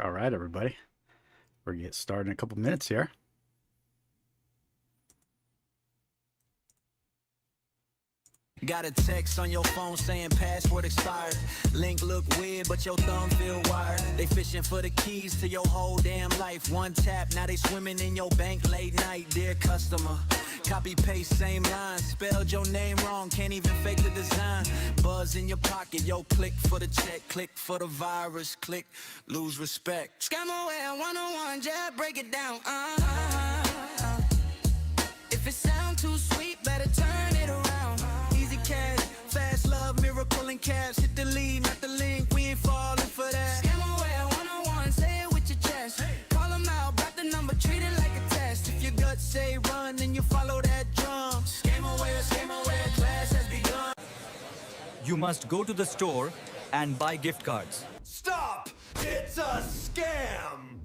All right, everybody. We're going to get started in a couple minutes here. Got a text on your phone saying password expired. Link look weird, but your thumb feel wired. They fishing for the keys to your whole damn life. One tap, now they swimming in your bank late night. Dear customer, copy paste same line. Spelled your name wrong, can't even fake the design. Buzz in your pocket, yo, click for the check, click for the virus, click, lose respect. Scamaware 101, Jared, break it down. If it sound too sweet, better turn it around. Easy cash, fast love, miracle and cash. Hit the lead, not the link, we ain't falling for that. Scamaware 101, say it with your chest. Call them out, block the number, treat it like a test. If your gut say run, then you follow that drum. Scamaware, class has begun. You must go to the store and buy gift cards. Stop! It's a scam!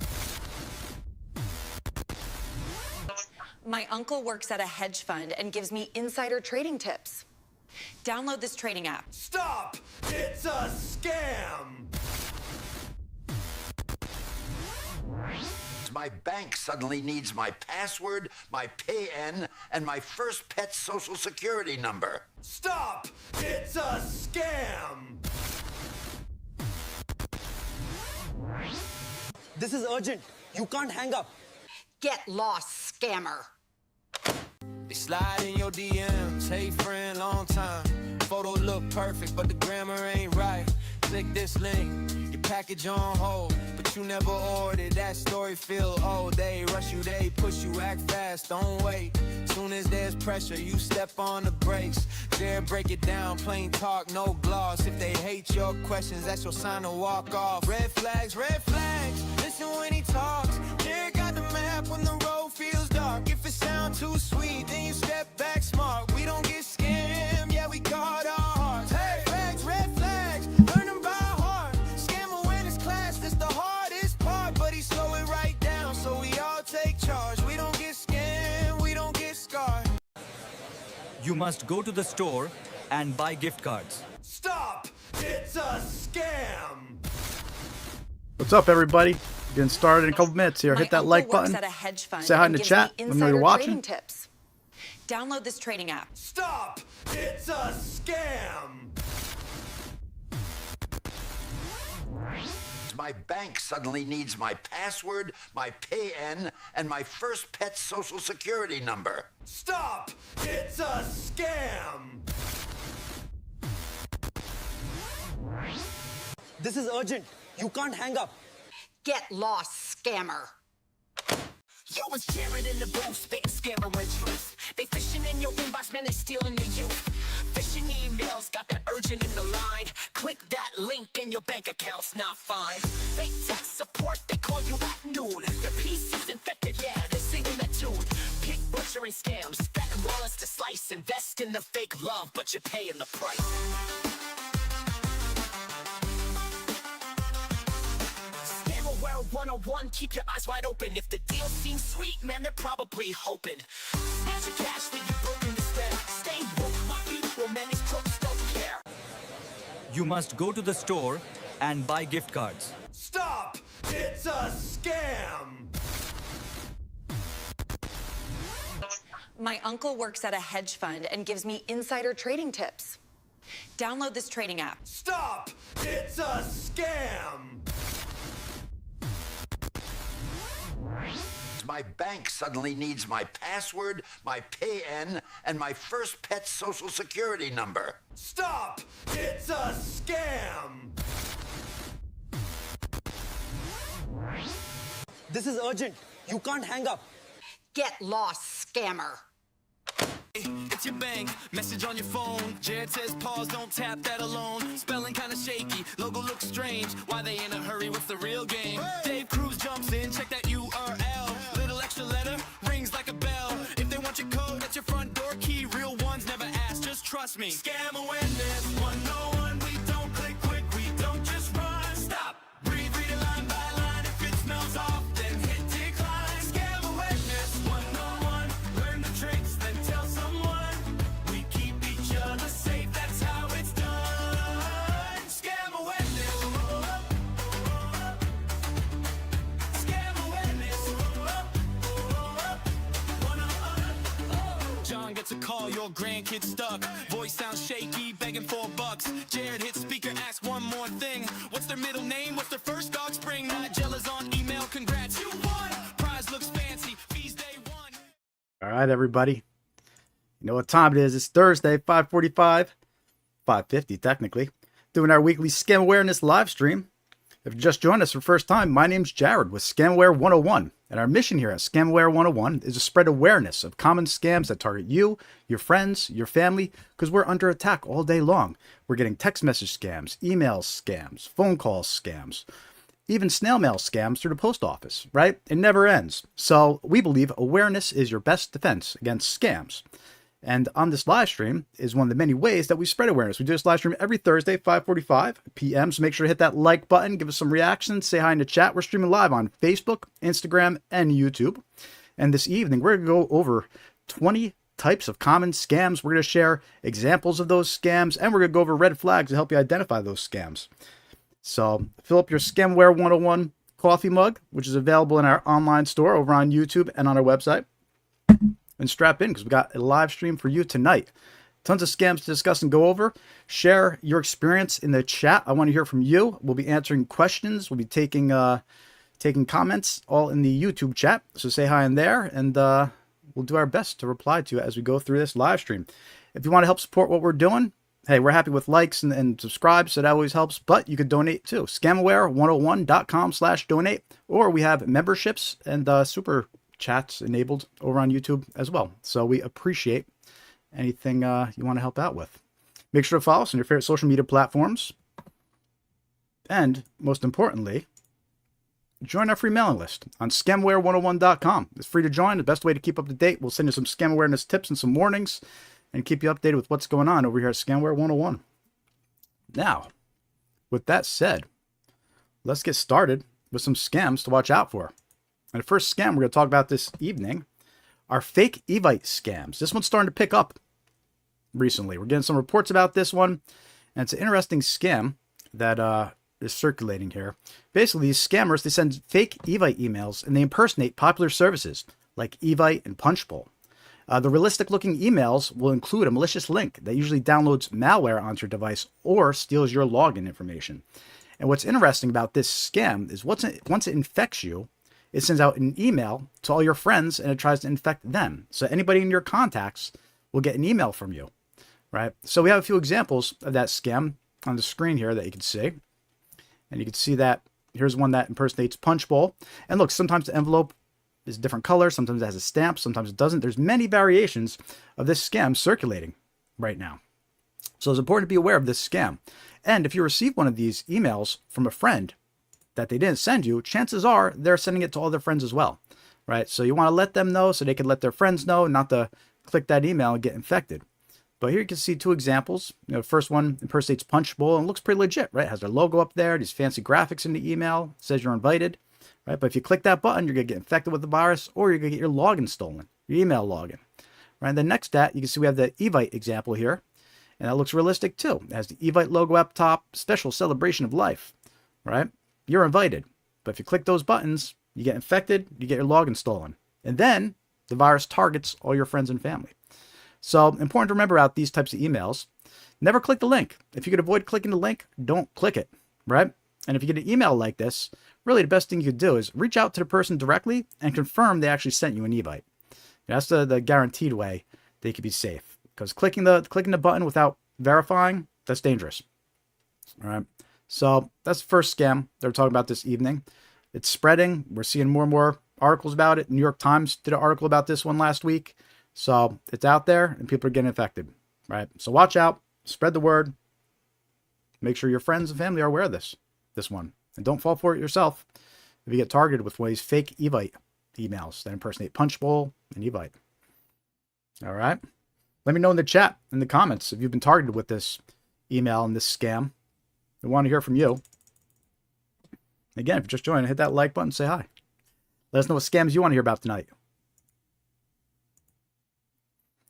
My uncle works at a hedge fund and gives me insider trading tips. Download this trading app. Stop! It's a scam! My bank suddenly needs my password, my PIN, and my first pet's social security number. Stop! It's a scam! This is urgent. You can't hang up. Get lost, scammer. They slide in your DMs, hey friend, long time. Photo look perfect, but the grammar ain't right. Click this link, your package on hold, but you never ordered. That story feel old. They rush you, they push you, act fast, don't wait. Soon as there's pressure, you step on the brakes. Jared, break it down, plain talk, no gloss. If they hate your questions, that's your sign to walk off. Red flags, listen when he talks. Jared got the map when the road feels dark. If it sounds too sweet, then you step back smart. We don't get scammed, yeah, we guard our hearts. Hey, flags, red flags, learn them by heart. Scam awareness class, that's the hardest part. But he slow it right down, so we all take charge. We don't get scammed, we don't get scarred. You must go to the store and buy gift cards. Stop! It's a scam! What's up, everybody? Getting started in a couple minutes here. Hit that like button. At a hedge fund Say hi in and the gives chat. me Let me know you're insider watching. trading tips. Download this trading app. Stop! It's a scam! My bank suddenly needs my password, my PIN, and my first pet's social security number. Stop! It's a scam! This is urgent. You can't hang up. Get lost, scammer. Yo, it's Jared in the booth, spitting scammer with truth. They fishing in your inbox, man, they stealing your youth. Phishing emails, got that urgent in the line. Click that link and your bank account's not fine. Fake tech support, they call you at noon. Your PC's infected, yeah, they're singing that tune. Pick butchering scams, threaten wallets to slice. Invest in the fake love, but you're paying the price. Scamaware 101, keep your eyes wide open. If the deal seems sweet, man, they're probably hoping. Snatch your cash, then you broken instead. Stay woke, my beautiful man, these crooks don't care. You must go to the store and buy gift cards. Stop! It's a scam! My uncle works at a hedge fund and gives me insider trading tips. Download this trading app. Stop! It's a scam! My bank suddenly needs my password, my PIN, and my first pet's social security number. Stop! It's a scam! This is urgent. You can't hang up. Get lost, scammer. It's your bank, message on your phone. Jared says pause, don't tap that alone. Spelling kinda shaky, logo looks strange. Why they in a hurry, what's the real game? Dave Cruz jumps in, check that URL. Little extra letter, rings like a bell. If they want your code, that's your front door key. Real ones never ask, just trust me. Scam awareness 101, we don't click quick, we don't just run. Stop, breathe, read it line by line. If it smells off, then hit decline. Scam awareness 101, learn the tricks, then tell someone. We keep each other safe, that's how it's done. Scam awareness. gets a call, your grandkid's stuck. Voice sounds shaky, begging for $1. Jared hits speaker, asks one more thing. What's their middle name? What's their first dog spring? Nigella's on email, congrats, you won. Prize looks fancy, fees day one. All right, everybody. You know what time it is. It's Thursday, 5:45. 5:50, technically. Doing our weekly scam awareness live stream. If you just joined us for the first time, my name's Jared with Scamware 101. And our mission here at Scamware 101 is to spread awareness of common scams that target you, your friends, your family, because we're under attack all day long. We're getting text message scams, email scams, phone call scams, even snail mail scams through the post office, right? It never ends. So we believe awareness is your best defense against scams. And on this live stream is one of the many ways that we spread awareness. We do this live stream every Thursday, 5:45 p.m. So make sure to hit that like button, give us some reactions, say hi in the chat. We're streaming live on Facebook, Instagram, and YouTube. And this evening, we're going to go over 20 types of common scams. We're going to share examples of those scams, and we're going to go over red flags to help you identify those scams. So fill up your Scamware 101 coffee mug, which is available in our online store over on YouTube and on our website. And strap in because we got a live stream for you tonight. Tons of scams to discuss and go over. Share your experience in the chat. I want to hear from you. We'll be answering questions. We'll be taking comments all in the YouTube chat. So say hi in there, and we'll do our best to reply to you as we go through this live stream. If you want to help support what we're doing, hey, we're happy with likes and subscribes, so that always helps. But you could donate too. Scamaware101.com/donate, or we have memberships and super chats enabled over on YouTube as well. So we appreciate anything you want to help out with. Make sure to follow us on your favorite social media platforms. And most importantly, join our free mailing list on scamware101.com. It's free to join. The best way to keep up to date. We'll send you some scam awareness tips and some warnings and keep you updated with what's going on over here at Scamware 101. Now, with that said, let's get started with some scams to watch out for. And the first scam we're going to talk about this evening are fake Evite scams. This one's starting to pick up recently. We're getting some reports about this one, and it's an interesting scam that is circulating here. Basically, these scammers, they send fake Evite emails, and they impersonate popular services like Evite and Punchbowl. The realistic-looking emails will include a malicious link that usually downloads malware onto your device or steals your login information. And what's interesting about this scam is once it infects you, it sends out an email to all your friends and it tries to infect them. So anybody in your contacts will get an email from you, right? So we have a few examples of that scam on the screen here that you can see. And you can see that here's one that impersonates Punchbowl. And look, sometimes the envelope is a different color. Sometimes it has a stamp. Sometimes it doesn't. There's many variations of this scam circulating right now. So it's important to be aware of this scam. And if you receive one of these emails from a friend that they didn't send you, chances are they're sending it to all their friends as well, right? So you want to let them know so they can let their friends know, not to click that email and get infected. But here you can see two examples. You know, the first one impersonates Punchbowl and looks pretty legit, right? It has their logo up there, these fancy graphics in the email, it says you're invited, right? But if you click that button, you're going to get infected with the virus, or you're going to get your login stolen, your email login, right? And then next to that, you can see we have the Evite example here, and that looks realistic too. It has the Evite logo up top, special celebration of life, right? You're invited. But if you click those buttons, you get infected, you get your login stolen. And then the virus targets all your friends and family. So important to remember about these types of emails. Never click the link. If you could avoid clicking the link, don't click it, right? And if you get an email like this, really the best thing you could do is reach out to the person directly and confirm they actually sent you an Evite. That's the guaranteed way they could be safe. Because clicking the button without verifying, that's dangerous. All right. So that's the first scam they're talking about this evening. It's spreading. We're seeing more and more articles about it. New York Times did an article about this one last week. So it's out there and people are getting infected, right? So watch out, spread the word. Make sure your friends and family are aware of this one. And don't fall for it yourself if you get targeted with one of these fake Evite emails that impersonate Punchbowl and Evite. All right. Let me know in the chat, in the comments, if you've been targeted with this email and this scam. We want to hear from you. Again, if you just joined, hit that like button, say hi. Let us know what scams you want to hear about tonight.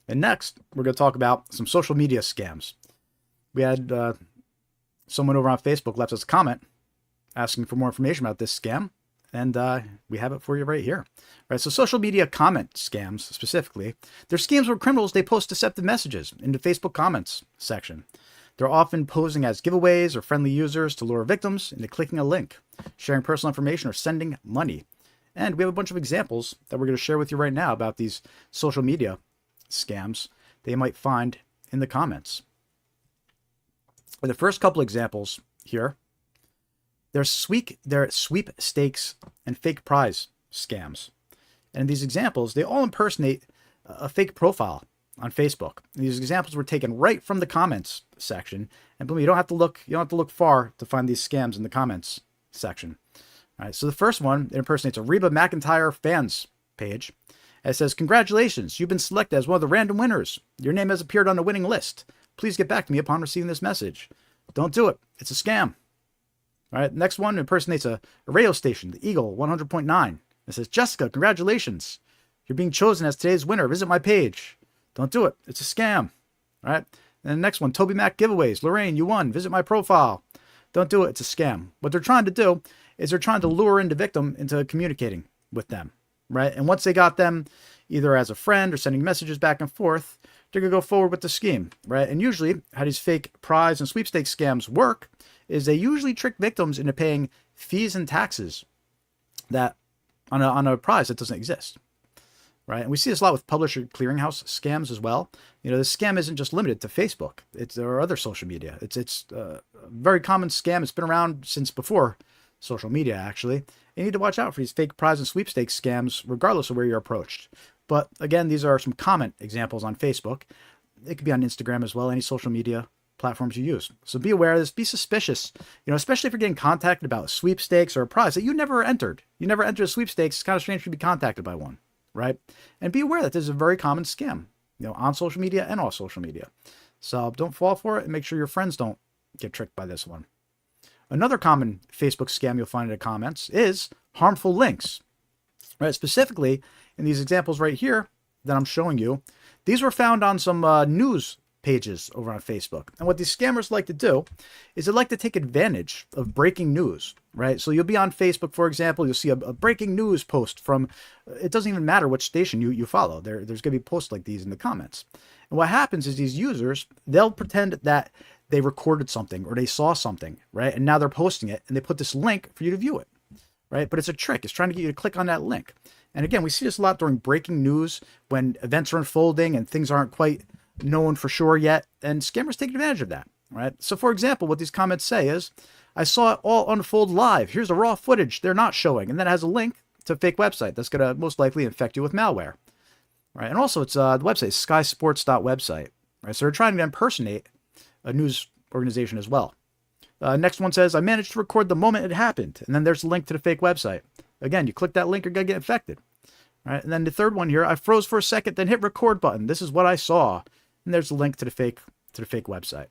And next, we're going to talk about some social media scams. We had someone over on Facebook left us a comment asking for more information about this scam. And we have it for you right here. Right, so social media comment scams specifically, they're schemes where criminals, they post deceptive messages into Facebook comments section. They're often posing as giveaways or friendly users to lure victims into clicking a link, sharing personal information, or sending money. And we have a bunch of examples that we're going to share with you right now about these social media scams that you might find in the comments. And the first couple examples here, they're sweepstakes and fake prize scams. And in these examples, they all impersonate a fake profile on Facebook. And these examples were taken right from the comments section. And believe me, you don't have to look far to find these scams in the comments section. All right, so the first one, it impersonates a Reba McEntire fans page. And it says, "Congratulations, you've been selected as one of the random winners. Your name has appeared on a winning list. Please get back to me upon receiving this message." Don't do it. It's a scam. All right, next one impersonates a radio station, the Eagle 100.9. It says, "Jessica, congratulations. You're being chosen as today's winner. Visit my page." Don't do it. It's a scam. All right. And the next one, Toby Mac giveaways. "Lorraine, you won. Visit my profile." Don't do it. It's a scam. What they're trying to do is they're trying to lure in the victim into communicating with them. Right. And once they got them either as a friend or sending messages back and forth, they're going to go forward with the scheme. Right. And usually how these fake prize and sweepstakes scams work is they usually trick victims into paying fees and taxes that on a prize that doesn't exist. Right. And we see this a lot with publisher clearinghouse scams as well. You know, this scam isn't just limited to Facebook. There are other social media. It's a very common scam. It's been around since before social media, actually. You need to watch out for these fake prize and sweepstakes scams, regardless of where you're approached. But again, these are some common examples on Facebook. It could be on Instagram as well, any social media platforms you use. So be aware of this, be suspicious, you know, especially if you're getting contacted about a sweepstakes or a prize that you never entered. You never entered a sweepstakes. It's kind of strange to be contacted by one, right? And be aware that this is a very common scam, you know, on social media and off social media. So don't fall for it and make sure your friends don't get tricked by this one. Another common Facebook scam you'll find in the comments is harmful links, right? Specifically in these examples right here that I'm showing you, these were found on some news pages over on Facebook. And what these scammers like to do is they like to take advantage of breaking news, right? So you'll be on Facebook, for example, you'll see a breaking news post from, it doesn't even matter which station you follow. There's going to be posts like these in the comments. And what happens is these users, they'll pretend that they recorded something or they saw something, right? And now they're posting it and they put this link for you to view it, right? But it's a trick. It's trying to get you to click on that link. And again, we see this a lot during breaking news when events are unfolding and things aren't quite known for sure yet, and scammers take advantage of that, right? So for example, what these comments say is, "I saw it all unfold live. Here's the raw footage they're not showing." And then it has a link to a fake website that's going to most likely infect you with malware, right? And also it's the website is skysports.website, right? So they're trying to impersonate a news organization as well. Next one says, "I managed to record the moment it happened." And then there's a link to the fake website. Again, you click that link, you're going to get infected. All right. And then the third one here, "I froze for a second, then hit record button. This is what I saw." And there's a link to the fake website,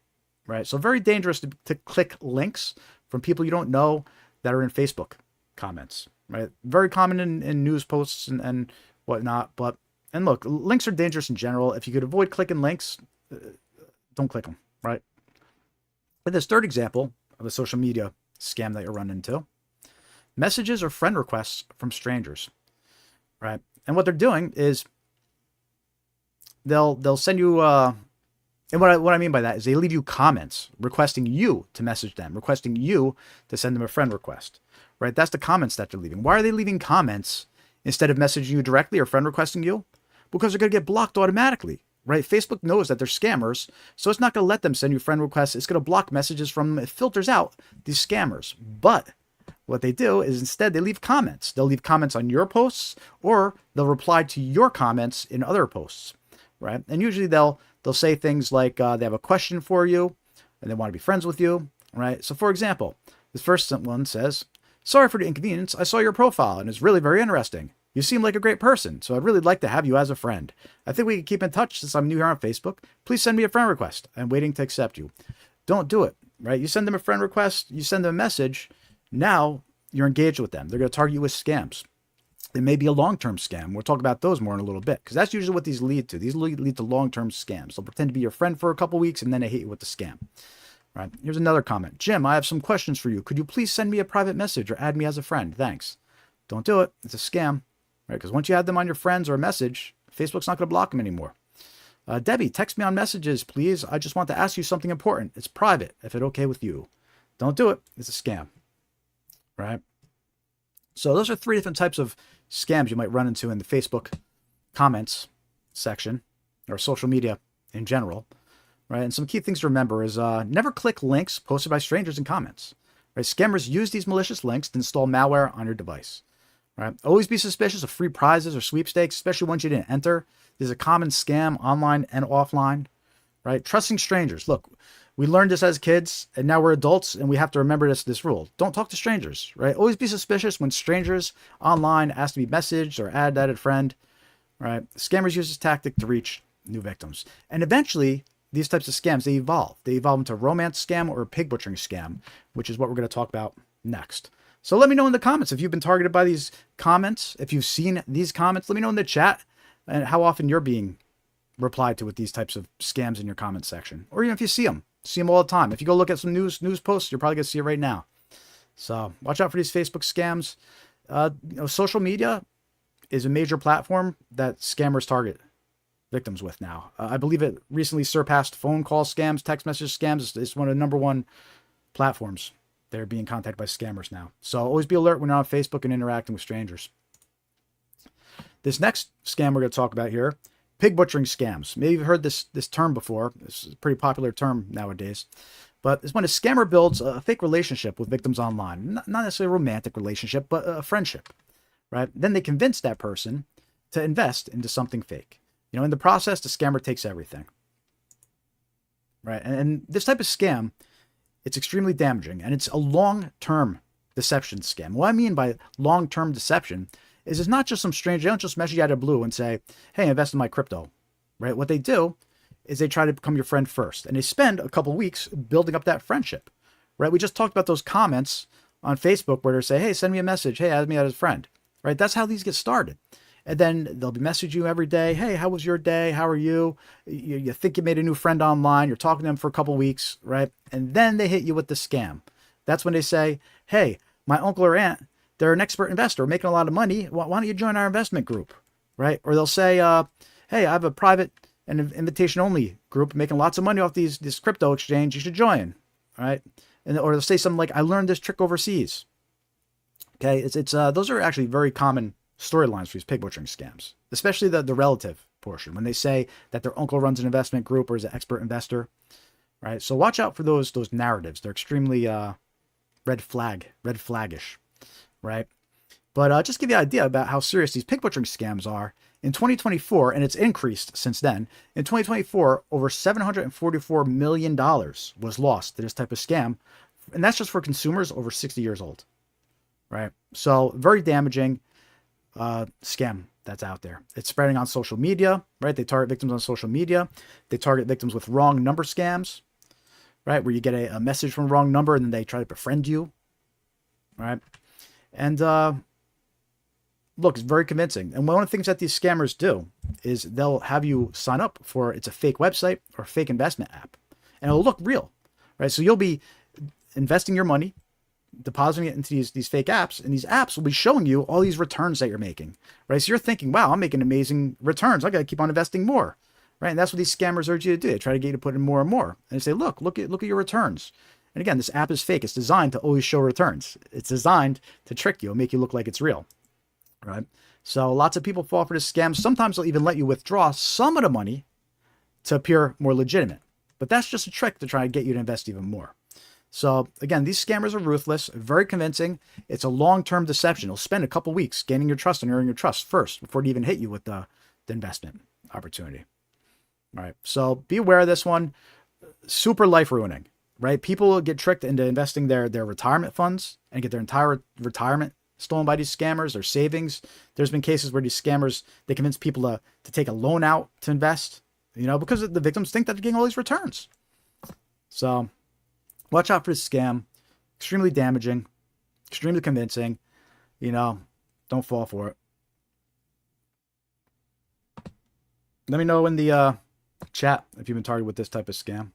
right? So very dangerous to click links from people you don't know that are in Facebook comments, right? Very common in news posts and whatnot. And look, links are dangerous in general. If you could avoid clicking links, don't click them, right? And this third example of a social media scam that you'll run into, messages or friend requests from strangers, right? And what they're doing is they'll send you, and what I mean by that is they leave you comments requesting you to message them, requesting you to send them a friend request, right? That's the comments that they're leaving. Why are they leaving comments instead of messaging you directly or friend requesting you? Because they're going to get blocked automatically, right? Facebook knows that they're scammers, so it's not going to let them send you friend requests. It's going to block messages from them. It filters out these scammers. But what they do is instead they leave comments. They'll leave comments on your posts, or they'll reply to your comments in other posts, right? And usually they'll say things like they have a question for you and they want to be friends with you, right? So for example, this first one says, "Sorry for the inconvenience. I saw your profile and it's really very interesting. You seem like a great person, so I'd really like to have you as a friend. I think we can keep in touch since I'm new here on Facebook. Please send me a friend request. I'm waiting to accept you." Don't do it, right? You send them a friend request, you send them a message. Now you're engaged with them. They're going to target you with scams. It may be a long-term scam. We'll talk about those more in a little bit, because that's usually what these lead to. These lead to long-term scams. They'll pretend to be your friend for a couple weeks, and then they hit you with the scam. All right. Here's another comment. "Jim, I have some questions for you. Could you please send me a private message or add me as a friend? Thanks." Don't do it. It's a scam, right? Because once you add them on your friends or a message, Facebook's not going to block them anymore. Debbie, text me on messages, please. I just want to ask you something important. It's private, if it's okay with you. Don't do it. It's a scam, right? So those are 3 different types of scams you might run into in the Facebook comments section or social media in general, right? And some key things to remember is never click links posted by strangers in comments, right? Scammers use these malicious links to install malware on your device, right? Always be suspicious of free prizes or sweepstakes, especially ones you didn't enter. This is a common scam online and offline, right? Trusting strangers. Look, we learned this as kids and now we're adults and we have to remember this rule. Don't talk to strangers, right? Always be suspicious when strangers online ask to be messaged or added friend, right? Scammers use this tactic to reach new victims. And eventually, these types of scams, they evolve. They evolve into a romance scam or a pig butchering scam, which is what we're going to talk about next. So let me know in the comments if you've been targeted by these comments. If you've seen these comments, let me know in the chat and how often you're being replied to with these types of scams in your comment section. Or even if you see them all the time. If you go look at some news posts, you're probably going to see it right now. So watch out for these Facebook scams. Social media is a major platform that scammers target victims with now. I believe it recently surpassed phone call scams, text message scams. It's one of the #1 platforms that are being contacted by scammers now. So always be alert when you're on Facebook and interacting with strangers. This next scam we're going to talk about here, pig butchering scams. Maybe you've heard this term before. This is a pretty popular term nowadays. But it's when a scammer builds a fake relationship with victims online. Not necessarily a romantic relationship, but a friendship, right? Then they convince that person to invest into something fake. In the process, the scammer takes everything, right? And this type of scam, it's extremely damaging, and it's a long-term deception scam. What I mean by long-term deception is it's not just some stranger. They don't just message you out of the blue and say, hey, invest in my crypto, right? What they do is they try to become your friend first, and they spend a couple weeks building up that friendship, right? We just talked about those comments on Facebook where they say, hey, send me a message. Hey, add me as a friend, right? That's how these get started. And then they'll be messaging you every day. Hey, how was your day? How are you? You think you made a new friend online. You're talking to them for a couple weeks, right? And then they hit you with the scam. That's when they say, hey, my uncle or aunt, they're an expert investor making a lot of money. Why don't you join our investment group, right? Or they'll say, hey, I have a private and invitation-only group making lots of money off this crypto exchange. You should join, right? Or they'll say something like, I learned this trick overseas. Okay, those are actually very common storylines for these pig butchering scams, especially the relative portion when they say that their uncle runs an investment group or is an expert investor, right? So watch out for those narratives. They're extremely red flaggish, right? But just give you an idea about how serious these pig butchering scams are. In 2024, and it's increased since then, in 2024, over $744 million was lost to this type of scam. And that's just for consumers over 60 years old, right? So very damaging scam that's out there. It's spreading on social media, right? They target victims on social media. They target victims with wrong number scams, right? Where you get a message from a wrong number and then they try to befriend you, right? And look, it's very convincing. And one of the things that these scammers do is they'll have you sign up for, it's a fake website or a fake investment app, and it'll look real, right? So you'll be investing your money, depositing it into these fake apps, and these apps will be showing you all these returns that you're making, right? So you're thinking, wow, I'm making amazing returns. I got to keep on investing more, right? And that's what these scammers urge you to do. They try to get you to put in more and more. And they say, look at your returns. And again, this app is fake. It's designed to always show returns. It's designed to trick you and make you look like it's real, right? So lots of people fall for this scam. Sometimes they'll even let you withdraw some of the money to appear more legitimate. But that's just a trick to try to get you to invest even more. So again, these scammers are ruthless, very convincing. It's a long-term deception. They'll spend a couple weeks gaining your trust and earning your trust first before they even hit you with the investment opportunity. All right. So be aware of this one. Super life ruining, right? People get tricked into investing their retirement funds and get their entire retirement stolen by these scammers, their savings. There's been cases where these scammers, they convince people to take a loan out to invest, because the victims think that they're getting all these returns. So watch out for this scam. Extremely damaging, extremely convincing. Don't fall for it. Let me know in the chat if you've been targeted with this type of scam.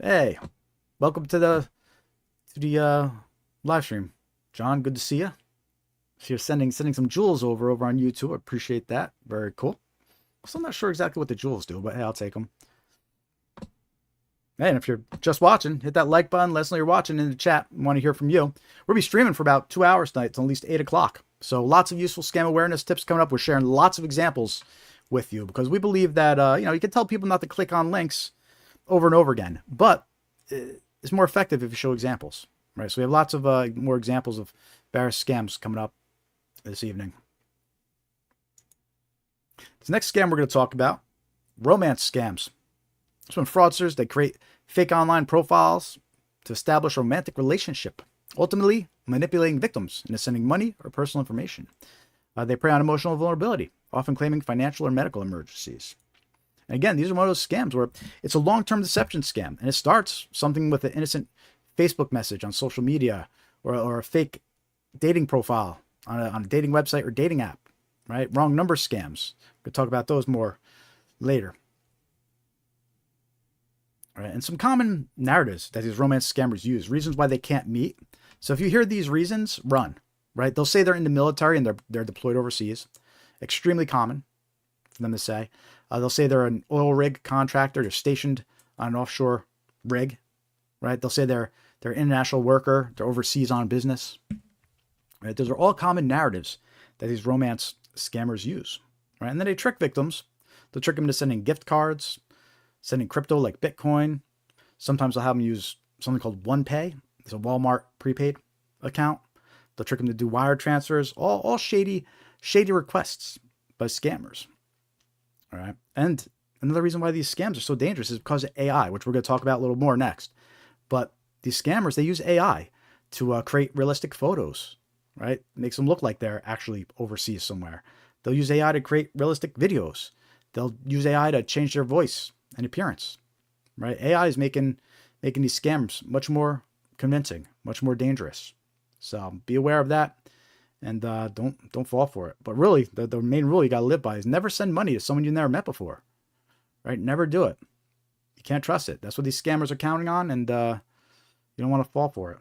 Hey, welcome to the live stream, John, good to see you. So you're sending some jewels over on YouTube. I appreciate that. Very cool. So I'm not sure exactly what the jewels do, but hey, I'll take them. Hey, and if you're just watching, hit that like button. Let us know you're watching in the chat. I want to hear from you. We'll be streaming for about 2 hours tonight till at least 8 o'clock. So lots of useful scam awareness tips coming up. We're sharing lots of examples with you because we believe that, you can tell people not to click on links over and over again, but it's more effective if you show examples, right? So we have lots of more examples of various scams coming up this evening. This next scam we're going to talk about, romance scams. It's when fraudsters, they create fake online profiles to establish a romantic relationship, ultimately manipulating victims into sending money or personal information. They prey on emotional vulnerability, often claiming financial or medical emergencies. And again, these are one of those scams where it's a long-term deception scam, and it starts something with an innocent Facebook message on social media or a fake dating profile on a dating website or dating app, right? Wrong number scams. We'll talk about those more later. All right, and some common narratives that these romance scammers use, reasons why they can't meet. So if you hear these reasons, run, right? They'll say they're in the military and they're deployed overseas. Extremely common for them to say. They'll say they're an oil rig contractor. They're stationed on an offshore rig, right? They'll say they're an international worker. They're overseas on business. Right? Those are all common narratives that these romance scammers use, right? And then they trick victims. They'll trick them into sending gift cards, sending crypto like Bitcoin. Sometimes they'll have them use something called OnePay. It's a Walmart prepaid account. They'll trick them to do wire transfers, all shady requests by scammers. All right. And another reason why these scams are so dangerous is because of AI, which we're going to talk about a little more next. But these scammers, they use AI to create realistic photos, right? Makes them look like they're actually overseas somewhere. They'll use AI to create realistic videos. They'll use AI to change their voice and appearance, right? AI is making these scams much more convincing, much more dangerous. So be aware of that, and don't fall for it. But really, the main rule you got to live by is never send money to someone you never met before, right? Never do it. You can't trust it. That's what these scammers are counting on, and you don't want to fall for it.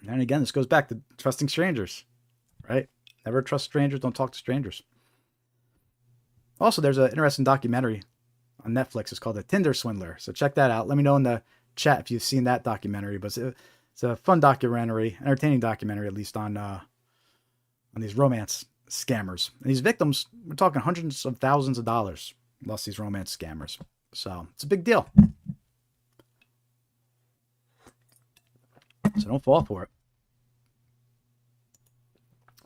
And again, this goes back to trusting strangers, right? Never trust strangers. Don't talk to strangers. Also, there's an interesting documentary on Netflix. It's called The Tinder Swindler. So check that out. Let me know in the chat if you've seen that documentary. But it's a fun documentary, entertaining documentary, at least on these romance scammers. And these victims, we're talking hundreds of thousands of dollars lost these romance scammers. So it's a big deal. So don't fall for it.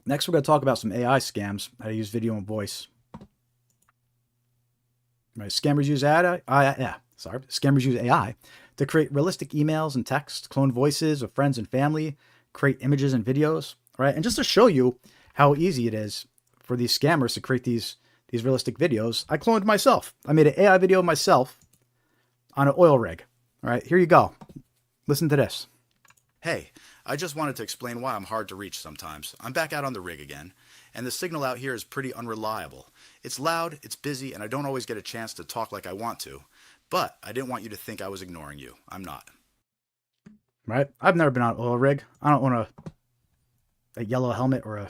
Next, we're going to talk about some AI scams, how to use video and voice. Right, scammers use AI to create realistic emails and texts, clone voices of friends and family, create images and videos, right? And just to show you how easy it is for these scammers to create these realistic videos, I cloned myself. I made an AI video of myself on an oil rig. All right, here you go. Listen to this. Hey, I just wanted to explain why I'm hard to reach sometimes. I'm back out on the rig again, and the signal out here is pretty unreliable. It's loud, it's busy, and I don't always get a chance to talk like I want to. But I didn't want you to think I was ignoring you. I'm not. Right? I've never been on an oil rig. I don't want a yellow helmet or an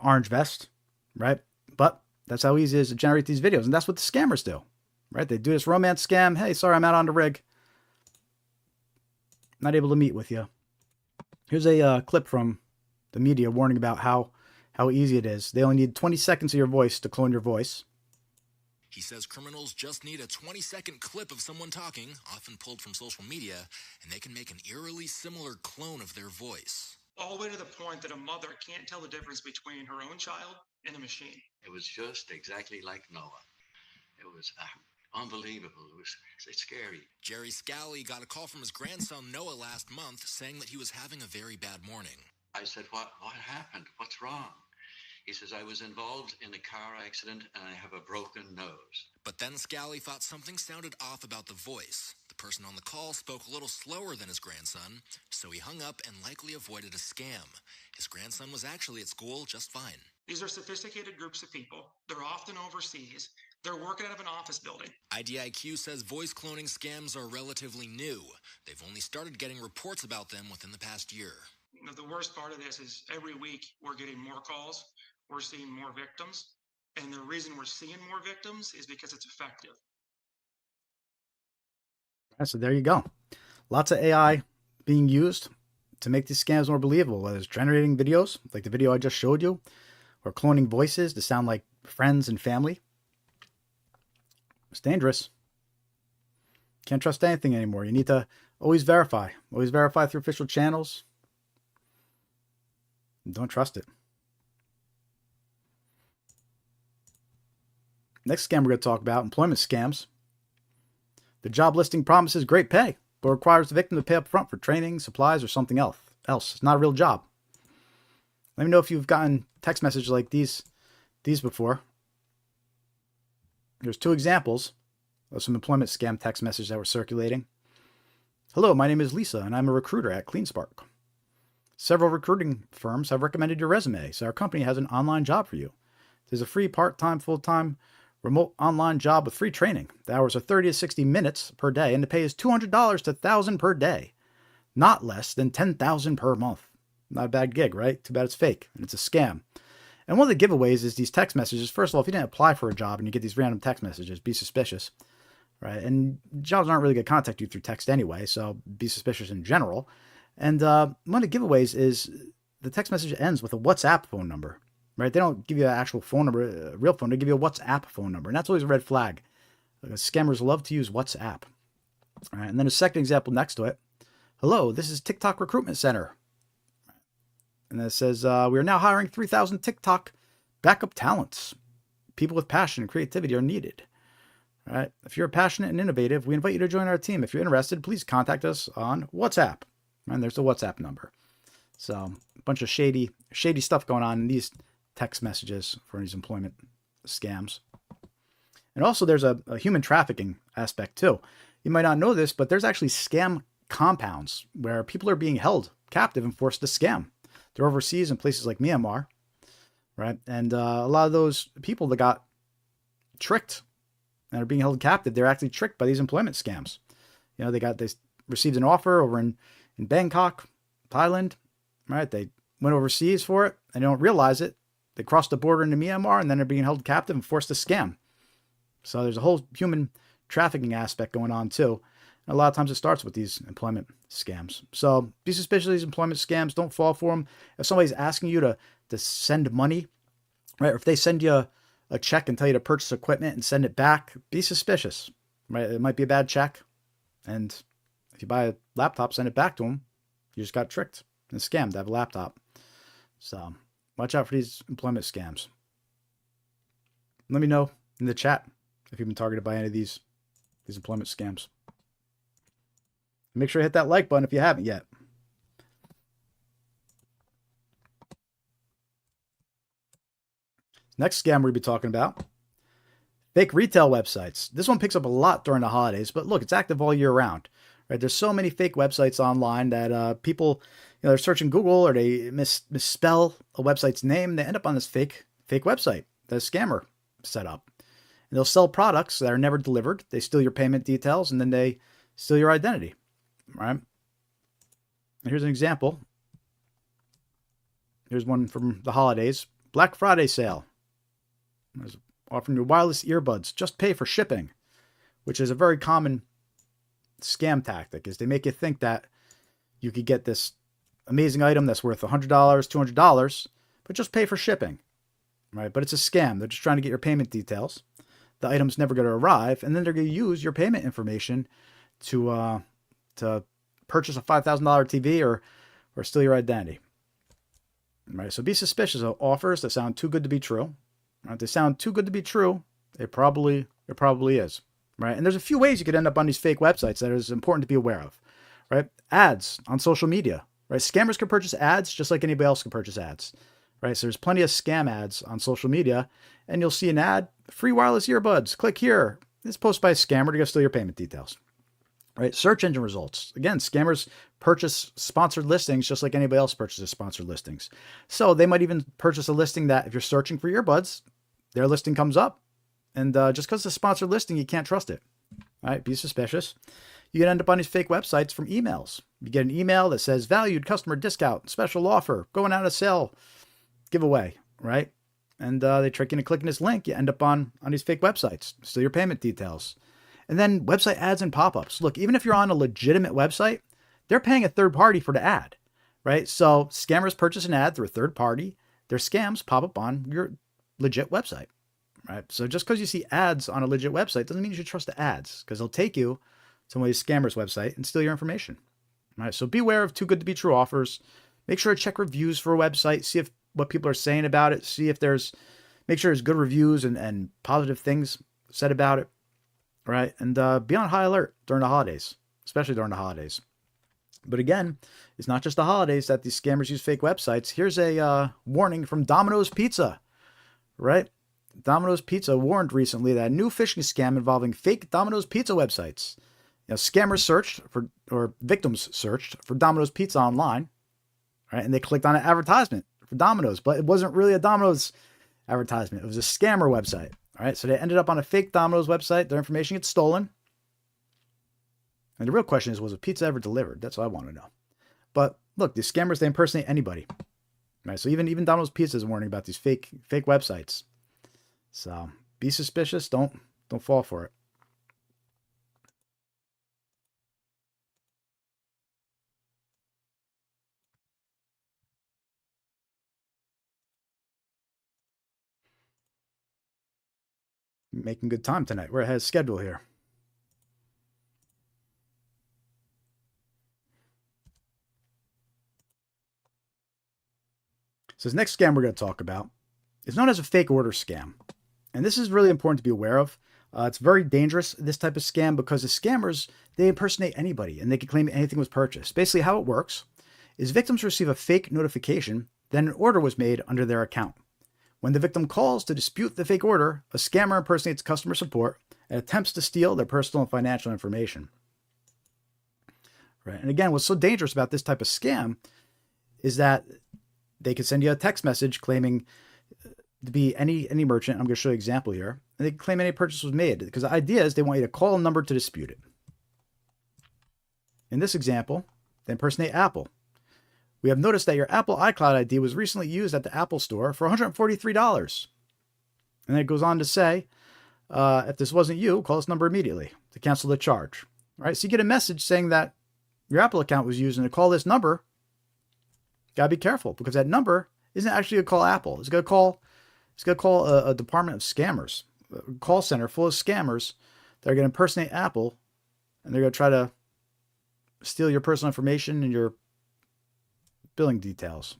orange vest, right? But that's how easy it is to generate these videos, and that's what the scammers do, right? They do this romance scam. Hey, sorry, I'm out on the rig. Not able to meet with you. Here's a clip from the media warning about how easy it is. They only need 20 seconds of your voice to clone your voice. He says criminals just need a 20-second clip of someone talking, often pulled from social media, and they can make an eerily similar clone of their voice. All the way to the point that a mother can't tell the difference between her own child and a machine. It was just exactly like Noah. It was unbelievable. It's scary. Jerry Scally got a call from his grandson Noah last month saying that he was having a very bad morning. I said, what happened? What's wrong? He says, I was involved in a car accident and I have a broken nose. But then Scally thought something sounded off about the voice. The person on the call spoke a little slower than his grandson, so he hung up and likely avoided a scam. His grandson was actually at school just fine. These are sophisticated groups of people. They're often overseas. They're working out of an office building. IDIQ says voice cloning scams are relatively new. They've only started getting reports about them within the past year. The worst part of this is every week we're getting more calls, we're seeing more victims, and the reason we're seeing more victims is because it's effective. So there you go. Lots of AI being used to make these scams more believable, whether it's generating videos like the video I just showed you, or cloning voices to sound like friends and family. It's dangerous. Can't trust anything anymore. You need to always verify. Always verify through official channels. Don't trust it. Next scam we're going to talk about, employment scams. The job listing promises great pay, but requires the victim to pay up front for training, supplies, or something else. It's not a real job. Let me know if you've gotten text messages like these before. There's 2 examples of some employment scam text messages that were circulating. Hello, my name is Lisa, and I'm a recruiter at CleanSpark. Several recruiting firms have recommended your resume, so our company has an online job for you. There's a free part-time, full-time, remote online job with free training. The hours are 30 to 60 minutes per day, and the pay is $200 to $1,000 per day. Not less than $10,000 per month. Not a bad gig, right? Too bad it's fake, and it's a scam. And one of the giveaways is these text messages. First of all, if you didn't apply for a job and you get these random text messages, be suspicious, right? And jobs aren't really going to contact you through text anyway, so be suspicious in general. And one of the giveaways is the text message ends with a WhatsApp phone number, right? They don't give you an actual phone number, a real phone. They give you a WhatsApp phone number, and that's always a red flag. Scammers love to use WhatsApp. All right, and then a second example next to it. Hello, this is TikTok Recruitment Center. And it says, we are now hiring 3,000 TikTok backup talents. People with passion and creativity are needed. All right. If you're passionate and innovative, we invite you to join our team. If you're interested, please contact us on WhatsApp. And there's the WhatsApp number. So a bunch of shady stuff going on in these text messages for these employment scams. And also there's a human trafficking aspect too. You might not know this, but there's actually scam compounds where people are being held captive and forced to scam. They're overseas in places like Myanmar, right? And a lot of those people that got tricked and are being held captive, they're actually tricked by these employment scams. You know, they received an offer over in Bangkok, Thailand, right? They went overseas for it and they don't realize it. They crossed the border into Myanmar and then they're being held captive and forced to scam. So there's a whole human trafficking aspect going on too. And a lot of times it starts with these employment scams. So be suspicious of these employment scams. Don't fall for them. If somebody's asking you to send money, right? Or if they send you a check and tell you to purchase equipment and send it back, be suspicious, right? It might be a bad check. And if you buy a laptop, send it back to them. You just got tricked and scammed to have a laptop. So watch out for these employment scams. Let me know in the chat if you've been targeted by any of these employment scams. Make sure you hit that like button if you haven't yet. Next scam we're going to be talking about, fake retail websites. This one picks up a lot during the holidays, but look, it's active all year round. Right? There's so many fake websites online that people, they're searching Google or they misspell a website's name. They end up on this fake website that a scammer set up. And they'll sell products that are never delivered. They steal your payment details and then they steal your identity. Right? And here's an example. Here's one from the holidays. Black Friday sale. There's offering you wireless earbuds. Just pay for shipping, which is a very common scam tactic, is they make you think that you could get this amazing item that's worth $100, $200, but just pay for shipping. Right? But it's a scam. They're just trying to get your payment details. The item's never going to arrive, and then they're going to use your payment information to purchase a $5,000 TV or steal your identity. Right? So be suspicious of offers that sound too good to be true. Right? If they sound too good to be true, it probably is. Right? And there's a few ways you could end up on these fake websites that is important to be aware of. Right? Ads on social media. Right? Scammers can purchase ads just like anybody else can purchase ads. Right? So there's plenty of scam ads on social media, and you'll see an ad, free wireless earbuds. Click here. It's posted by a scammer to go steal your payment details. Right? Search engine results. Again, scammers purchase sponsored listings just like anybody else purchases sponsored listings. So they might even purchase a listing that if you're searching for earbuds, their listing comes up. And just because it's a sponsored listing, you can't trust it. All right? Be suspicious. You can end up on these fake websites from emails. You get an email that says valued customer discount, special offer, going out of sale, giveaway, right? And they trick you into clicking this link. You end up on these fake websites, steal your payment details. And then website ads and pop-ups. Look, even if you're on a legitimate website, they're paying a third party for the ad, right? So scammers purchase an ad through a third party. Their scams pop up on your legit website, right? So just because you see ads on a legit website doesn't mean you should trust the ads, because they'll take you to one of these scammers' website and steal your information, right? So beware of too good to be true offers. Make sure to check reviews for a website, see if what people are saying about it, see if make sure there's good reviews and positive things said about it, right? And be on high alert during the holidays, especially during the holidays. But again, it's not just the holidays that these scammers use fake websites. Here's a warning from Domino's Pizza, right? Domino's Pizza warned recently that a new phishing scam involving fake Domino's Pizza websites. Scammers searched for, or victims searched for Domino's Pizza online, right? And they clicked on an advertisement for Domino's, but it wasn't really a Domino's advertisement. It was a scammer website, all right? So they ended up on a fake Domino's website. Their information gets stolen. And the real question is, was a pizza ever delivered? That's what I want to know. But look, these scammers, they impersonate anybody, right? So even Domino's Pizza is warning about these fake websites. So be suspicious. Don't fall for it. Making good time tonight. We're ahead of schedule here. So this next scam we're going to talk about is known as a fake order scam. And this is really important to be aware of. It's very dangerous, this type of scam, because the scammers, they impersonate anybody and they can claim anything was purchased. Basically, how it works is victims receive a fake notification that an order was made under their account. When the victim calls to dispute the fake order, a scammer impersonates customer support and attempts to steal their personal and financial information. Right? And again, what's so dangerous about this type of scam is that they could send you a text message claiming to be any merchant. I'm going to show you an example here. And they can claim any purchase was made, because the idea is they want you to call a number to dispute it. In this example, they impersonate Apple. We have noticed that your Apple iCloud ID was recently used at the Apple Store for $143. And then it goes on to say, if this wasn't you, call this number immediately to cancel the charge. All right, so you get a message saying that your Apple account was used, and to call this number, gotta be careful, because that number isn't actually going to call Apple. It's going to call a department of scammers, a call center full of scammers that are going to impersonate Apple, and they're going to try to steal your personal information and your billing details.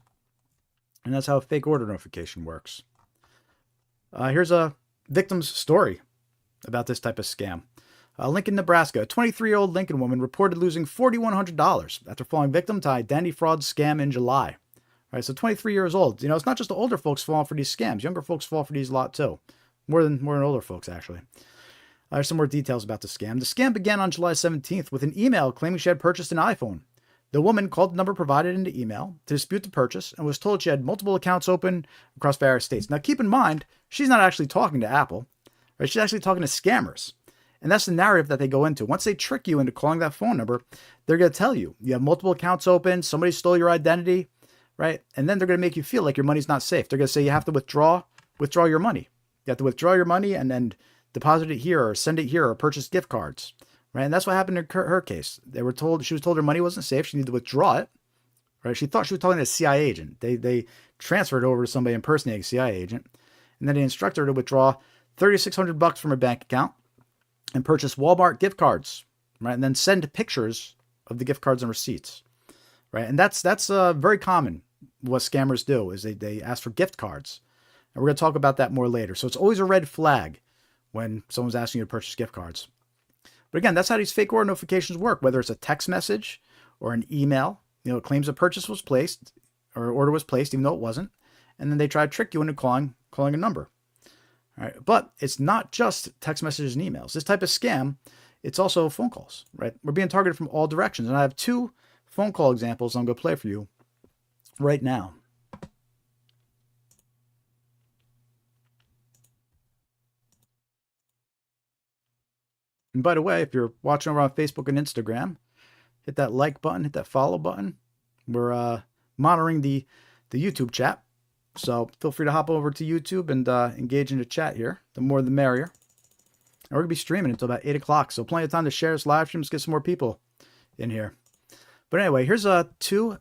And that's how a fake order notification works. Here's a victim's story about this type of scam. Lincoln, Nebraska. A 23-year-old Lincoln woman reported losing $4,100 after falling victim to identity fraud scam in July. All right, so 23 years old. It's not just the older folks falling for these scams. Younger folks fall for these a lot too. More than older folks, actually. There's some more details about the scam. The scam began on July 17th with an email claiming she had purchased an iPhone. The woman called the number provided in the email to dispute the purchase and was told she had multiple accounts open across various states. Now, keep in mind, she's not actually talking to Apple, right? She's actually talking to scammers. And that's the narrative that they go into. Once they trick you into calling that phone number, they're going to tell you have multiple accounts open, somebody stole your identity, right? And then they're going to make you feel like your money's not safe. They're going to say you have to withdraw your money. You have to withdraw your money and then deposit it here or send it here or purchase gift cards, right? And that's what happened in her case. She was told her money wasn't safe. She needed to withdraw it, right? She thought she was talking to a CIA agent. They transferred over to somebody impersonating a CIA agent, and then they instructed her to withdraw $3,600 from her bank account and purchase Walmart gift cards, right? And then send pictures of the gift cards and receipts, right? And that's very common. What scammers do is they ask for gift cards, and we're going to talk about that more later. So it's always a red flag when someone's asking you to purchase gift cards. But again, that's how these fake order notifications work. Whether it's a text message or an email, it claims a purchase was placed or order was placed, even though it wasn't, and then they try to trick you into calling a number. All right, but it's not just text messages and emails. This type of scam, it's also phone calls, right? We're being targeted from all directions. And I have two phone call examples I'm going to play for you right now. And by the way, if you're watching over on Facebook and Instagram, hit that like button, hit that follow button. We're monitoring the YouTube chat. So feel free to hop over to YouTube and engage in the chat here. The more the merrier. And we're going to be streaming until about 8 o'clock. So plenty of time to share this live stream. Let's get some more people in here. But anyway, here's 2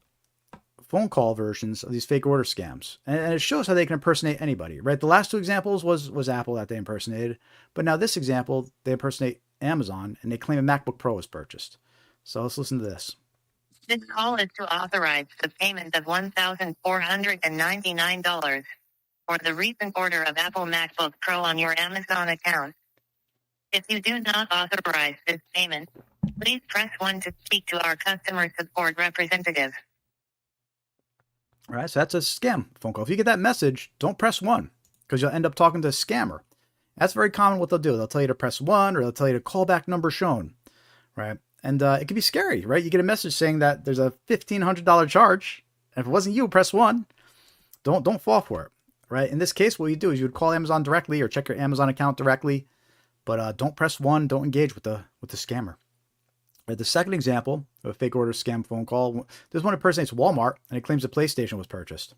phone call versions of these fake order scams. And it shows how they can impersonate anybody, right? The last 2 examples was Apple that they impersonated. But now this example, they impersonate Amazon and they claim a MacBook Pro was purchased. So let's listen to this. This call is to authorize the payment of $1,499 for the recent order of Apple MacBook Pro on your Amazon account. If you do not authorize this payment, please press 1 to speak to our customer support representative. All right, so that's a scam phone call. If you get that message, don't press 1 because you'll end up talking to a scammer. That's very common what they'll do. They'll tell you to press 1 or they'll tell you to call back number shown, right? And it can be scary, right? You get a message saying that there's a $1,500 charge. And if it wasn't you, press 1. Don't fall for it, right? In this case, what you do is you would call Amazon directly or check your Amazon account directly. But don't press 1. Don't engage with the scammer. Right, the second example of a fake order scam phone call, this one impersonates Walmart and it claims a PlayStation was purchased.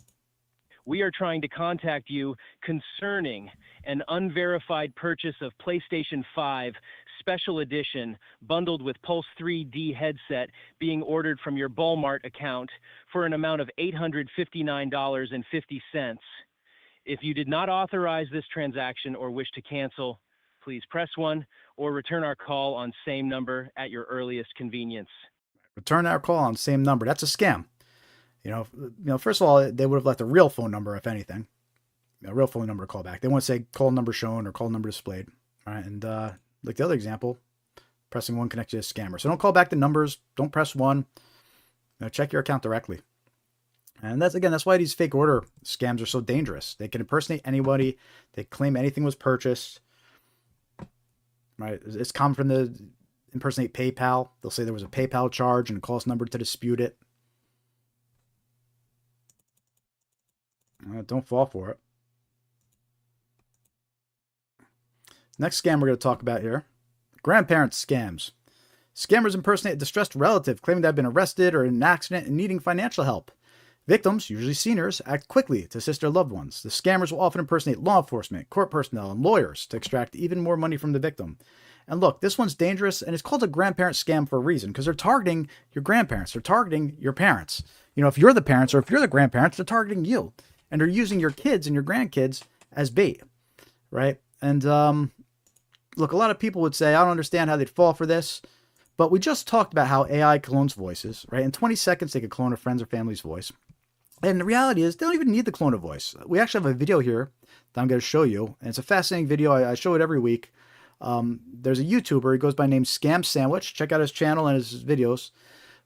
We are trying to contact you concerning an unverified purchase of PlayStation 5 Special Edition bundled with Pulse 3D headset being ordered from your Walmart account for an amount of $859.50. If you did not authorize this transaction or wish to cancel, please press 1 or return our call on same number at your earliest convenience. Return our call on same number. That's a scam. You know, first of all, they would have left a real phone number, if anything. A real phone number to call back. They won't say call number shown or call number displayed. All right. And like the other example, pressing 1 connects you to a scammer. So don't call back the numbers. Don't press 1. Check your account directly. And that's why these fake order scams are so dangerous. They can impersonate anybody. They claim anything was purchased. Right. It's common for them to impersonate PayPal. They'll say there was a PayPal charge and call this number to dispute it. Don't fall for it. Next scam we're going to talk about here. Grandparent scams. Scammers impersonate a distressed relative claiming to have been arrested or in an accident and needing financial help. Victims, usually seniors, act quickly to assist their loved ones. The scammers will often impersonate law enforcement, court personnel, and lawyers to extract even more money from the victim. And look, this one's dangerous, and it's called a grandparent scam for a reason, because they're targeting your grandparents. They're targeting your parents. You know, if you're the parents or if you're the grandparents, they're targeting you. And they're using your kids and your grandkids as bait, right? And look, a lot of people would say, I don't understand how they'd fall for this. But we just talked about how AI clones voices, right? In 20 seconds, they could clone a friend's or family's voice. And the reality is they don't even need the clone of voice. We actually have a video here that I'm going to show you. And it's a fascinating video. I show it every week. There's a YouTuber. He goes by name Scam Sandwich. Check out his channel and his videos.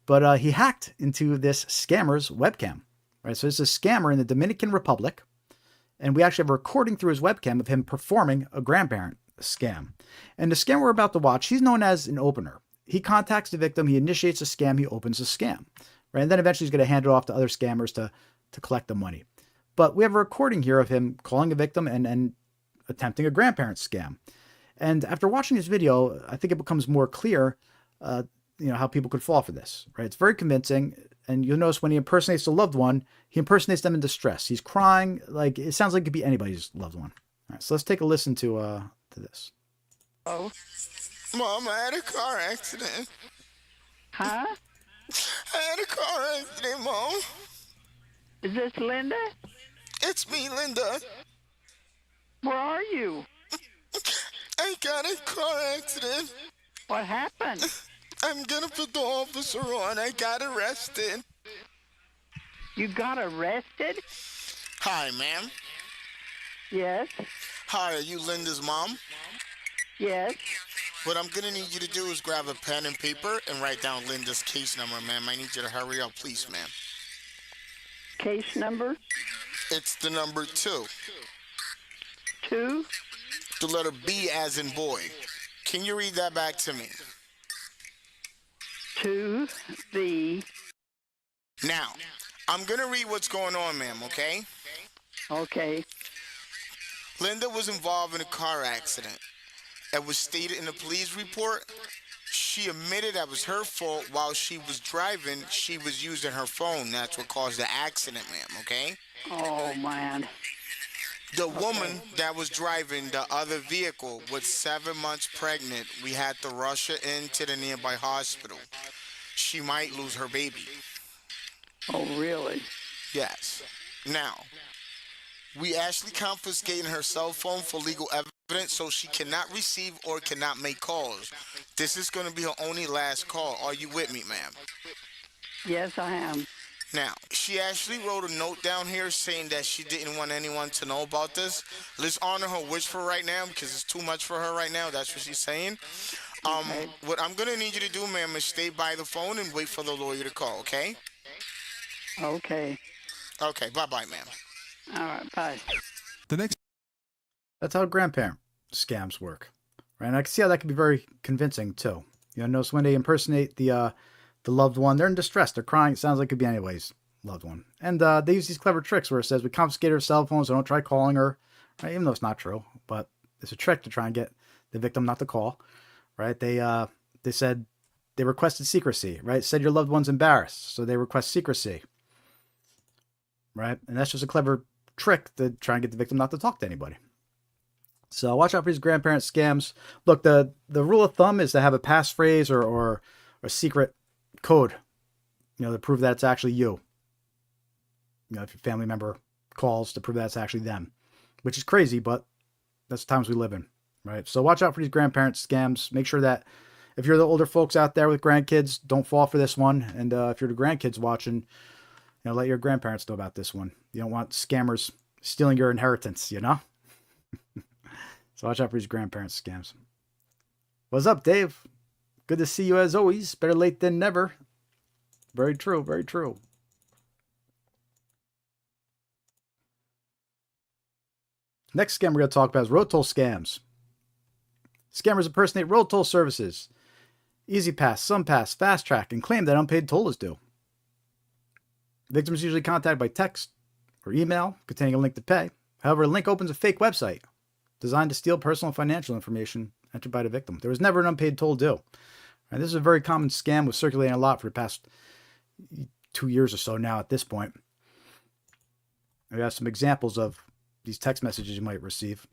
But he hacked into this scammer's webcam. Right? So it's a scammer in the Dominican Republic. And we actually have a recording through his webcam of him performing a grandparent scam. And the scam we're about to watch, he's known as an opener. He contacts the victim. He initiates a scam. He opens a scam. Right? And then eventually he's going to hand it off to other scammers to collect the money. But we have a recording here of him calling a victim and attempting a grandparent scam. And after watching this video, I think it becomes more clear, how people could fall for this. Right? It's very convincing. And you'll notice when he impersonates a loved one, he impersonates them in distress. He's crying. Like it sounds like it could be anybody's loved one. All right, so let's take a listen to this. Oh, Mom, I had a car accident. Huh? I had a car accident, Mom. Is this Linda? It's me, Linda. Where are you? I got a car accident. What happened? I'm gonna put the officer on. I got arrested. You got arrested? Hi, ma'am. Yes. Hi, are you Linda's mom? Yes. What I'm gonna need you to do is grab a pen and paper and write down Linda's case number, ma'am. I need you to hurry up, please, ma'am. Case number? It's the number 2. 2? The letter B as in boy. Can you read that back to me? 2, B. Now, I'm gonna read what's going on, ma'am, okay? Okay. Linda was involved in a car accident. It was stated in the police report. She admitted that was her fault. While she was driving, she was using her phone. That's what caused the accident, ma'am, okay? Oh, man. The woman that was driving the other vehicle was 7 months pregnant. We had to rush her into the nearby hospital. She might lose her baby. Oh, really? Yes. Now, we actually confiscating her cell phone for legal evidence, so she cannot receive or cannot make calls. This is going to be her only last call. Are you with me, ma'am? Yes, I am. Now, she actually wrote a note down here saying that she didn't want anyone to know about this. Let's honor her wish for right now because it's too much for her right now. That's what she's saying. What I'm going to need you to do, ma'am, is stay by the phone and wait for the lawyer to call, okay? Okay. Okay, bye-bye, ma'am. All right, bye. That's how grandparent scams work, right? And I can see how that can be very convincing too. You know, notice when they impersonate the loved one, they're in distress, they're crying. It sounds like it could be anybody's loved one, and they use these clever tricks where it says we confiscated her cell phone, so don't try calling her, right? Even though it's not true, but it's a trick to try and get the victim not to call, right? They said they requested secrecy, right? Said your loved one's embarrassed, so they request secrecy, right? And that's just a clever trick to try and get the victim not to talk to anybody. So watch out for these grandparent scams. Look, the rule of thumb is to have a passphrase or a secret code, you know, to prove that it's actually you. You know, if your family member calls, to prove that it's actually them, which is crazy, but that's the times we live in, right? So watch out for these grandparent scams. Make sure that if you're the older folks out there with grandkids, don't fall for this one. And if you're the grandkids watching, you know, let your grandparents know about this one. You don't want scammers stealing your inheritance, you know? So watch out for these grandparent scams. What's up, Dave? Good to see you as always. Better late than never. Very true, very true. Next scam we're going to talk about is road toll scams. Scammers impersonate road toll services, EasyPass, SunPass, Fast Track, and claim that unpaid toll is due. Victims usually contacted by text or email containing a link to pay. However, a link opens a fake website designed to steal personal and financial information entered by the victim. There was never an unpaid toll due. Right, this is a very common scam, was circulating a lot for the past 2 years or so now at this point. We have some examples of these text messages you might receive.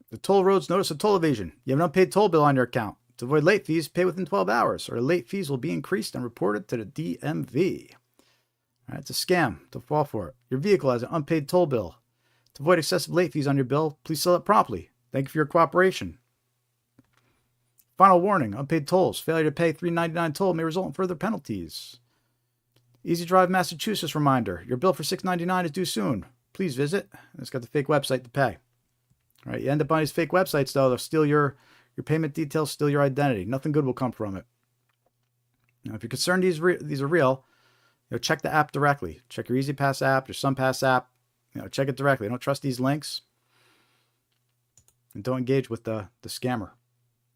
The toll roads notice of toll evasion. You have an unpaid toll bill on your account. To avoid late fees, pay within 12 hours, or late fees will be increased and reported to the DMV. All right, it's a scam. Don't fall for it. Your vehicle has an unpaid toll bill. To avoid excessive late fees on your bill, please sell it promptly. Thank you for your cooperation. Final warning, unpaid tolls. Failure to pay $3.99 toll may result in further penalties. Easy Drive, Massachusetts reminder. Your bill for $6.99 is due soon. Please visit. It's got the fake website to pay. All right, you end up on these fake websites, though. They'll steal your payment details, steal your identity. Nothing good will come from it. Now, if you're concerned these are real, you know, check the app directly. Check your EasyPass app, your SunPass app. You know, check it directly. Don't trust these links. And don't engage with the scammer.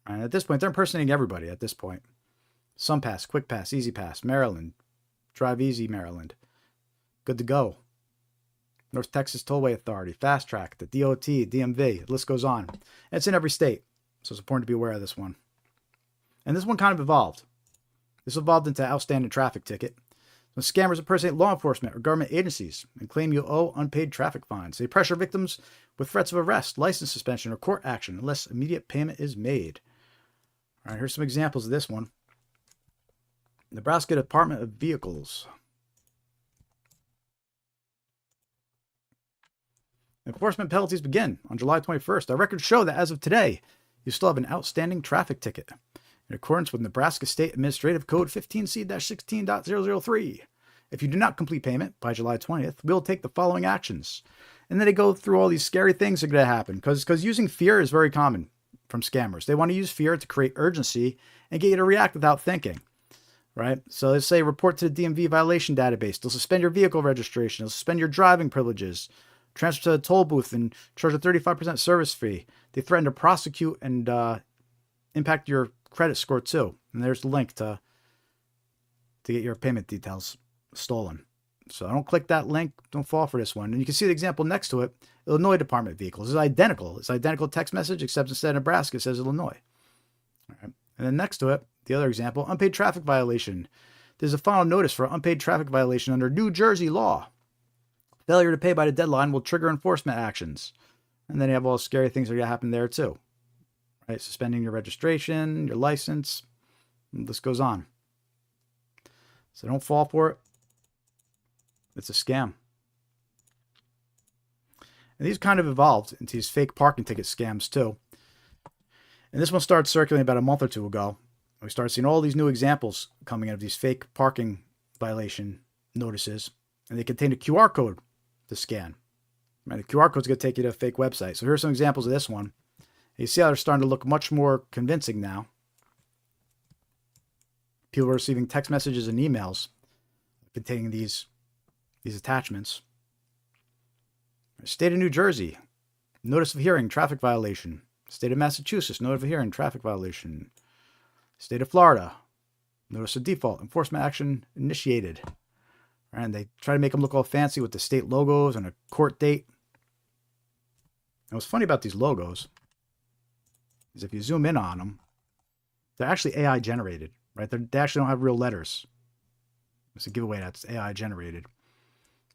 And at this point, they're impersonating everybody at this point. SunPass, QuickPass, EasyPass, Maryland, Drive Easy Maryland. Good to go. North Texas Tollway Authority, Fast Track, the DOT, DMV, the list goes on. And it's in every state. So it's important to be aware of this one. And this one kind of evolved. This evolved into an outstanding traffic ticket. So scammers impersonate law enforcement or government agencies and claim you owe unpaid traffic fines. They pressure victims with threats of arrest, license suspension, or court action unless immediate payment is made. All right, here's some examples of this one. Nebraska Department of Vehicles. Enforcement penalties begin on July 21st. Our records show that as of today, you still have an outstanding traffic ticket. In accordance with Nebraska State Administrative Code 15C-16.003. If you do not complete payment by July 20th, we'll take the following actions. And then they go through all these scary things that are going to happen because using fear is very common from scammers. They want to use fear to create urgency and get you to react without thinking, right? So let's say report to the DMV violation database. They'll suspend your vehicle registration. They'll suspend your driving privileges, transfer to the toll booth and charge a 35% service fee. They threaten to prosecute and impact your credit score too. And there's the link to get your payment details stolen. So don't click that link. Don't fall for this one. And you can see the example next to it. Illinois Department vehicles is identical. It's identical text message, except instead of Nebraska, it says Illinois. All right. And then next to it, the other example, unpaid traffic violation. There's a final notice for unpaid traffic violation under New Jersey law. Failure to pay by the deadline will trigger enforcement actions. And then you have all the scary things that are going to happen there too. Right? Suspending your registration, your license. And this goes on. So don't fall for it. It's a scam. And these kind of evolved into these fake parking ticket scams too. And this one started circulating about a month or two ago. We started seeing all these new examples coming out of these fake parking violation notices. And they contain a QR code to scan. Right? The QR code is going to take you to a fake website. So here's some examples of this one. You see how they're starting to look much more convincing now. People are receiving text messages and emails containing these attachments. State of New Jersey, notice of hearing, traffic violation. State of Massachusetts, notice of hearing, traffic violation. State of Florida, notice of default, enforcement action initiated. And they try to make them look all fancy with the state logos and a court date. And what's funny about these logos is if you zoom in on them, they're actually AI generated, right? They actually don't have real letters. It's a giveaway that's AI generated.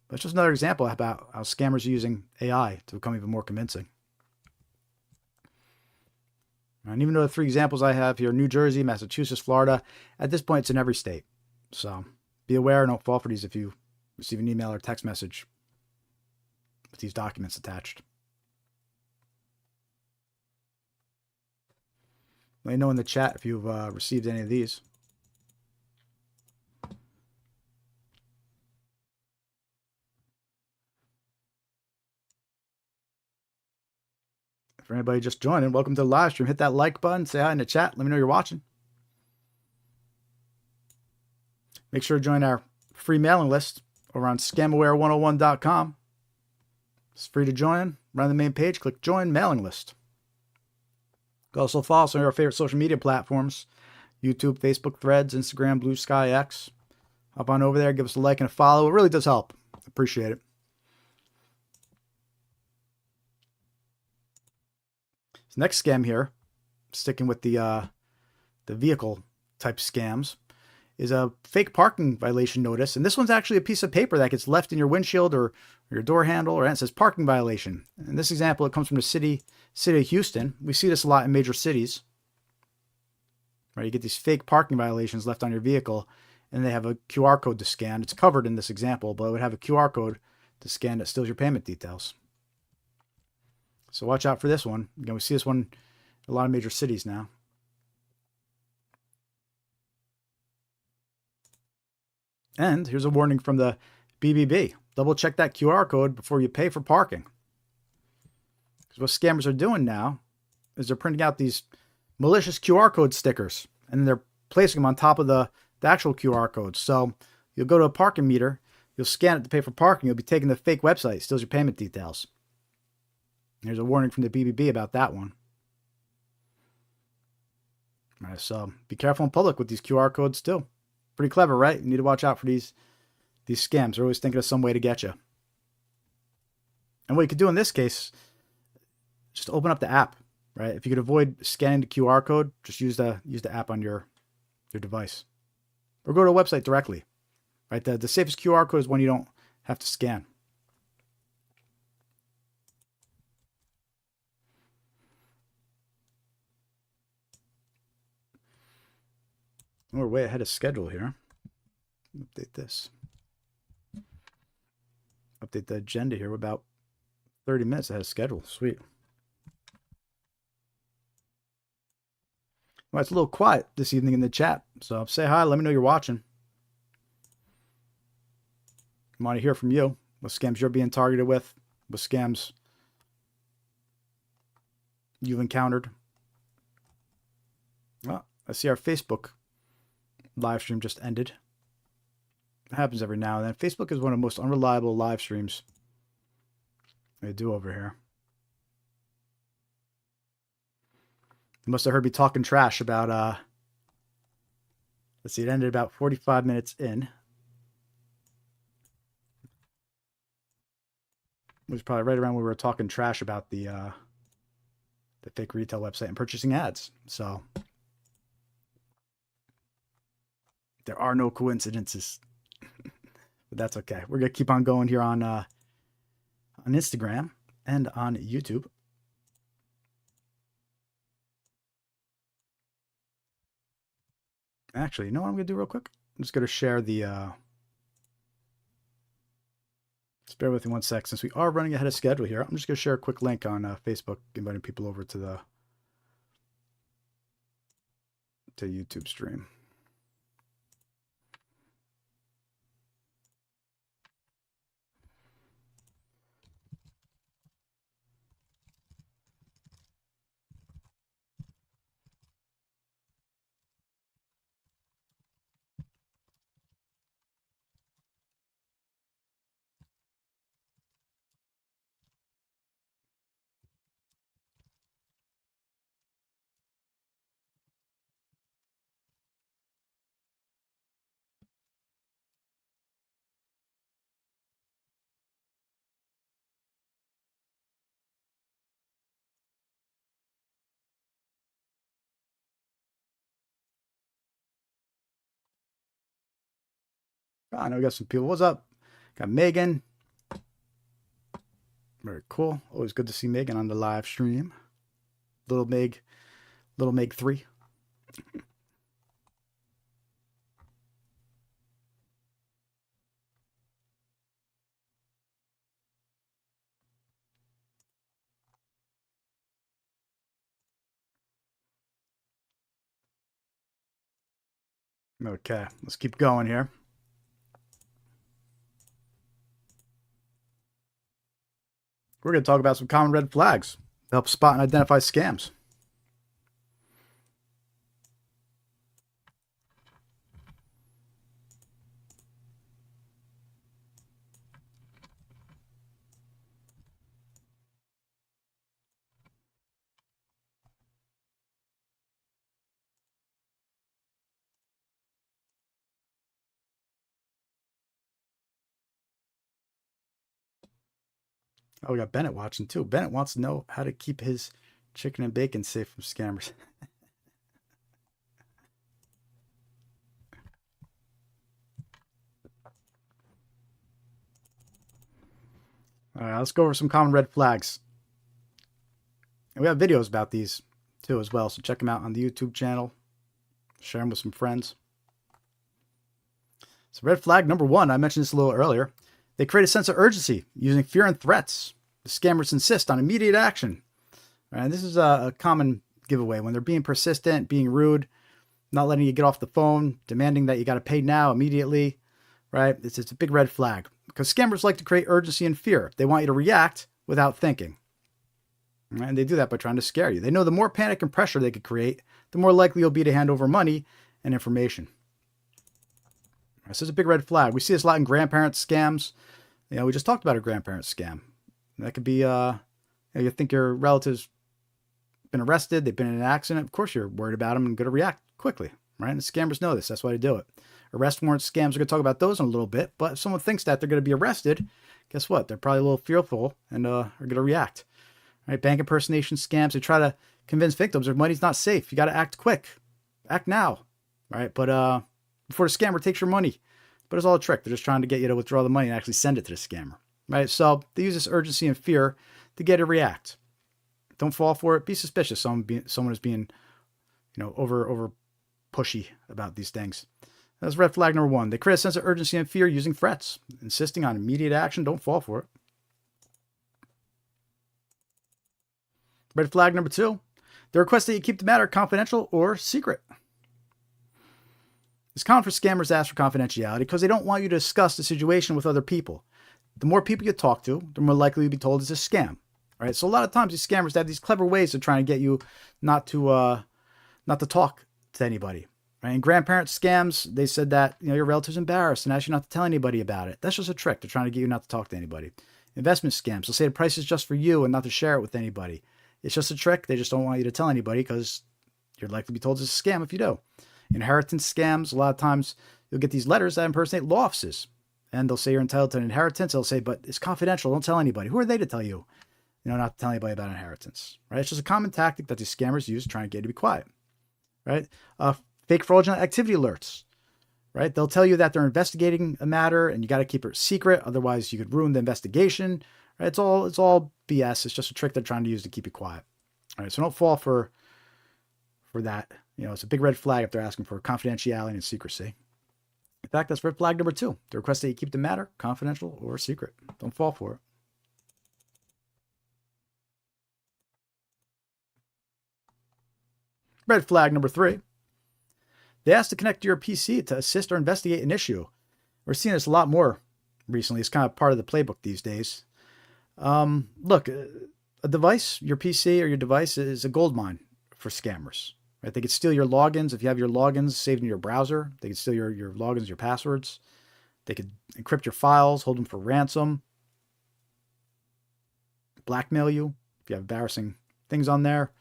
But it's just another example about how scammers are using AI to become even more convincing. And even though the 3 examples I have here, New Jersey, Massachusetts, Florida, at this point it's in every state. So be aware and don't fall for these if you receive an email or text message with these documents attached. Let me know in the chat if you've received any of these. For anybody just joining, welcome to the live stream. Hit that like button, say hi in the chat. Let me know you're watching. Make sure to join our free mailing list over on scamaware101.com. It's free to join. Right on the main page, click join mailing list. You can also follow us on our favorite social media platforms: YouTube, Facebook, Threads, Instagram, Blue Sky, X. Hop on over there, give us a like and a follow. It really does help. Appreciate it. Next scam here, sticking with the vehicle type scams, is a fake parking violation notice. And this one's actually a piece of paper that gets left in your windshield or your door handle, and it says parking violation. In this example, it comes from the city of Houston. We see this a lot in major cities. Right, you get these fake parking violations left on your vehicle, and they have a QR code to scan. It's covered in this example, but it would have a QR code to scan that steals your payment details. So watch out for this one. Again, we see this one in a lot of major cities now. And here's a warning from the BBB. Double check that QR code before you pay for parking. Because what scammers are doing now is they're printing out these malicious QR code stickers, and they're placing them on top of the actual QR codes. So you'll go to a parking meter, you'll scan it to pay for parking, you'll be taking the fake website, steals your payment details. Here's a warning from the BBB about that one. All right, so be careful in public with these QR codes too. Pretty clever, right? You need to watch out for these scams. They're always thinking of some way to get you. And what you could do in this case, just open up the app, right? If you could avoid scanning the QR code, just use the app on your device. Or go to a website directly, right? The safest QR code is one you don't have to scan. We're way ahead of schedule here. Update this. Update the agenda here. We're about 30 minutes ahead of schedule. Sweet. Well, it's a little quiet this evening in the chat. So say hi. Let me know you're watching. I want to hear from you. What scams you're being targeted with. What scams you've encountered. Well, I see our Facebook live stream just ended. It happens every now and then. Facebook is one of the most unreliable live streams they do over here. You must have heard me talking trash about, let's see, it ended about 45 minutes in. It was probably right around when we were talking trash about the fake retail website and purchasing ads. So there are no coincidences, but that's okay. We're gonna keep on going here on Instagram and on YouTube. Actually, you know what I'm gonna do real quick? I'm just gonna share the. Just bear with me one sec. Since we are running ahead of schedule here, I'm just gonna share a quick link on Facebook, inviting people over to the YouTube stream. I know we got some people. What's up? Got Megan. Very cool. Always good to see Megan on the live stream. Little Meg 3. Okay, let's keep going here. We're going to talk about some common red flags to help spot and identify scams. Oh, we got Bennett watching too. Bennett wants to know how to keep his chicken and bacon safe from scammers. All right, let's go over some common red flags. And we have videos about these too as well, so check them out on the YouTube channel. Share them with some friends. So red flag number 1, I mentioned this a little earlier. They create a sense of urgency using fear and threats. The scammers insist on immediate action. And this is a common giveaway when they're being persistent, being rude, not letting you get off the phone, demanding that you got to pay now immediately, right? It's a big red flag because scammers like to create urgency and fear. They want you to react without thinking. And they do that by trying to scare you. They know the more panic and pressure they could create, the more likely you'll be to hand over money and information. This is a big red flag. We see this a lot in grandparent scams. You know, we just talked about a grandparent scam. That could be, you think your relative's been arrested, they've been in an accident. Of course, you're worried about them and going to react quickly, right? And the scammers know this. That's why they do it. Arrest warrant scams, we're going to talk about those in a little bit. But if someone thinks that they're going to be arrested, guess what? They're probably a little fearful and are going to react. Right? Bank impersonation scams, they try to convince victims their money's not safe. You got to act quick. Act now, right? But before the scammer takes your money. But it's all a trick. They're just trying to get you to withdraw the money and actually send it to the scammer, right? So they use this urgency and fear to get you to react. Don't fall for it. Be suspicious. Someone is being, over pushy about these things. That's red flag number 1. They create a sense of urgency and fear using threats, insisting on immediate action. Don't fall for it. Red flag number 2. They request that you keep the matter confidential or secret. It's common for scammers to ask for confidentiality because they don't want you to discuss the situation with other people. The more people you talk to, the more likely you'll be told it's a scam. Right? So a lot of times these scammers have these clever ways of trying to get you not to talk to anybody. Right? In grandparent scams, they said that your relative's embarrassed and ask you not to tell anybody about it. That's just a trick. They're trying to get you not to talk to anybody. Investment scams, they'll say the price is just for you and not to share it with anybody. It's just a trick. They just don't want you to tell anybody because you're likely to be told it's a scam if you do. Inheritance scams, a lot of times you'll get these letters that impersonate law offices. and they'll say you're entitled to an inheritance. They'll say, but it's confidential. Don't tell anybody. Who are they to tell you, not to tell anybody about inheritance, right? It's just a common tactic that these scammers use trying to get you to be quiet, right? Fake fraudulent activity alerts, right? They'll tell you that they're investigating a matter and you got to keep it secret. Otherwise you could ruin the investigation, right? It's all BS. It's just a trick they're trying to use to keep you quiet. All right. So don't fall for that. It's a big red flag if they're asking for confidentiality and secrecy. In fact, that's red flag number 2. The request that you keep the matter confidential or secret. Don't fall for it. Red flag number 3. They ask to connect to your PC to assist or investigate an issue. We're seeing this a lot more recently. It's kind of part of the playbook these days. Look, a device, your PC or your device, is a goldmine for scammers. Right? They could steal your logins. If you have your logins saved in your browser, they could steal your logins, your passwords. They could encrypt your files, hold them for ransom, blackmail you if you have embarrassing things on there.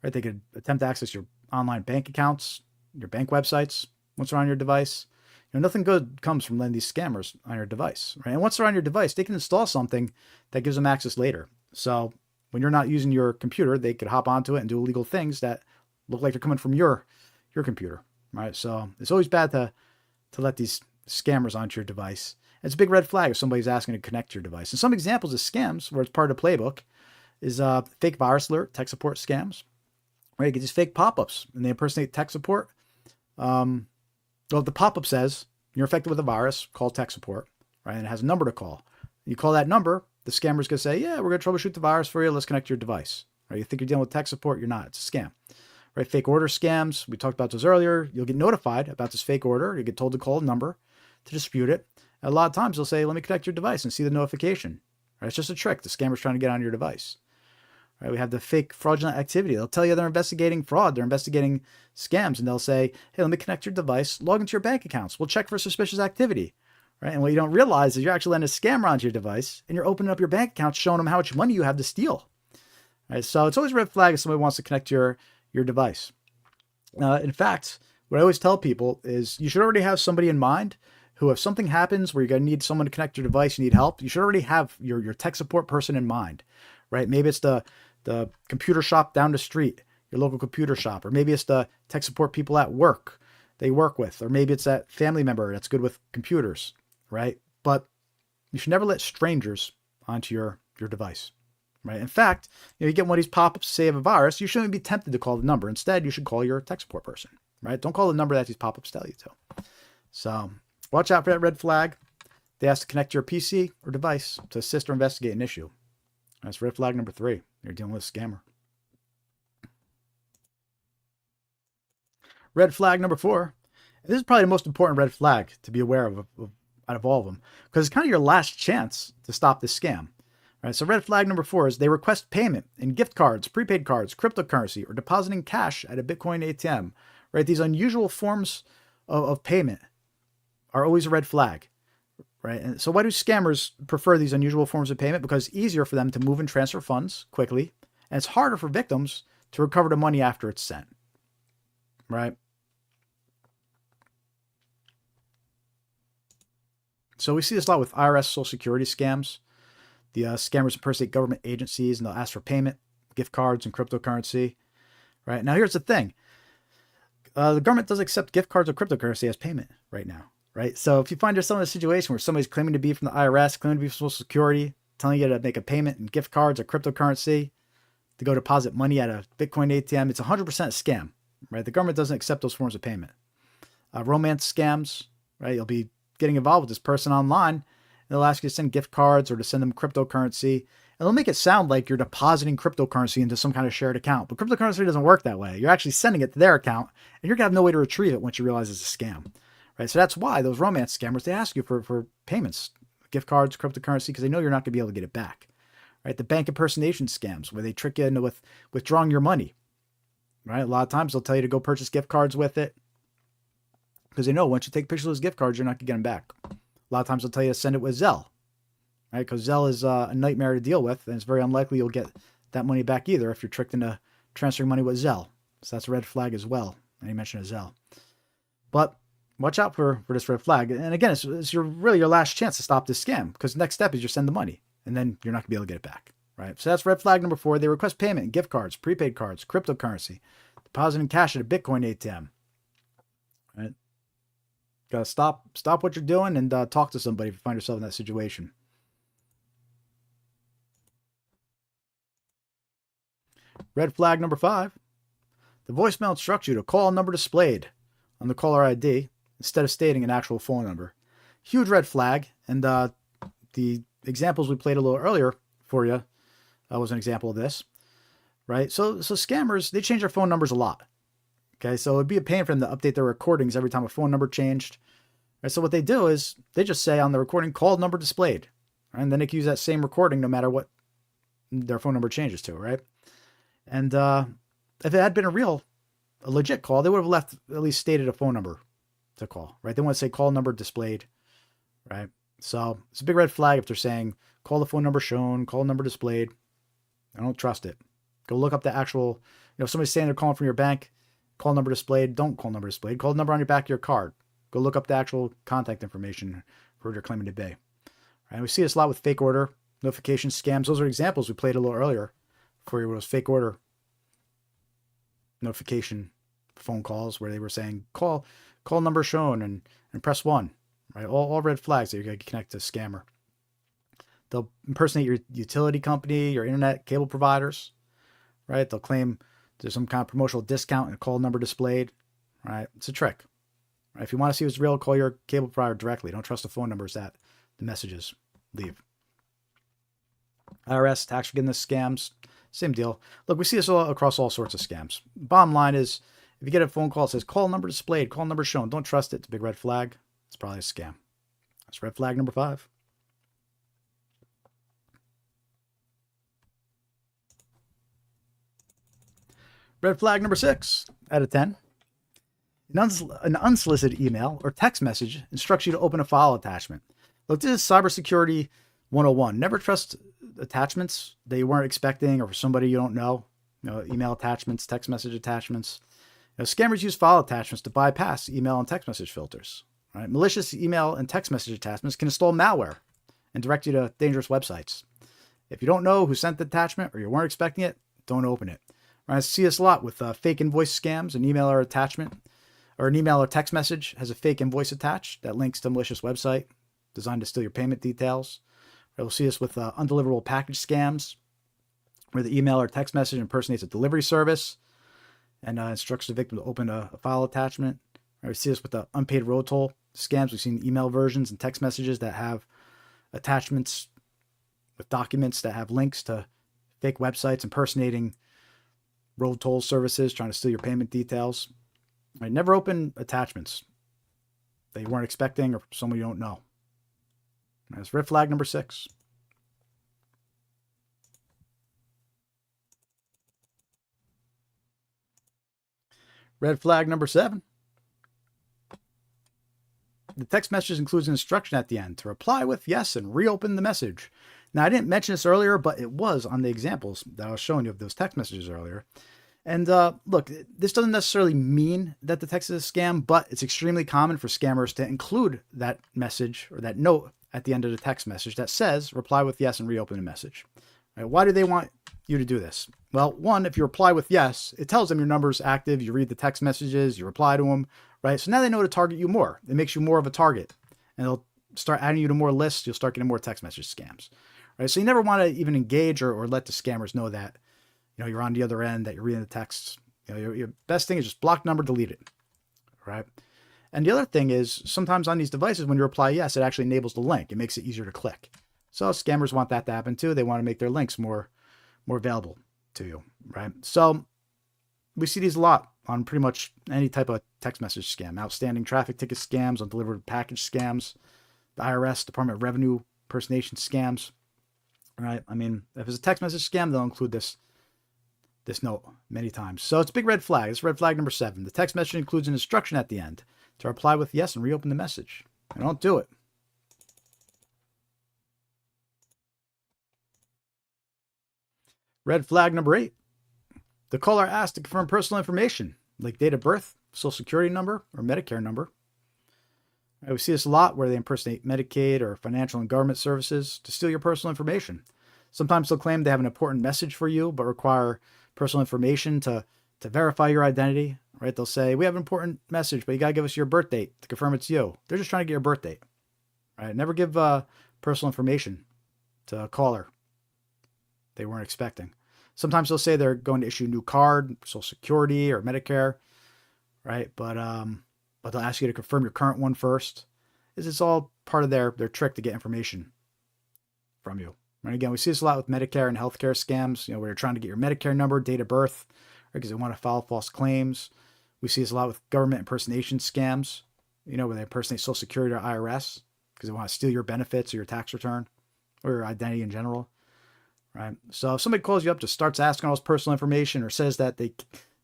Right? They could attempt to access your online bank accounts, your bank websites once they're on your device. Nothing good comes from letting these scammers on your device. Right? And once they're on your device, they can install something that gives them access later. So when you're not using your computer, they could hop onto it and do illegal things that look like they're coming from your computer. Right? So it's always bad to let these scammers onto your device. It's a big red flag if somebody's asking to connect to your device. And some examples of scams where it's part of the playbook is fake virus alert, tech support scams. Right? You get these fake pop-ups and they impersonate tech support. Well, the pop-up says you're infected with a virus, call tech support, right? And it has a number to call. You call that number, the scammer's going to say, yeah, we're going to troubleshoot the virus for you. Let's connect to your device. Right? You think you're dealing with tech support. You're not. It's a scam. Right? Fake order scams. We talked about those earlier. You'll get notified about this fake order. You get told to call a number to dispute it. And a lot of times they'll say, let me connect your device and see the notification. Right? It's just a trick. The scammer's trying to get on your device. Right? We have the fake fraudulent activity. They'll tell you they're investigating fraud. They're investigating scams. And they'll say, hey, let me connect your device, log into your bank accounts. We'll check for suspicious activity. Right? And what you don't realize is you're actually letting a scammer onto your device and you're opening up your bank account, showing them how much money you have to steal. Right? So it's always a red flag if somebody wants to connect to your device. In fact, what I always tell people is you should already have somebody in mind who, if something happens where you're going to need someone to connect your device, you need help, you should already have your tech support person in mind. Right? Maybe it's the computer shop down the street, your local computer shop, or maybe it's the tech support people at work they work with, or maybe it's that family member that's good with computers, right? But you should never let strangers onto your device, right? In fact, you get one of these pop-ups to say you have a virus, you shouldn't be tempted to call the number. Instead, you should call your tech support person, right? Don't call the number that these pop-ups tell you to. So watch out for that red flag. They ask to connect your PC or device to assist or investigate an issue. That's red flag number 3. You're dealing with a scammer. Red flag number 4. This is probably the most important red flag to be aware of out of all of them, because it's kind of your last chance to stop this scam. Right? So red flag number 4 is they request payment in gift cards, prepaid cards, cryptocurrency, or depositing cash at a Bitcoin ATM. Right? These unusual forms of payment are always a red flag. Right? And so why do scammers prefer these unusual forms of payment? Because it's easier for them to move and transfer funds quickly, and it's harder for victims to recover the money after it's sent. Right? So we see this a lot with IRS Social Security scams. The scammers impersonate government agencies and they'll ask for payment, gift cards, and cryptocurrency. Right? Now here's the thing. The government doesn't accept gift cards or cryptocurrency as payment right now. Right? So if you find yourself in a situation where somebody's claiming to be from the IRS, claiming to be from Social Security, telling you to make a payment in gift cards or cryptocurrency, to go deposit money at a Bitcoin ATM, it's 100% a scam. Right? The government doesn't accept those forms of payment. Romance scams, right? You'll be getting involved with this person online, and they'll ask you to send gift cards or to send them cryptocurrency, and they'll make it sound like you're depositing cryptocurrency into some kind of shared account. But cryptocurrency doesn't work that way. You're actually sending it to their account, and you're going to have no way to retrieve it once you realize it's a scam. Right? So that's why those romance scammers, they ask you for payments, gift cards, cryptocurrency, because they know you're not going to be able to get it back. Right? The bank impersonation scams, where they trick you into withdrawing your money. Right? A lot of times they'll tell you to go purchase gift cards with it, because they know once you take pictures of those gift cards, you're not going to get them back. A lot of times they'll tell you to send it with Zelle. Right? Because Zelle is a nightmare to deal with, and it's very unlikely you'll get that money back either if you're tricked into transferring money with Zelle. So that's a red flag as well. And you mentioned a Zelle. But watch out for this red flag. And again, it's really your last chance to stop this scam, because the next step is you send the money and then you're not going to be able to get it back. Right? So that's red flag number 4. They request payment in gift cards, prepaid cards, cryptocurrency, depositing cash at a Bitcoin ATM. Right? Gotta stop what you're doing and talk to somebody if you find yourself in that situation. Red flag number 5. The voicemail instructs you to call a number displayed on the caller ID instead of stating an actual phone number. Huge red flag. And the examples we played a little earlier for you was an example of this, right? So scammers, they change their phone numbers a lot. Okay, so it'd be a pain for them to update their recordings every time a phone number changed. Right, so what they do is they just say on the recording, call number displayed. Right? And then they can use that same recording no matter what their phone number changes to, right? And if it had been a legit call, they would have left, at least stated a phone number to call, right? They want to say call number displayed, right? So it's a big red flag if they're saying call the phone number shown, call number displayed. I don't trust it. Go look up the actual, if somebody's saying they're calling from your bank, call number displayed, don't call number displayed. Call the number on your back of your card. Go look up the actual contact information for what you're claiming to be. Right? We see this a lot with fake order, notification scams. Those are examples we played a little earlier for you, those fake order notification phone calls where they were saying call number shown and press 1. Right? All red flags that you're going to connect to a scammer. They'll impersonate your utility company, your internet cable providers. Right? They'll claim there's some kind of promotional discount and a call number displayed. Right? It's a trick. Right? If you want to see what's real, call your cable provider directly. Don't trust the phone numbers that the messages leave. IRS, tax forgiveness scams, same deal. Look, we see this all across all sorts of scams. Bottom line is, if you get a phone call that says call number displayed, call number shown, don't trust it. It's a big red flag. It's probably a scam. That's red flag number 5. Red flag number 6 out of 10. An unsolicited email or text message instructs you to open a file attachment. Look, this is cybersecurity 101. Never trust attachments that you weren't expecting or for somebody you don't know. Email attachments, text message attachments. Scammers use file attachments to bypass email and text message filters. Right? Malicious email and text message attachments can install malware and direct you to dangerous websites. If you don't know who sent the attachment or you weren't expecting it, don't open it. Right? I see this a lot with fake invoice scams. An email or attachment or an email or text message has a fake invoice attached that links to a malicious website designed to steal your payment details. We'll see this with undeliverable package scams, where the email or text message impersonates a delivery service and instructs the victim to open a file attachment. We see this with the unpaid road toll scams. We've seen email versions and text messages that have attachments with documents that have links to fake websites impersonating road toll services, trying to steal your payment details. Right? Never open attachments that you weren't expecting or someone you don't know. That's red flag number 6. Red flag number 7. The text message includes an instruction at the end to reply with yes and reopen the message. Now, I didn't mention this earlier, but it was on the examples that I was showing you of those text messages earlier. And look, this doesn't necessarily mean that the text is a scam, but it's extremely common for scammers to include that message or that note at the end of the text message that says reply with yes and reopen the message. Right? Why do they want you to do this? Well, one, if you reply with yes, it tells them your number is active. You read the text messages, you reply to them, right? So now they know to target you more. It makes you more of a target, and they'll start adding you to more lists. You'll start getting more text message scams, right? So you never want to even engage or let the scammers know that, you're on the other end, that you're reading the texts. Your best thing is just block number, delete it, right? And the other thing is sometimes on these devices, when you reply yes, it actually enables the link. It makes it easier to click. So scammers want that to happen too. They want to make their links more available to you, right? So we see these a lot on pretty much any type of text message scam, outstanding traffic ticket scams, undelivered package scams, the IRS, Department of Revenue impersonation scams, right? I mean, if it's a text message scam, they'll include this note many times. So it's a big red flag. It's red flag number 7. The text message includes an instruction at the end to reply with yes and reopen the message. And don't do it. Red flag number 8. The caller asked to confirm personal information like date of birth, social security number, or Medicare number. We see this a lot where they impersonate Medicaid or financial and government services to steal your personal information. Sometimes they'll claim they have an important message for you, but require personal information to verify your identity, right? They'll say, we have an important message, but you got to give us your birth date to confirm it's you. They're just trying to get your birth date, right? Never give personal information to a caller they weren't expecting. Sometimes they'll say they're going to issue a new card, Social Security or Medicare, right? But they'll ask you to confirm your current one first. It's all part of their trick to get information from you. And again, we see this a lot with Medicare and healthcare scams, where you're trying to get your Medicare number, date of birth, because they want to file false claims. We see this a lot with government impersonation scams, where they impersonate Social Security or IRS because they want to steal your benefits or your tax return or your identity in general, right? So if somebody calls you up, just starts asking all this personal information or says that they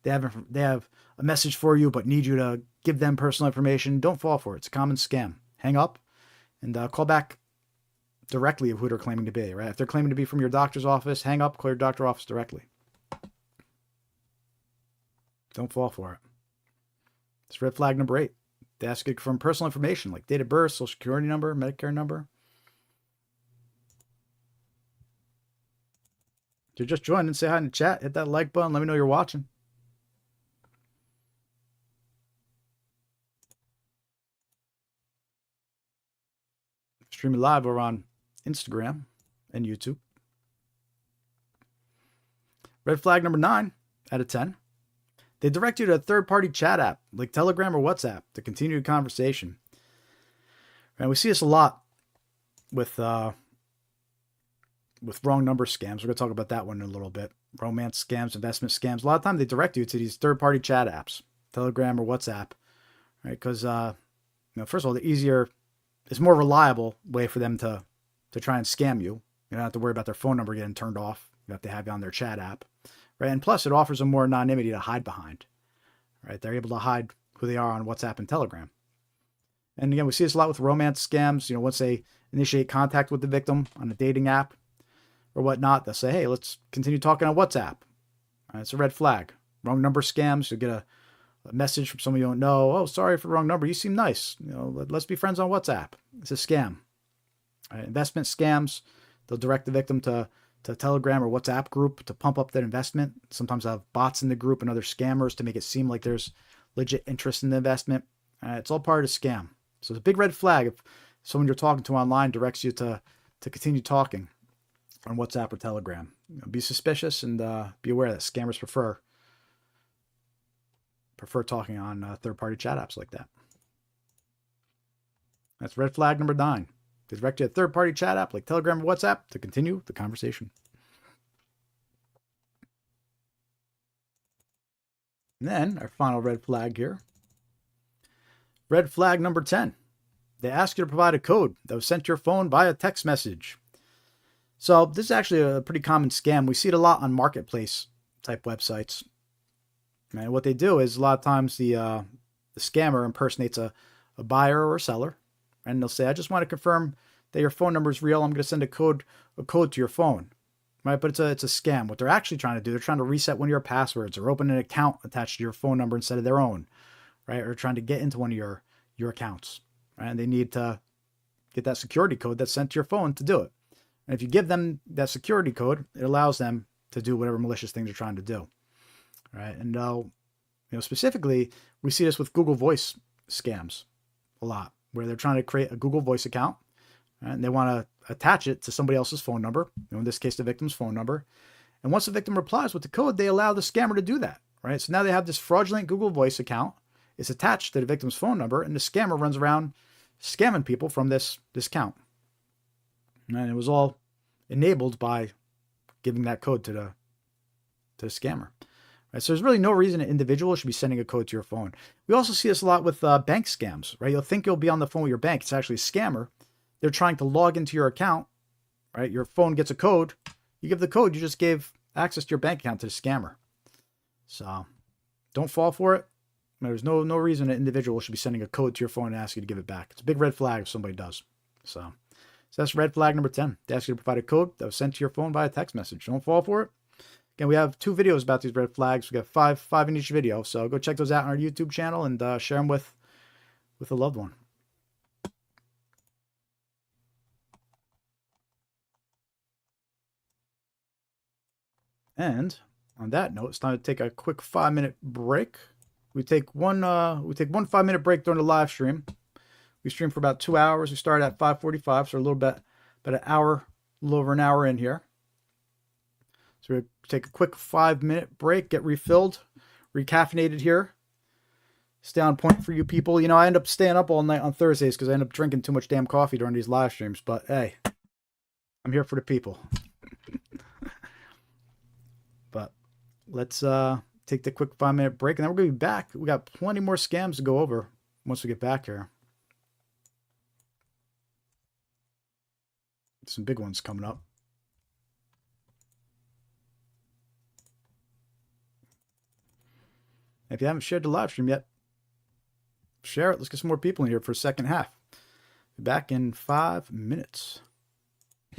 have a message for you but need you to give them personal information, don't fall for it. It's a common scam. Hang up and call back directly of who they're claiming to be, right? If they're claiming to be from your doctor's office, hang up, call your doctor's office directly. Don't fall for it. It's red flag number 8. They ask you to confirm personal information like date of birth, Social Security number, Medicare number. If you're just joining, say hi in the chat, hit that like button, let me know you're watching. Streaming live over on Instagram and YouTube. Red flag number 9 out of 10. They direct you to a third-party chat app like Telegram or WhatsApp to continue the conversation. And we see this a lot with wrong number scams. We're going to talk about that one in a little bit. Romance scams, investment scams. A lot of times they direct you to these third-party chat apps, Telegram or WhatsApp, right? Because first of all, the easier, it's more reliable way for them to try and scam you. You don't have to worry about their phone number getting turned off. You have to have it on their chat app, right? And plus, it offers them more anonymity to hide behind, right? They're able to hide who they are on WhatsApp and Telegram. And again, we see this a lot with romance scams. Once they initiate contact with the victim on a dating app or whatnot, they'll say, hey, let's continue talking on WhatsApp. Right, it's a red flag. Wrong number scams. You'll get a message from someone you don't know. Oh, sorry for the wrong number. You seem nice. Let's be friends on WhatsApp. It's a scam. Right, investment scams. They'll direct the victim to a Telegram or WhatsApp group to pump up that investment. Sometimes they'll have bots in the group and other scammers to make it seem like there's legit interest in the investment. It's all part of the scam. So it's a big red flag if someone you're talking to online directs you to continue talking on WhatsApp or Telegram. Be suspicious and be aware that scammers prefer talking on third-party chat apps like that. That's red flag number 9. They direct you to a third-party chat app like Telegram or WhatsApp to continue the conversation. And then our final red flag here. Red flag number 10. They ask you to provide a code that was sent to your phone via text message. So this is actually a pretty common scam. We see it a lot on marketplace type websites. And what they do is a lot of times the scammer impersonates a buyer or a seller. And they'll say, I just want to confirm that your phone number is real. I'm going to send a code to your phone. Right? But it's a scam. What they're actually trying to do, they're trying to reset one of your passwords or open an account attached to your phone number instead of their own. Right? Or trying to get into one of your accounts. Right? And they need to get that security code that's sent to your phone to do it. And if you give them that security code, it allows them to do whatever malicious things they're trying to do. Right? And specifically, we see this with Google Voice scams a lot, where they're trying to create a Google Voice account, right? And they want to attach it to somebody else's phone number, in this case, the victim's phone number. And once the victim replies with the code, they allow the scammer to do that, right? So now they have this fraudulent Google Voice account. It's attached to the victim's phone number, and the scammer runs around scamming people from this account. And it was all enabled by giving that code to the scammer. Right? So there's really no reason an individual should be sending a code to your phone. We also see this a lot with bank scams, right? You'll think you'll be on the phone with your bank. It's actually a scammer. They're trying to log into your account, right? Your phone gets a code. You give the code. You just gave access to your bank account to the scammer. So don't fall for it. There's no reason an individual should be sending a code to your phone and ask you to give it back. It's a big red flag if somebody does. So that's red flag number 10. They ask you to provide a code that was sent to your phone via text message. Don't fall for it. Again, we have 2 videos about these red flags. We got five in each video. So go check those out on our YouTube channel and share them with a loved one. And on that note, it's time to take a quick 5-minute break. We take one 5-minute break during the live stream. We stream for about 2 hours. We start at 5:45, so a little bit, about an hour, a little over an hour in here. So we take a quick 5-minute break, get refilled, recaffeinated here. Stay on point for you people. You know, I end up staying up all night on Thursdays because I end up drinking too much damn coffee during these live streams. But hey, I'm here for the people. But let's take the quick 5-minute break, and then we're going to be back. We got plenty more scams to go over once we get back here. Some big ones coming up. If you haven't shared the live stream yet, share it. Let's get some more people in here for a second half. Be back in 5 minutes.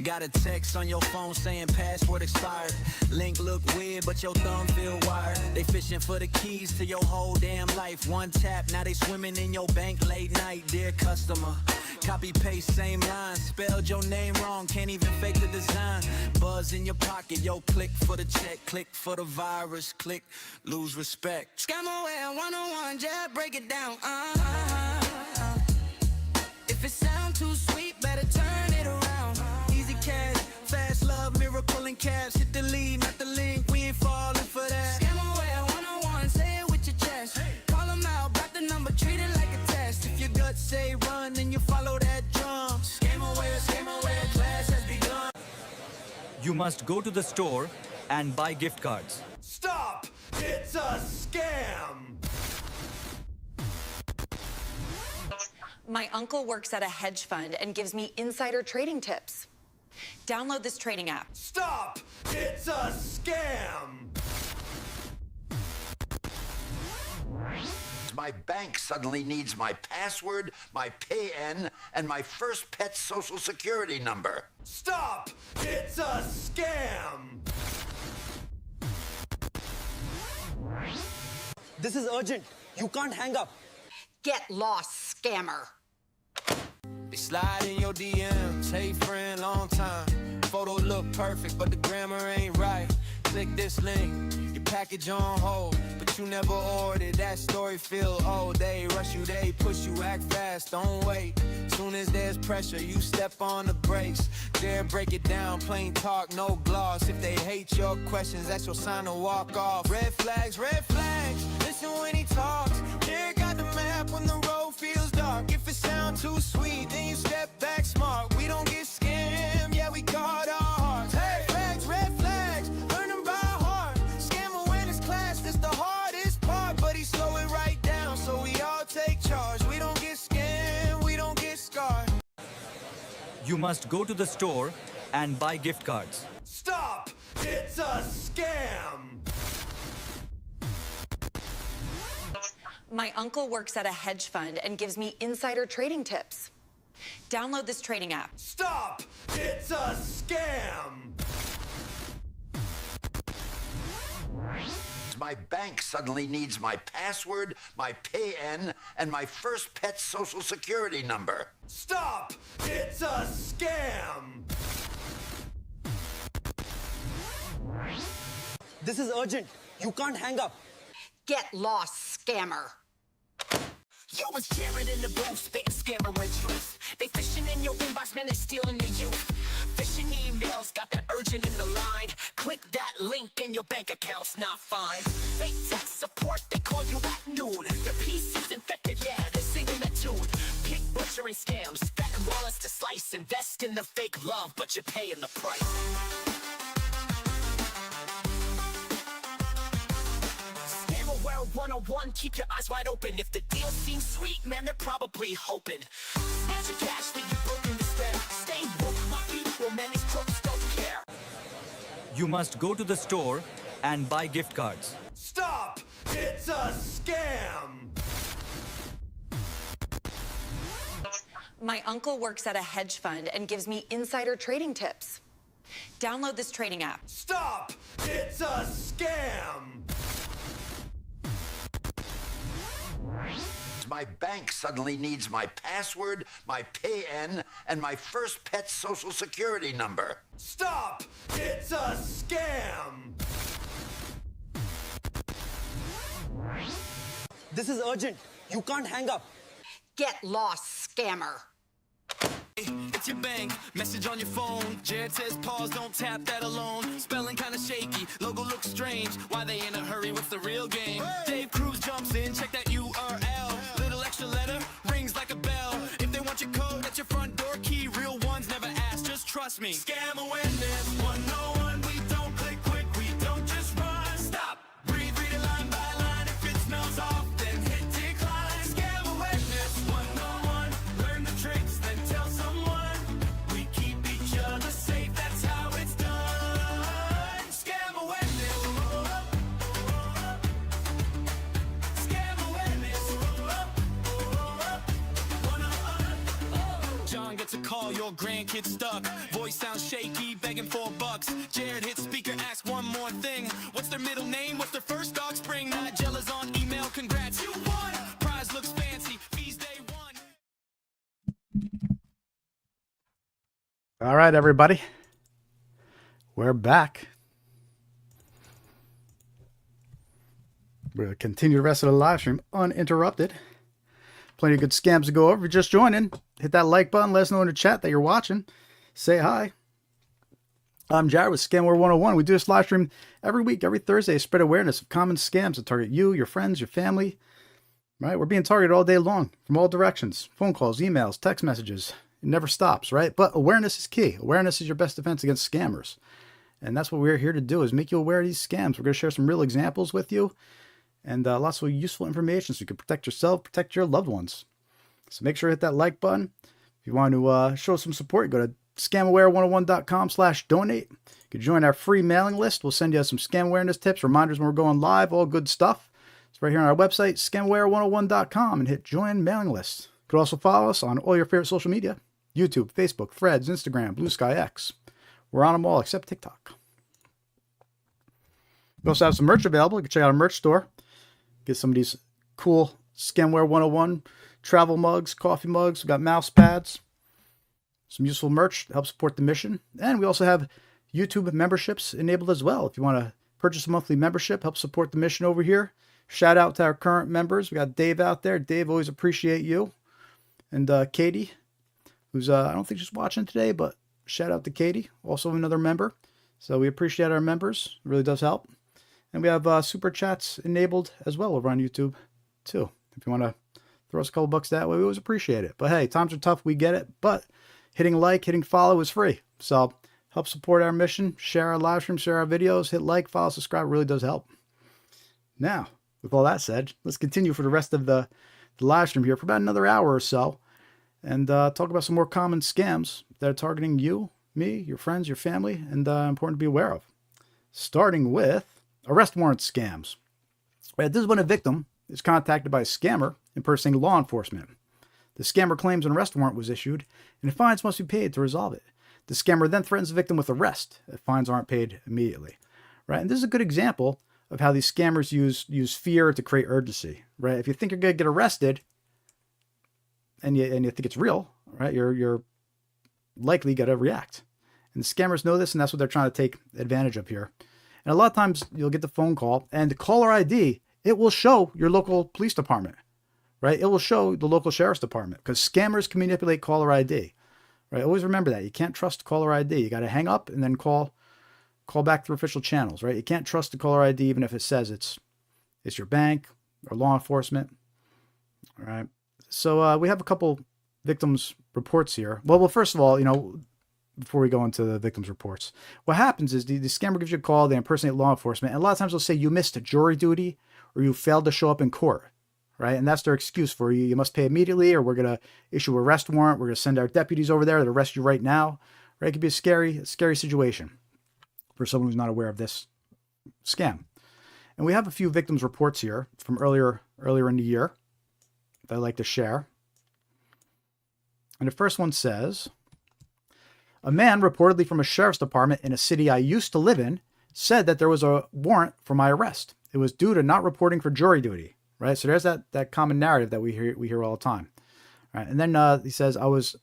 Got a text on your phone saying password expired. Link look weird, but your thumb feel wired. They fishing for the keys to your whole damn life. One tap, now they swimming in your bank late night. Dear customer, copy paste same line. Spelled your name wrong, can't even fake the design. Buzz in your pocket, yo, click for the check. Click for the virus, click, lose respect. Scamware 101, Jared, break it down. If it sound too sweet, better turn it around. Cash, fast love, miracle and cash. Hit the lead, not the link. We ain't falling for that. Scamware 101, say it with your chest. Hey. Call them out, block the number, treat it like a test. If your gut say run, then you follow that drum. Scamware, class has begun. You must go to the store and buy gift cards. Stop! It's a scam! My uncle works at a hedge fund and gives me insider trading tips. Download this trading app. Stop! It's a scam! My bank suddenly needs my password, my PAN, and my first pet's social security number. Stop! It's a scam! This is urgent. You can't hang up. Get lost, scammer. They slide in your DMs, hey friend, long time. Photo look perfect, but the grammar ain't right. Click this link, your package on hold, but you never ordered. That story feel old. They rush you, they push you, act fast, don't wait. Soon as there's pressure, you step on the brakes. Dare break it down, plain talk, no gloss. If they hate your questions, that's your sign to walk off. Red flags, listen when he talks. Jared got the map when the road feels dark. If it sounds too sweet, then you step back smart. We don't get scammed, yeah, we guard our hearts. Hey, red flags, learn them by heart. Scam awareness class, that's the hardest part. But he slow it right down, so we all take charge. We don't get scammed, we don't get scarred. You must go to the store and buy gift cards. Stop! It's a scam! My uncle works at a hedge fund and gives me insider trading tips. Download this trading app. Stop! It's a scam! My bank suddenly needs my password, my PAN, and my first pet's social security number. Stop! It's a scam! This is urgent. You can't hang up. Get lost, scammer. Yo, it's Jared in the booth, spitting scammer with truth. They fishing in your inbox, man, they stealing your youth. Phishing emails, got that urgent in the line. Click that link and your bank account's not fine. Fake tech support, they call you at noon. Your PC's infected, yeah, they're singing that tune. Pick butchering scams, back wallets to slice. Invest in the fake love, but you're paying the price. Scammer 101, keep your eyes wide open. If the deal seems sweet, man, they're probably hoping. Snatch your cash, then you broke in despair. Stay woke, my people, man, these crooks don't care. You must go to the store and buy gift cards. Stop! It's a scam! My uncle works at a hedge fund and gives me insider trading tips. Download this trading app. Stop! It's a scam! My bank suddenly needs my password, my PAN, and my first pet's social security number. Stop! It's a scam! This is urgent. You can't hang up. Get lost, scammer. It's your bank, message on your phone. Jared says pause, don't tap that alone. Spelling kinda shaky, logo looks strange. Why they in a hurry, what's the real game? Dave Cruz jumps in, check that URL. Little extra letter, rings like a bell. If they want your code, that's your front door key. Real ones never ask, just trust me. Scam awareness 101, we don't click quick, we don't just run. Stop, breathe, read it line by line. If it smells off, then hit decline. Scam awareness 101, learn the tricks, then tell someone. We keep each other safe, that's how it's done. Scam awareness. Scam awareness. John gets a call, your grandkid's stuck. Voice sounds shaky, begging for $1. Jared hits speaker, asks one more thing. What's their middle name? What's their first dog spring? Nigella's on email, congrats, you won. Prize looks fancy, fees day one. All right, everybody. We're back. We're going to continue the rest of the live stream uninterrupted. Plenty of good scams to go over. If you're just joining, hit that like button. Let us know in the chat that you're watching. Say hi. I'm Jared with Scamware 101. We do this live stream every week, every Thursday, to spread awareness of common scams that target you, your friends, your family. Right? We're being targeted all day long from all directions. Phone calls, emails, text messages. It never stops, right? But awareness is key. Awareness is your best defense against scammers. And that's what we're here to do, is make you aware of these scams. We're going to share some real examples with you and lots of useful information so you can protect yourself, protect your loved ones. So make sure to hit that like button. If you want to show some support, you go to scamaware101.com/donate. You can join our free mailing list. We'll send you some scam awareness tips, reminders when we're going live, all good stuff. It's right here on our website, scamaware101.com, and hit join mailing list. You can also follow us on all your favorite social media: YouTube, Facebook, Threads, Instagram, Blue Sky X. We're on them all except TikTok. We also have some merch available. You can check out our merch store. Get some of these cool Scamware 101 travel mugs, coffee mugs. We've got mouse pads, some useful merch to help support the mission. And we also have YouTube memberships enabled as well. If you want to purchase a monthly membership, help support the mission over here. Shout out to our current members. We got Dave out there. Dave, always appreciate you. And Katie, who's, I don't think she's watching today, but shout out to Katie, also another member. So we appreciate our members. It really does help. And we have super chats enabled as well over on YouTube too. If you want to throw us a couple bucks that way, we always appreciate it. But hey, times are tough, we get it. But hitting like, hitting follow is free. So help support our mission, share our live stream, share our videos, hit like, follow, subscribe. It really does help. Now, with all that said, let's continue for the rest of the live stream here for about another hour or so and talk about some more common scams that are targeting you, me, your friends, your family, and important to be aware of. Starting with arrest warrant scams. Right, this is when a victim is contacted by a scammer impersonating law enforcement. The scammer claims an arrest warrant was issued and fines must be paid to resolve it. The scammer then threatens the victim with arrest if fines aren't paid immediately. Right, and this is a good example of how these scammers use fear to create urgency. Right, if you think you're going to get arrested and you think it's real, right, you're likely going to react. And the scammers know this, and that's what they're trying to take advantage of here. And a lot of times you'll get the phone call, and the caller ID, it will show your local police department, right? It will show the local sheriff's department, because scammers can manipulate caller ID, right? Always remember that. You can't trust caller ID. You got to hang up and then call back through official channels, right? You can't trust the caller ID even if it says it's your bank or law enforcement, all right? So we have a couple victims reports here. Well, first of all, before we go into the victims reports, what happens is the scammer gives you a call, they impersonate law enforcement, and a lot of times they'll say you missed jury duty or you failed to show up in court, right? And that's their excuse for you. You must pay immediately, or we're going to issue an arrest warrant. We're going to send our deputies over there to arrest you right now, right? It could be a scary situation for someone who's not aware of this scam. And we have a few victims reports here from earlier in the year that I'd like to share. And the first one says, a man reportedly from a sheriff's department in a city I used to live in said that there was a warrant for my arrest. It was due to not reporting for jury duty, right? So there's that common narrative that we hear all the time, right? And then he says, I was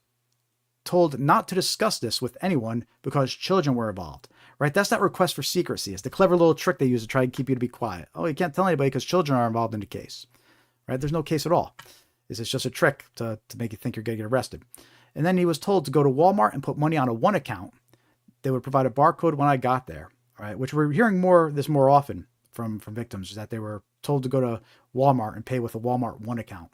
told not to discuss this with anyone because children were involved, right? That's that request for secrecy. It's the clever little trick they use to try and keep you to be quiet. Oh, you can't tell anybody because children are involved in the case, right? There's no case at all. This is just a trick to make you think you're going to get arrested. And then he was told to go to Walmart and put money on a one account. They would provide a barcode when I got there, right? Which we're hearing more often from victims, is that they were told to go to Walmart and pay with a Walmart one account,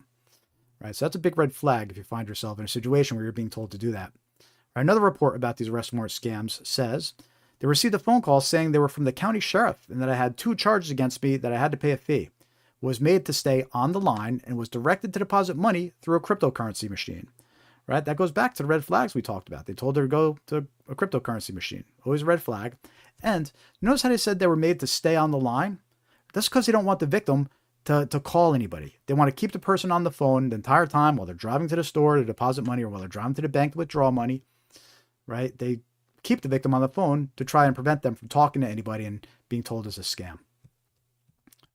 right? So that's a big red flag if you find yourself in a situation where you're being told to do that. Right, another report about these arrest warrant scams says they received a phone call saying they were from the county sheriff and that I had 2 charges against me that I had to pay a fee. Was made to stay on the line and was directed to deposit money through a cryptocurrency machine. Right? That goes back to the red flags we talked about. They told her to go to a cryptocurrency machine. Always a red flag. And notice how they said they were made to stay on the line? That's because they don't want the victim to call anybody. They want to keep the person on the phone the entire time while they're driving to the store to deposit money or while they're driving to the bank to withdraw money. Right? They keep the victim on the phone to try and prevent them from talking to anybody and being told it's a scam.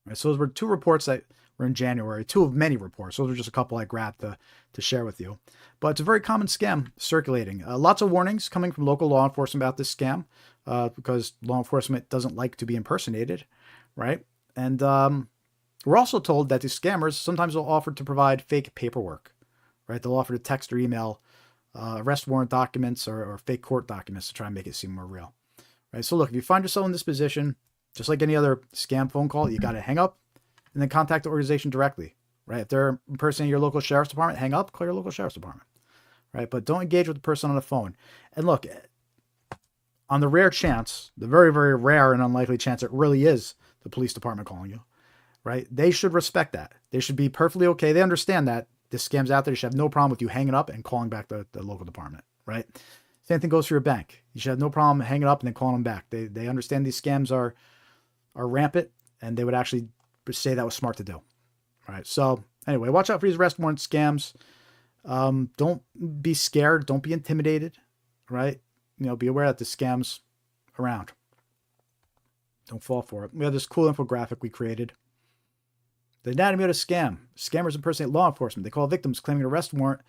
Right? So those were 2 reports that were in January, 2 of many reports. Those were just a couple I grabbed to share with you. But it's a very common scam circulating. Lots of warnings coming from local law enforcement about this scam because law enforcement doesn't like to be impersonated, right? And we're also told that these scammers sometimes will offer to provide fake paperwork, right? They'll offer to text or email arrest warrant documents or fake court documents to try and make it seem more real, right? So look, if you find yourself in this position, just like any other scam phone call, you got to hang up and then contact the organization directly, right? If they're impersonating your local sheriff's department, hang up, call your local sheriff's department, right? But don't engage with the person on the phone. And look, on the rare chance, the very, very rare and unlikely chance it really is the police department calling you, right? They should respect that. They should be perfectly okay. They understand that this scam's out there. You should have no problem with you hanging up and calling back the local department, right? Same thing goes for your bank. You should have no problem hanging up and then calling them back. They understand these scams are rampant, and they would actually say that was smart to do. All right. So anyway, watch out for these arrest warrant scams. Don't be scared. Don't be intimidated, right? Be aware that the scam's around. Don't fall for it. We have this cool infographic we created. The anatomy of a scam. Scammers impersonate law enforcement. They call victims claiming an arrest warrant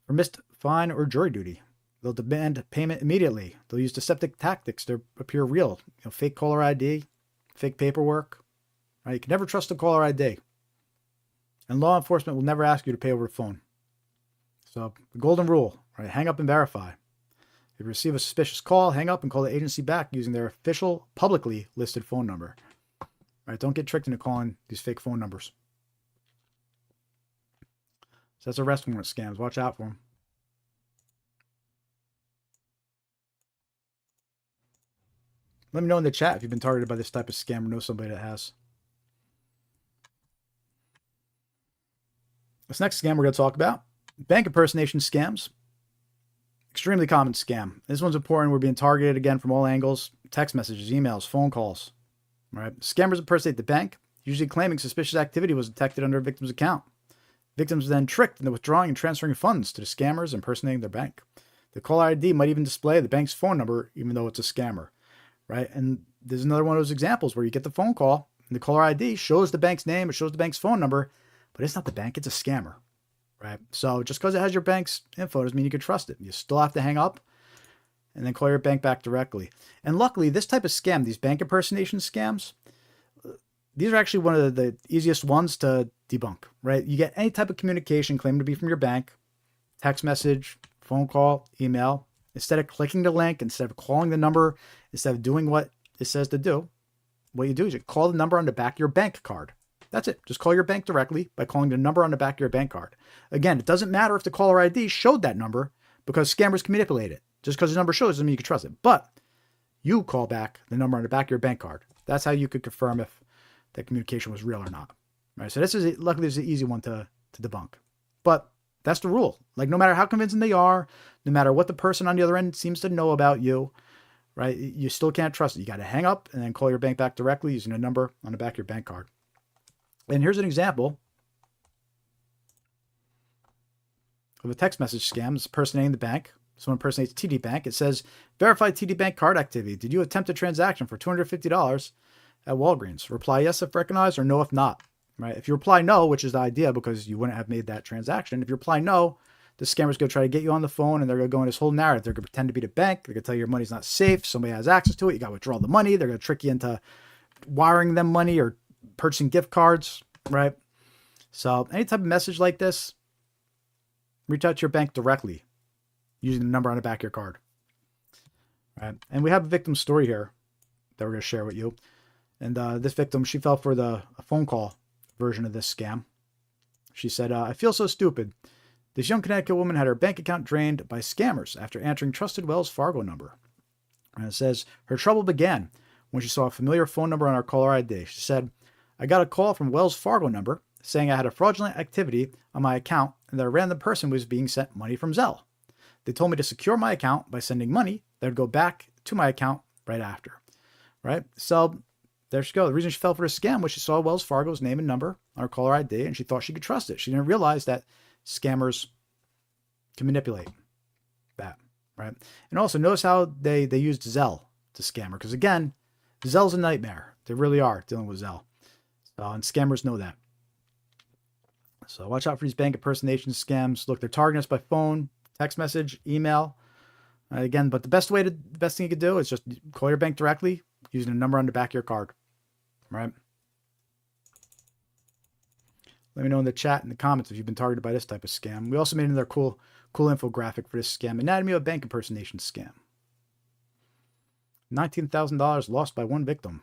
for missed fine or jury duty. They'll demand payment immediately. They'll use deceptive tactics to appear real. Fake caller ID, fake paperwork. Right? You can never trust a caller ID. And law enforcement will never ask you to pay over the phone. So the golden rule, right? Hang up and verify. If you receive a suspicious call, hang up and call the agency back using their official, publicly listed phone number. Right? Don't get tricked into calling these fake phone numbers. So that's arrest warrant scams. Watch out for them. Let me know in the chat if you've been targeted by this type of scam or know somebody that has. This next scam we're going to talk about, bank impersonation scams. Extremely common scam. This one's important. We're being targeted again from all angles. Text messages, emails, phone calls. Right? Scammers impersonate the bank, usually claiming suspicious activity was detected under a victim's account. Victims are then tricked into withdrawing and transferring funds to the scammers impersonating their bank. The caller ID might even display the bank's phone number, even though it's a scammer. Right? And there's another one of those examples where you get the phone call and the caller ID shows the bank's name, it shows the bank's phone number, but it's not the bank, it's a scammer. Right? So just because it has your bank's info doesn't mean you can trust it. You still have to hang up and then call your bank back directly. And luckily, this type of scam, these bank impersonation scams, these are actually one of the easiest ones to debunk, right? You get any type of communication claimed to be from your bank, text message, phone call, email. Instead of clicking the link, instead of calling the number, instead of doing what it says to do, what you do is you call the number on the back of your bank card. That's it. Just call your bank directly by calling the number on the back of your bank card. Again, it doesn't matter if the caller ID showed that number because scammers can manipulate it. Just because the number shows doesn't mean you can trust it. But you call back the number on the back of your bank card. That's how you could confirm if that communication was real or not. Right? So luckily, this is an easy one to debunk. But that's the rule. Like, no matter how convincing they are, no matter what the person on the other end seems to know about you, right, you still can't trust it. You got to hang up and then call your bank back directly using a number on the back of your bank card. And here's an example of a text message scam. It's impersonating the bank. Someone impersonates TD Bank. It says, verified TD Bank card activity. Did you attempt a transaction for $250 at Walgreens? Reply yes if recognized or no if not. Right? If you reply no, which is the idea because you wouldn't have made that transaction. If you reply no, the scammer's going to try to get you on the phone and they're going to go in this whole narrative. They're going to pretend to be the bank. They're going to tell you your money's not safe. Somebody has access to it. You got to withdraw the money. They're going to trick you into wiring them money or purchasing gift cards, right? So any type of message like this, reach out to your bank directly using the number on the back of your card. All right. And we have a victim story here that we're going to share with you. And this victim, she fell for a phone call version of this scam. She said, I feel so stupid. This young Connecticut woman had her bank account drained by scammers after answering trusted Wells Fargo number. And it says, her trouble began when she saw a familiar phone number on her caller ID. She said, I got a call from Wells Fargo number saying I had a fraudulent activity on my account and that a random person was being sent money from Zelle. They told me to secure my account by sending money that would go back to my account right after. Right? So there she goes. The reason she fell for a scam was she saw Wells Fargo's name and number on her caller ID and she thought she could trust it. She didn't realize that scammers can manipulate that. Right? And also notice how they used Zelle to scam her. Because again, Zelle's a nightmare. They really are dealing with Zelle. And scammers know that. So watch out for these bank impersonation scams. Look, they're targeting us by phone, text message, email. Again, but the best thing you could do is just call your bank directly using a number on the back of your card. Right? Let me know in the chat and the comments if you've been targeted by this type of scam. We also made another cool infographic for this scam. Anatomy of a bank impersonation scam. $19,000 lost by one victim.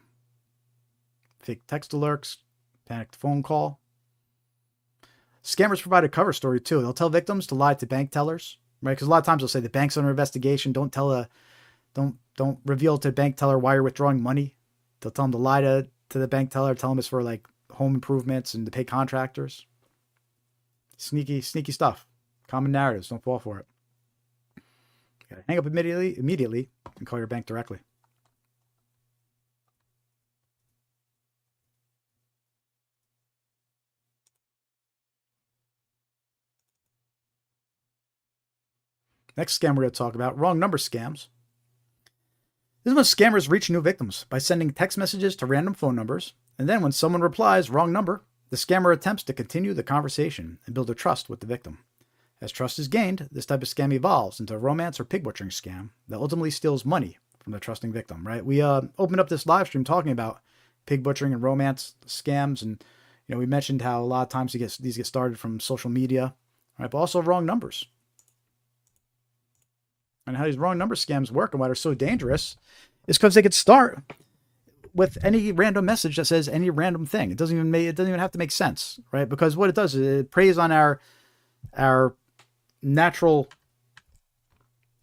Fake text alerts, panicked phone call. Scammers provide a cover story too. They'll tell victims to lie to bank tellers, right? Because a lot of times they'll say the bank's under investigation. Don't reveal to the bank teller why you're withdrawing money. They'll tell them to lie to the bank teller, tell them it's for like home improvements and to pay contractors. Sneaky stuff. Common narratives. Don't fall for it. You gotta hang up immediately and call your bank directly. Next scam we're going to talk about, wrong number scams. This is when scammers reach new victims by sending text messages to random phone numbers, and then when someone replies wrong number, the scammer attempts to continue the conversation and build a trust with the victim. As trust is gained, this type of scam evolves into a romance or pig butchering scam that ultimately steals money from the trusting victim, right? We opened up this live stream talking about pig butchering and romance scams, and we mentioned how a lot of times these get started from social media, right? But also wrong numbers. And how these wrong number scams work and why they're so dangerous is because they could start with any random message that says any random thing. It doesn't even have to make sense, right? Because what it does is it preys on our natural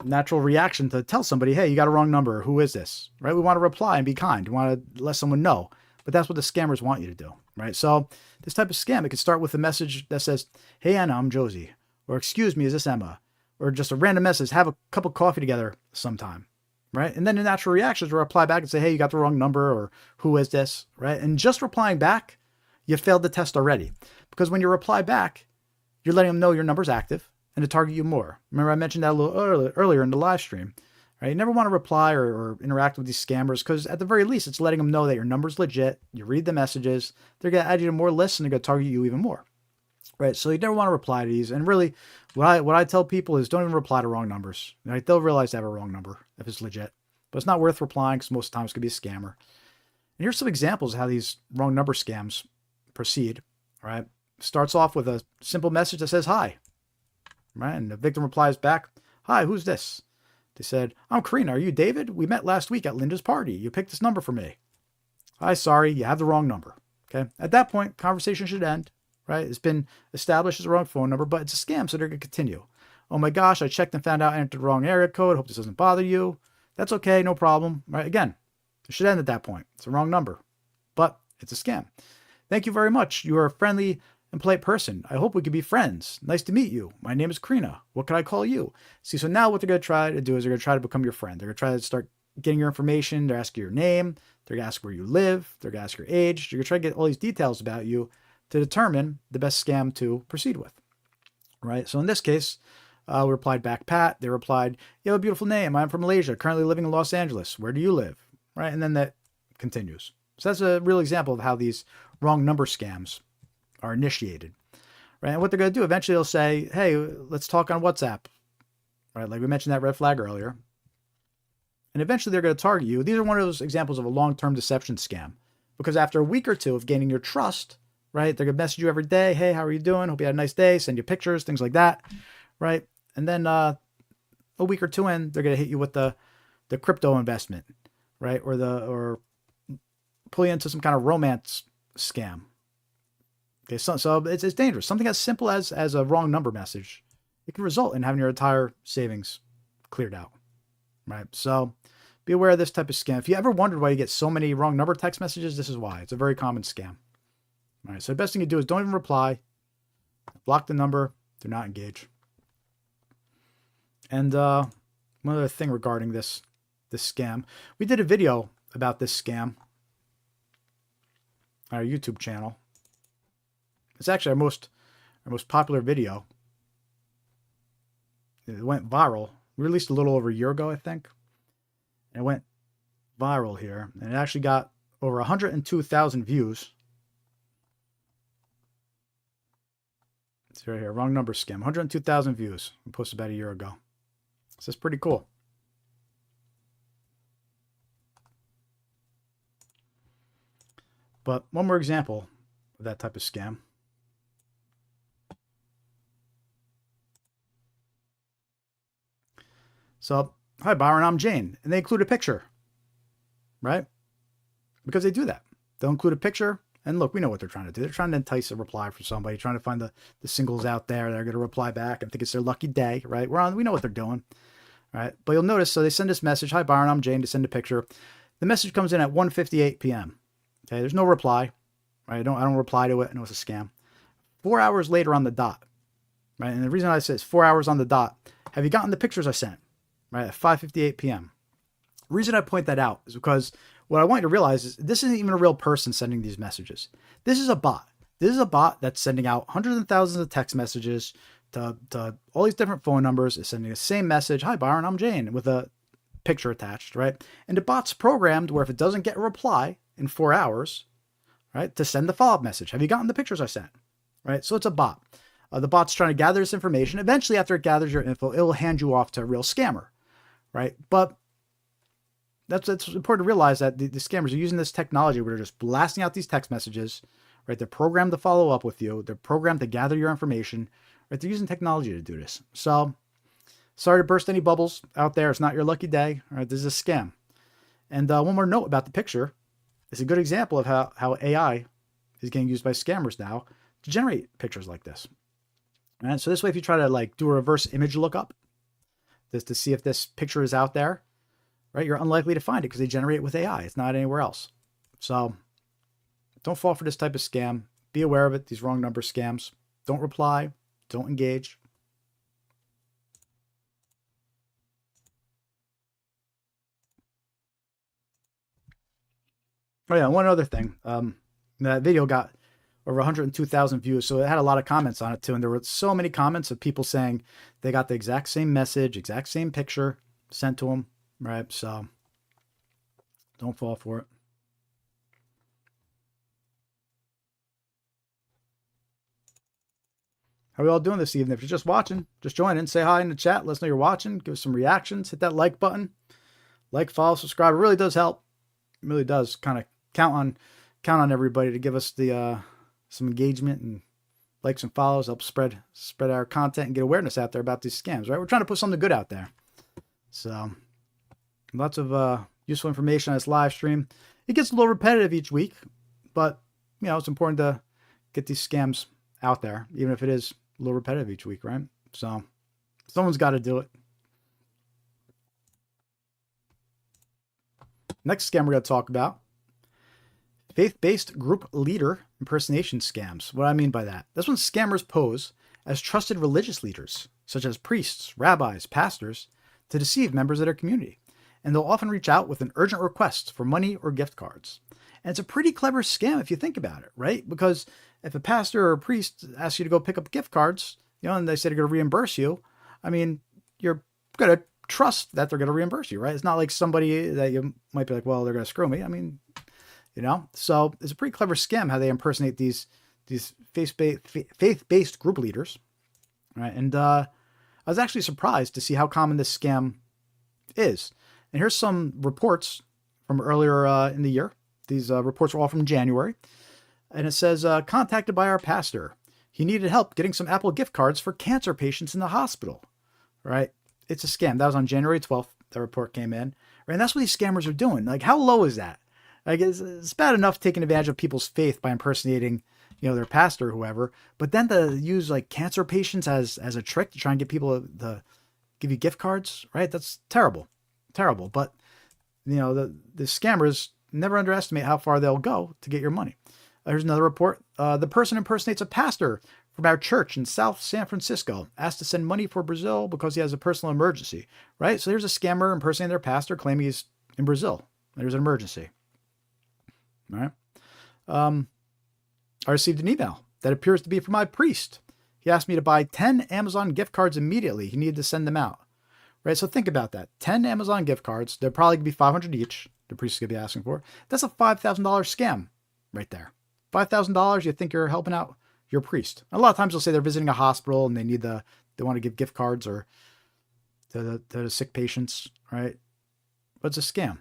reaction to tell somebody, hey, you got a wrong number. Who is this? Right? We want to reply and be kind. We want to let someone know. But that's what the scammers want you to do, right? So this type of scam, it could start with a message that says, hey, Anna, I'm Josie. Or excuse me, is this Emma? Or just a random message, have a cup of coffee together sometime, right? And then the natural reactions will reply back and say, hey, you got the wrong number, or who is this, right? And just replying back, you failed the test already. Because when you reply back, you're letting them know your number's active and to target you more. Remember I mentioned that a little earlier in the live stream, right? You never want to reply or interact with these scammers because at the very least, it's letting them know that your number's legit. You read the messages. They're going to add you to more lists and they're going to target you even more. Right, so you never want to reply to these. And really, what I tell people is don't even reply to wrong numbers. Right? They'll realize they have a wrong number if it's legit. But it's not worth replying because most of the time it's going to be a scammer. And here's some examples of how these wrong number scams proceed. Right, starts off with a simple message that says hi. Right, and the victim replies back, hi, who's this? They said, I'm Karina. Are you David? We met last week at Linda's party. You picked this number for me. Hi, sorry, you have the wrong number. Okay, at that point, conversation should end. Right? It's been established as a wrong phone number, but it's a scam, so they're going to continue. Oh my gosh, I checked and found out I entered the wrong area code. Hope this doesn't bother you. That's okay, no problem. Right? Again, it should end at that point. It's a wrong number, but it's a scam. Thank you very much. You are a friendly and polite person. I hope we can be friends. Nice to meet you. My name is Karina. What can I call you? See, so now what they're going to try to do is they're going to try to become your friend. They're going to try to start getting your information. They're asking your name. They're going to ask where you live. They're going to ask your age. They're going to try to get all these details about you to determine the best scam to proceed with, right? So in this case, we replied back, Pat. They replied, you have a beautiful name. I'm from Malaysia, currently living in Los Angeles. Where do you live? Right? And then that continues. So that's a real example of how these wrong number scams are initiated, right? And what they're going to do, eventually they'll say, hey, let's talk on WhatsApp, right? Like we mentioned that red flag earlier. And eventually they're going to target you. These are one of those examples of a long-term deception scam because after a week or two of gaining your trust, right? They're going to message you every day. Hey, how are you doing? Hope you had a nice day. Send you pictures, things like that, right? And then a week or two in, they're going to hit you with the crypto investment, right? Or pull you into some kind of romance scam. Okay, so it's dangerous. Something as simple as a wrong number message, it can result in having your entire savings cleared out, right? So be aware of this type of scam. If you ever wondered why you get so many wrong number text messages, this is why. It's a very common scam. All right, so the best thing you do is don't even reply, block the number, do not engage. And one other thing regarding this scam, we did a video about this scam on our YouTube channel. It's actually our most popular video. It went viral. We released a little over a year ago, I think. And it went viral here, and it actually got over 102,000 views. It's right here, wrong number scam. 102,000 views. We posted about a year ago. So it's pretty cool. But one more example of that type of scam. So, hi Byron, I'm Jane. And they include a picture, right? Because they do that. They'll include a picture. And look, we know what they're trying to do. They're trying to entice a reply from somebody, trying to find the singles out there that are going to reply back and think it's their lucky day, right? We know what they're doing, right? But you'll notice, so they send this message, hi Byron, I'm Jane, to send a picture. The message comes in at 1:58 p.m. Okay, there's no reply, right? I don't reply to it. I know it's a scam. 4 hours later on the dot, right? And the reason I say it's 4 hours on the dot, have you gotten the pictures I sent, right? At 5:58 p.m. The reason I point that out is because what I want you to realize is this isn't even a real person sending these messages. This is a bot. This is a bot that's sending out hundreds and thousands of text messages to all these different phone numbers. It's sending the same message, hi Byron, I'm Jane, with a picture attached, right? And the bot's programmed where if it doesn't get a reply in 4 hours, right, to send the follow-up message. Have you gotten the pictures I sent? Right? So it's a bot. The bot's trying to gather this information. Eventually, after it gathers your info, it will hand you off to a real scammer, right? But that's important to realize that the scammers are using this technology where they're just blasting out these text messages, right? They're programmed to follow up with you. They're programmed to gather your information, right? They're using technology to do this. So sorry to burst any bubbles out there. It's not your lucky day, right? This is a scam. And one more note about the picture. It's a good example of how AI is getting used by scammers now to generate pictures like this. Right? So this way, if you try to like do a reverse image lookup, just to see if this picture is out there, right, you're unlikely to find it because they generate it with AI. It's not anywhere else. So don't fall for this type of scam. Be aware of it, these wrong number scams. Don't reply. Don't engage. Oh yeah, one other thing. That video got over 102,000 views, so it had a lot of comments on it too. And there were so many comments of people saying they got the exact same message, exact same picture sent to them, right? So don't fall for it. How are we all doing this evening? If you're just watching, just join in, say hi in the chat, let us know you're watching, give us some reactions, hit that like button, like, follow, subscribe. It really does help. It really does kind of count on everybody to give us the some engagement and likes and follows, help spread our content and get awareness out there about these scams, right? We're trying to put something good out there. So lots of useful information on this live stream. It gets a little repetitive each week, but you know, it's important to get these scams out there, even if it is a little repetitive each week, right? So someone's got to do it. Next scam we're going to talk about, faith-based group leader impersonation scams. What do I mean by that? That's when scammers pose as trusted religious leaders, such as priests, rabbis, pastors, to deceive members of their community. And they'll often reach out with an urgent request for money or gift cards. And it's a pretty clever scam if you think about it, right? Because if a pastor or a priest asks you to go pick up gift cards, you know, and they say they're going to reimburse you, I mean, you're going to trust that they're going to reimburse you, right? It's not like somebody that you might be like, well, they're going to screw me. I mean, you know, so it's a pretty clever scam how they impersonate these faith-based group leaders, right? And I was actually surprised to see how common this scam is. And here's some reports from earlier in the year. These reports are all from January. And it says, contacted by our pastor. He needed help getting some Apple gift cards for cancer patients in the hospital. Right? It's a scam. That was on January 12th. The report came in. Right? And that's what these scammers are doing. Like, how low is that? Like, it's bad enough taking advantage of people's faith by impersonating, their pastor or whoever. But then to use like cancer patients as a trick to try and get people to give you gift cards, right? That's terrible. Terrible. But, the scammers never underestimate how far they'll go to get your money. Here's another report. The person impersonates a pastor from our church in South San Francisco, asked to send money for Brazil because he has a personal emergency, right? So there's a scammer impersonating their pastor claiming he's in Brazil. There's an emergency. All right. I received an email that appears to be from my priest. He asked me to buy 10 Amazon gift cards immediately. He needed to send them out. Right? So think about that. 10 Amazon gift cards. They're probably going to be $500 each. The priest is going to be asking for. That's a $5,000 scam right there. $5,000, you think you're helping out your priest. A lot of times they'll say they're visiting a hospital and they want to give gift cards or to the sick patients, right? But it's a scam.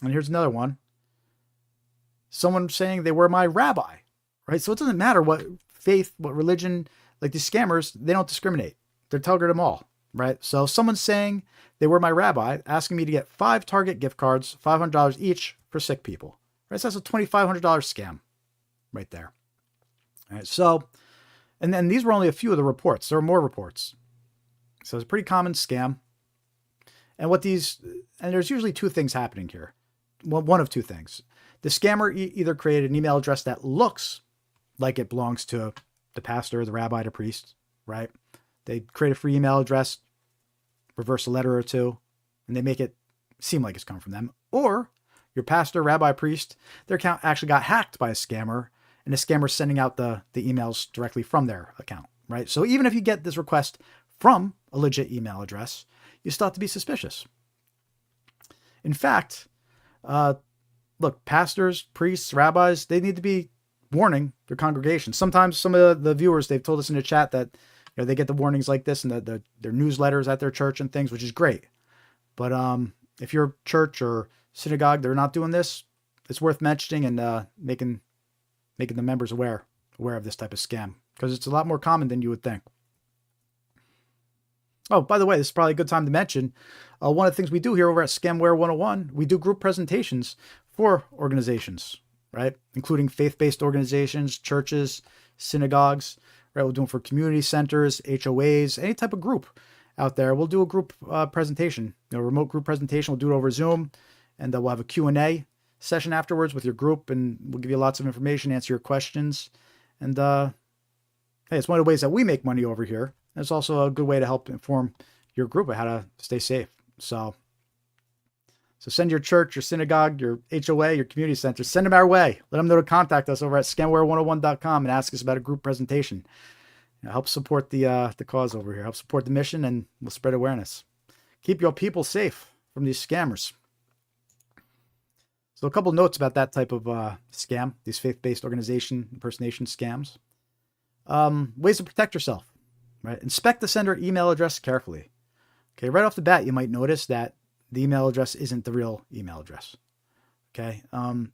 And here's another one. Someone saying they were my rabbi, right? So it doesn't matter what faith, what religion, like these scammers, they don't discriminate. They're targeting them all, right? So someone's saying they were my rabbi, asking me to get 5 Target gift cards, $500 each for sick people, right? So that's a $2,500 scam right there. All right. So, and then these were only a few of the reports. There are more reports. So it's a pretty common scam. And there's usually 2 things happening here. Well, one of 2 things. The scammer either created an email address that looks like it belongs to the pastor, the rabbi, the priest, right? They create a free email address, reverse a letter or 2, and they make it seem like it's come from them. Or your pastor, rabbi, priest, their account actually got hacked by a scammer, and the scammer's sending out the emails directly from their account, right? So even if you get this request from a legit email address, you still have to be suspicious. In fact, look, pastors, priests, rabbis, they need to be warning their congregation. Sometimes some of the viewers, they've told us in the chat that they get the warnings like this in their newsletters at their church and things, which is great. But if your church or synagogue, they're not doing this, it's worth mentioning and making the members aware of this type of scam, because it's a lot more common than you would think. Oh, by the way, this is probably a good time to mention, one of the things we do here over at Scamware 101, we do group presentations for organizations, right? Including faith-based organizations, churches, synagogues, right? We'll do them for community centers, HOAs, any type of group out there. We'll do a group presentation, a remote group presentation. We'll do it over Zoom, and we'll have a Q&A session afterwards with your group, and we'll give you lots of information, answer your questions. And hey, it's one of the ways that we make money over here. And it's also a good way to help inform your group of how to stay safe. So send your church, your synagogue, your HOA, your community center, send them our way. Let them know to contact us over at scamware101.com and ask us about a group presentation. Help support the cause over here. Help support the mission, and we'll spread awareness. Keep your people safe from these scammers. So a couple notes about that type of scam, these faith-based organization impersonation scams. Ways to protect yourself, right? Inspect the sender email address carefully. Okay, right off the bat, you might notice that the email address isn't the real email address. Okay, and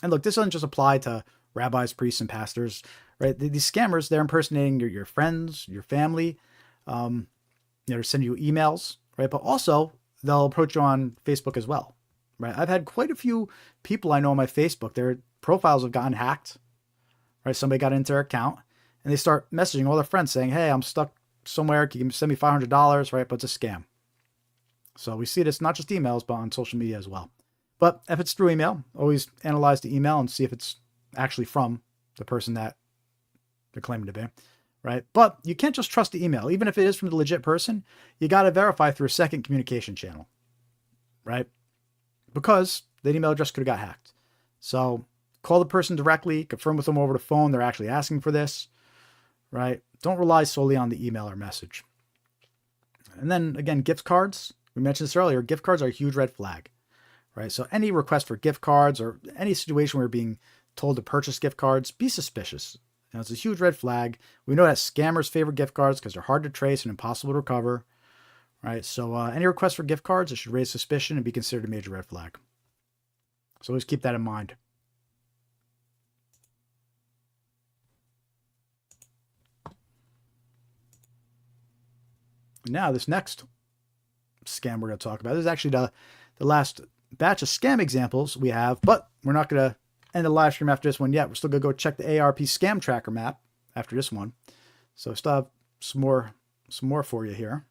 look, this doesn't just apply to rabbis, priests, and pastors, right? These scammers, they're impersonating your friends, your family. They're sending you emails, right? But also, they'll approach you on Facebook as well, right? I've had quite a few people I know on my Facebook, their profiles have gotten hacked, right? Somebody got into their account, and they start messaging all their friends saying, hey, I'm stuck somewhere. Can you send me $500, right? But it's a scam. So we see this not just emails, but on social media as well. But if it's through email, always analyze the email and see if it's actually from the person that they're claiming to be, right? But you can't just trust the email. Even if it is from the legit person, you got to verify through a second communication channel, right? Because that email address could have got hacked. So call the person directly, confirm with them over the phone they're actually asking for this, right? Don't rely solely on the email or message. And then again, gift cards. We mentioned this earlier. Gift cards are a huge red flag, right? So any request for gift cards or any situation where you're being told to purchase gift cards, be suspicious. It's a huge red flag. We know that scammers favor gift cards because they're hard to trace and impossible to recover, right? So any request for gift cards, it should raise suspicion and be considered a major red flag. So always keep that in mind. Now, this next scam we're going to talk about, this is actually the last batch of scam examples we have, but we're not going to end the live stream after this one yet. We're still going to go check the AARP scam tracker map after this one. So still have some more for you here.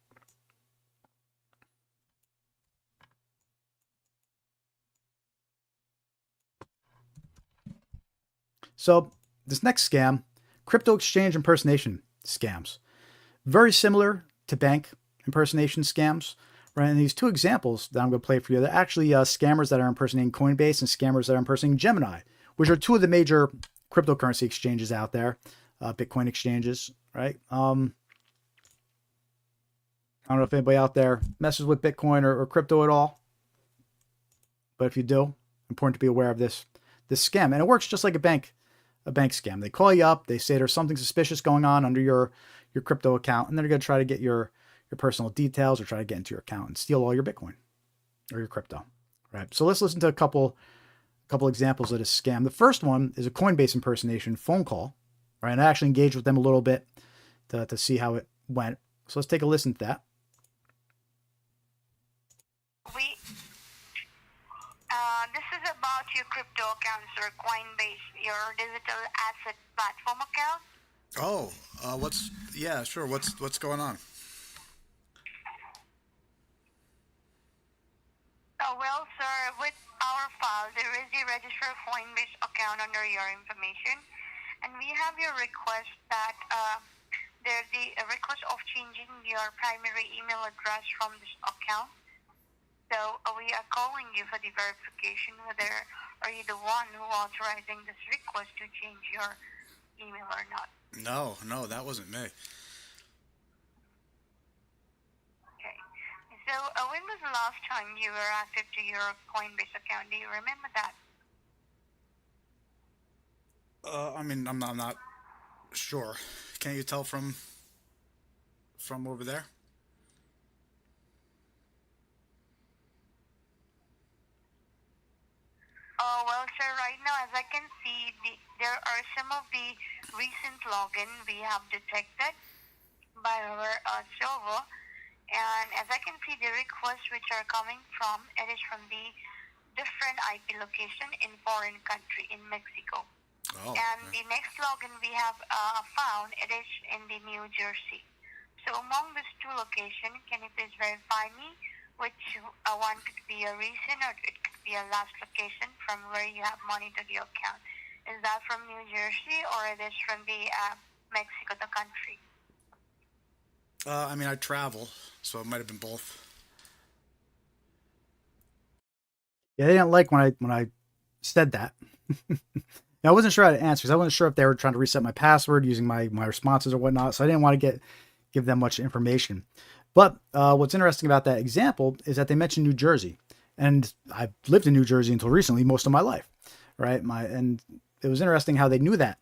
So this next scam, crypto exchange impersonation scams. Very similar to bank impersonation scams, right? And these two examples that I'm going to play for you, they're actually scammers that are impersonating Coinbase and scammers that are impersonating Gemini, which are two of the major cryptocurrency exchanges out there, Bitcoin exchanges, right? I don't know if anybody out there messes with Bitcoin or crypto at all, but if you do, important to be aware of this scam. And it works just like a bank scam. They call you up, they say there's something suspicious going on under your crypto account, and they're going to try to get your personal details or try to get into your account and steal all your Bitcoin or your crypto, right? So let's listen to a couple examples of this scam. The first one is a Coinbase impersonation phone call, right? And I actually engaged with them a little bit to see how it went. So let's take a listen to that. This is about your crypto accounts or Coinbase, your digital asset platform account. Oh, yeah, sure. What's going on? Well, sir, with our file, there is a registered Coinbase account under your information, and we have your request that there's a request of changing your primary email address from this account. So we are calling you for the verification whether are you the one who authorizing this request to change your email or not. No, that wasn't me. Okay. So when was the last time you were active to your Coinbase account? Do you remember that? I mean, I'm not sure. Can't you tell from over there? Well, sir, right now, as I can see, there are some of the recent login we have detected by our server. And as I can see, the requests which are coming from, it is from the different IP location in foreign country, in Mexico. Oh, and the next login we have found, it is in the New Jersey. So among these two locations, can you please verify me which one could be a recent or it could be a last location from where you have money to the account? Is that from New Jersey or it is from the Mexico, the country? I mean, I travel, so it might have been both. Yeah, they didn't like when I said that. Now, I wasn't sure how to answer because I wasn't sure if they were trying to reset my password using my responses or whatnot, so I didn't want to give them much information. But what's interesting about that example is that they mentioned New Jersey, and I've lived in New Jersey until recently, most of my life, right? And it was interesting how they knew that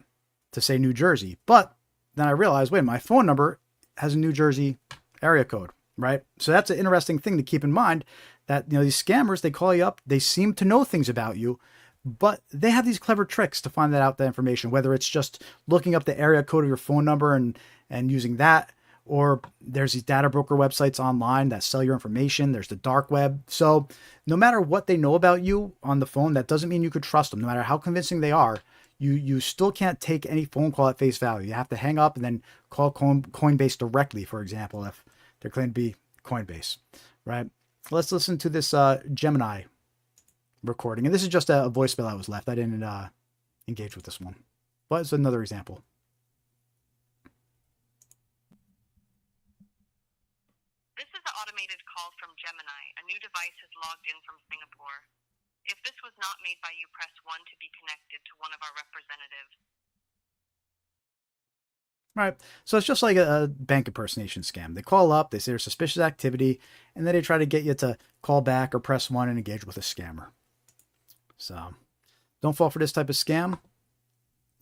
to say New Jersey. But then I realized, wait, my phone number has a New Jersey area code, right? So that's an interesting thing to keep in mind, that these scammers, they call you up, they seem to know things about you, but they have these clever tricks to find that information, whether it's just looking up the area code of your phone number and using that, or there's these data broker websites online that sell your information. There's the dark web. So no matter what they know about you on the phone, that doesn't mean you could trust them. No matter how convincing they are, you still can't take any phone call at face value. You have to hang up and then call Coinbase directly, for example, if they're claiming to be Coinbase, right? Let's listen to this Gemini recording. And this is just a voicemail that was left. I didn't engage with this one, but it's another example. This is an automated call from Gemini. A new device has logged in from Singapore. If this was not made by you, press 1 to be connected to one of our representatives. Right. So it's just like a bank impersonation scam. They call up, they say there's suspicious activity, and then they try to get you to call back or press 1 and engage with a scammer. So don't fall for this type of scam.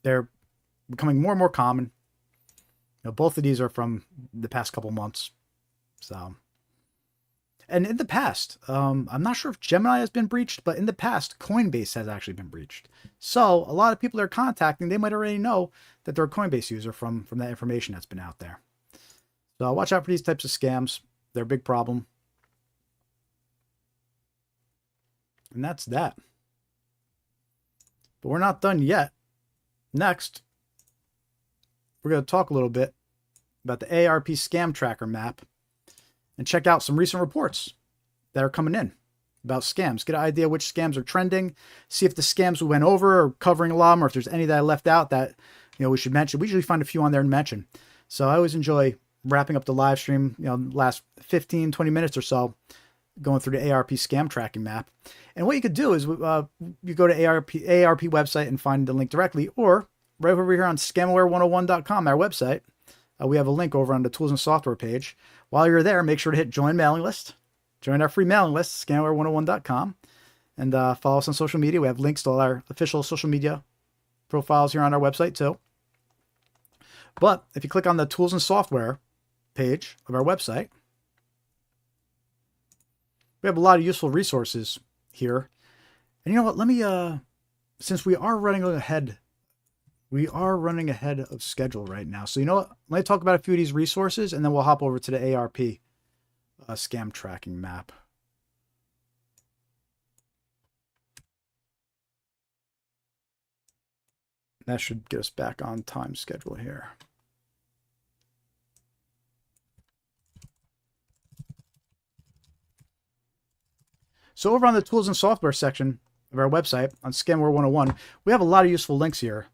They're becoming more and more common. Both of these are from the past couple months. So, and in the past, I'm not sure if Gemini has been breached, but in the past, Coinbase has actually been breached. So a lot of people they're contacting, they might already know that they're a Coinbase user from that information that's been out there. So watch out for these types of scams. They're a big problem. And that's that. But we're not done yet. Next, we're going to talk a little bit about the AARP scam tracker map and check out some recent reports that are coming in about scams. Get an idea which scams are trending. See if the scams we went over are covering a lot, or if there's any that I left out that we should mention. We usually find a few on there and mention. So I always enjoy wrapping up the live stream, last 15, 20 minutes or so, going through the AARP scam tracking map. And what you could do is you go to AARP website and find the link directly, or right over here on scamware101.com, our website, we have a link over on the tools and software page. While you're there, make sure to hit join mailing list. Join our free mailing list, scamware101.com, and follow us on social media. We have links to all our official social media profiles here on our website too. But if you click on the tools and software page of our website, we have a lot of useful resources here. And you know what? Let me, since we are running ahead of schedule right now. So you know what? Let me talk about a few of these resources, and then we'll hop over to the AARP scam tracking map. That should get us back on time schedule here. So over on the tools and software section of our website on Scamware 101, we have a lot of useful links here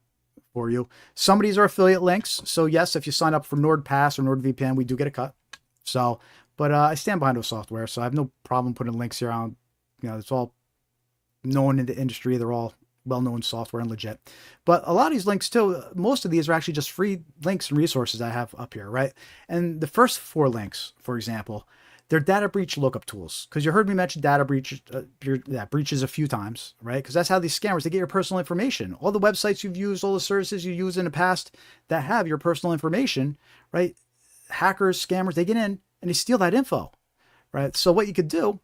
for you. Some of these are affiliate links. So yes, if you sign up for NordPass or NordVPN, we do get a cut. So, but I stand behind those software, so I have no problem putting links here on. It's all known in the industry. They're all well-known software and legit. But a lot of these links too, most of these are actually just free links and resources I have up here, right? And the first 4 links, for example, they're data breach lookup tools. Because you heard me mention data breach, breaches a few times, right? Because that's how these scammers, they get your personal information. All the websites you've used, all the services you used in the past that have your personal information, right? Hackers, scammers, they get in and they steal that info, right? So what you could do,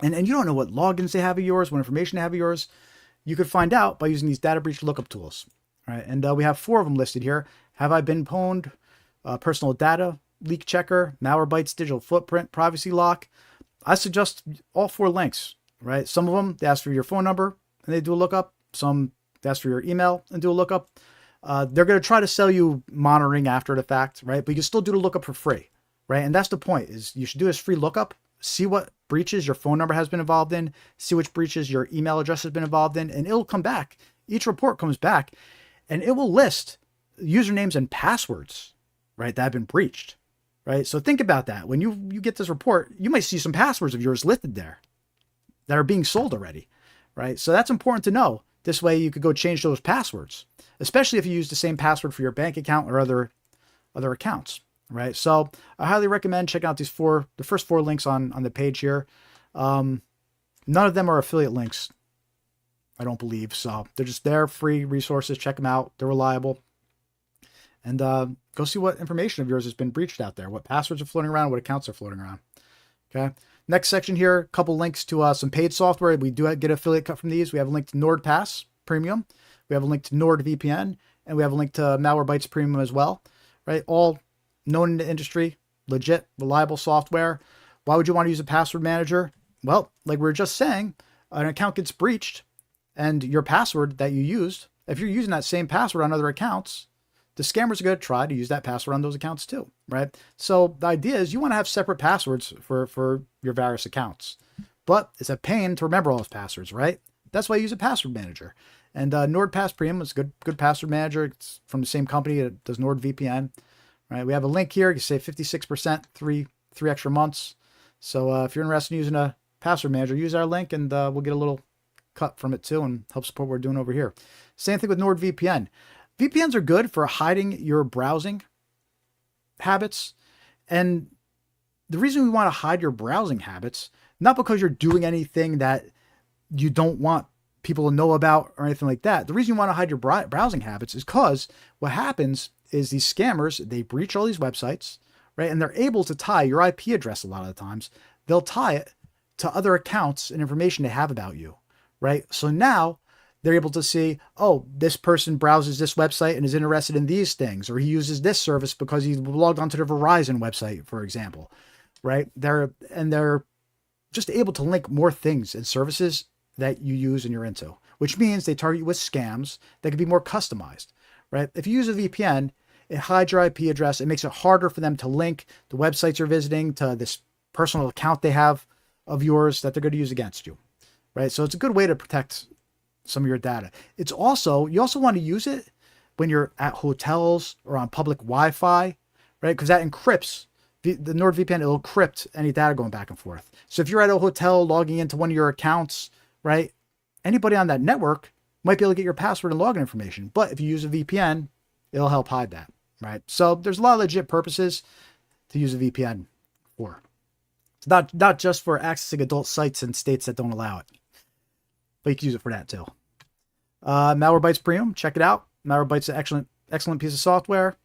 and you don't know what logins they have of yours, what information they have of yours, you could find out by using these data breach lookup tools, right? And we have 4 of them listed here. Have I been pwned? Personal data leak checker, Malwarebytes digital footprint, privacy lock. I suggest all 4 links, right? Some of them, they ask for your phone number and they do a lookup. Some they ask for your email and do a lookup. They're going to try to sell you monitoring after the fact, right? But you can still do the lookup for free, right? And that's the point, is you should do this free lookup. See what breaches your phone number has been involved in. See which breaches your email address has been involved in. And it'll come back. Each report comes back and it will list usernames and passwords, right, that have been breached, right? So think about that. When you get this report, you might see some passwords of yours listed there that are being sold already, right? So that's important to know. This way you could go change those passwords, especially if you use the same password for your bank account or other accounts. Right. So I highly recommend checking out the first 4 links on the page here. None of them are affiliate links, I don't believe. So they're just there, free resources. Check them out. They're reliable. And go see what information of yours has been breached out there, what passwords are floating around, what accounts are floating around. Okay. Next section here, a couple links to some paid software. We do get affiliate cut from these. We have a link to NordPass Premium. We have a link to NordVPN, and we have a link to Malwarebytes Premium as well. Right. All known in the industry, legit, reliable software. Why would you want to use a password manager? Well, like we were just saying, an account gets breached and your password that you used, if you're using that same password on other accounts, the scammers are going to try to use that password on those accounts too, right? So the idea is you want to have separate passwords for your various accounts, but it's a pain to remember all those passwords, right? That's why I use a password manager. And NordPass Premium is a good password manager. It's from the same company that does NordVPN. Right, we have a link here. You save 56%, three extra months. So if you're interested in using a password manager, use our link and we'll get a little cut from it too and help support what we're doing over here. Same thing with NordVPN. VPNs are good for hiding your browsing habits. And the reason we want to hide your browsing habits, not because you're doing anything that you don't want people to know about or anything like that. The reason you want to hide your browsing habits is because what happens is these scammers, they breach all these websites, right? And they're able to tie your IP address a lot of the times. They'll tie it to other accounts and information they have about you, right? So now they're able to see, oh, this person browses this website and is interested in these things, or he uses this service because he logged onto the Verizon website, for example, right? They're just able to link more things and services that you use and you're into, which means they target you with scams that can be more customized, right? If you use a VPN, it hides your IP address. It makes it harder for them to link the websites you're visiting to this personal account they have of yours that they're going to use against you, right? So it's a good way to protect some of your data. You also want to use it when you're at hotels or on public Wi-Fi, right? Because that encrypts the NordVPN. It'll encrypt any data going back and forth. So if you're at a hotel logging into one of your accounts, right, anybody on that network might be able to get your password and login information. But if you use a VPN, it'll help hide that, right? So there's a lot of legit purposes to use a VPN for. It's not just for accessing adult sites in states that don't allow it, but you can use it for that too. Malwarebytes Premium, check it out. Malwarebytes is an excellent piece of software.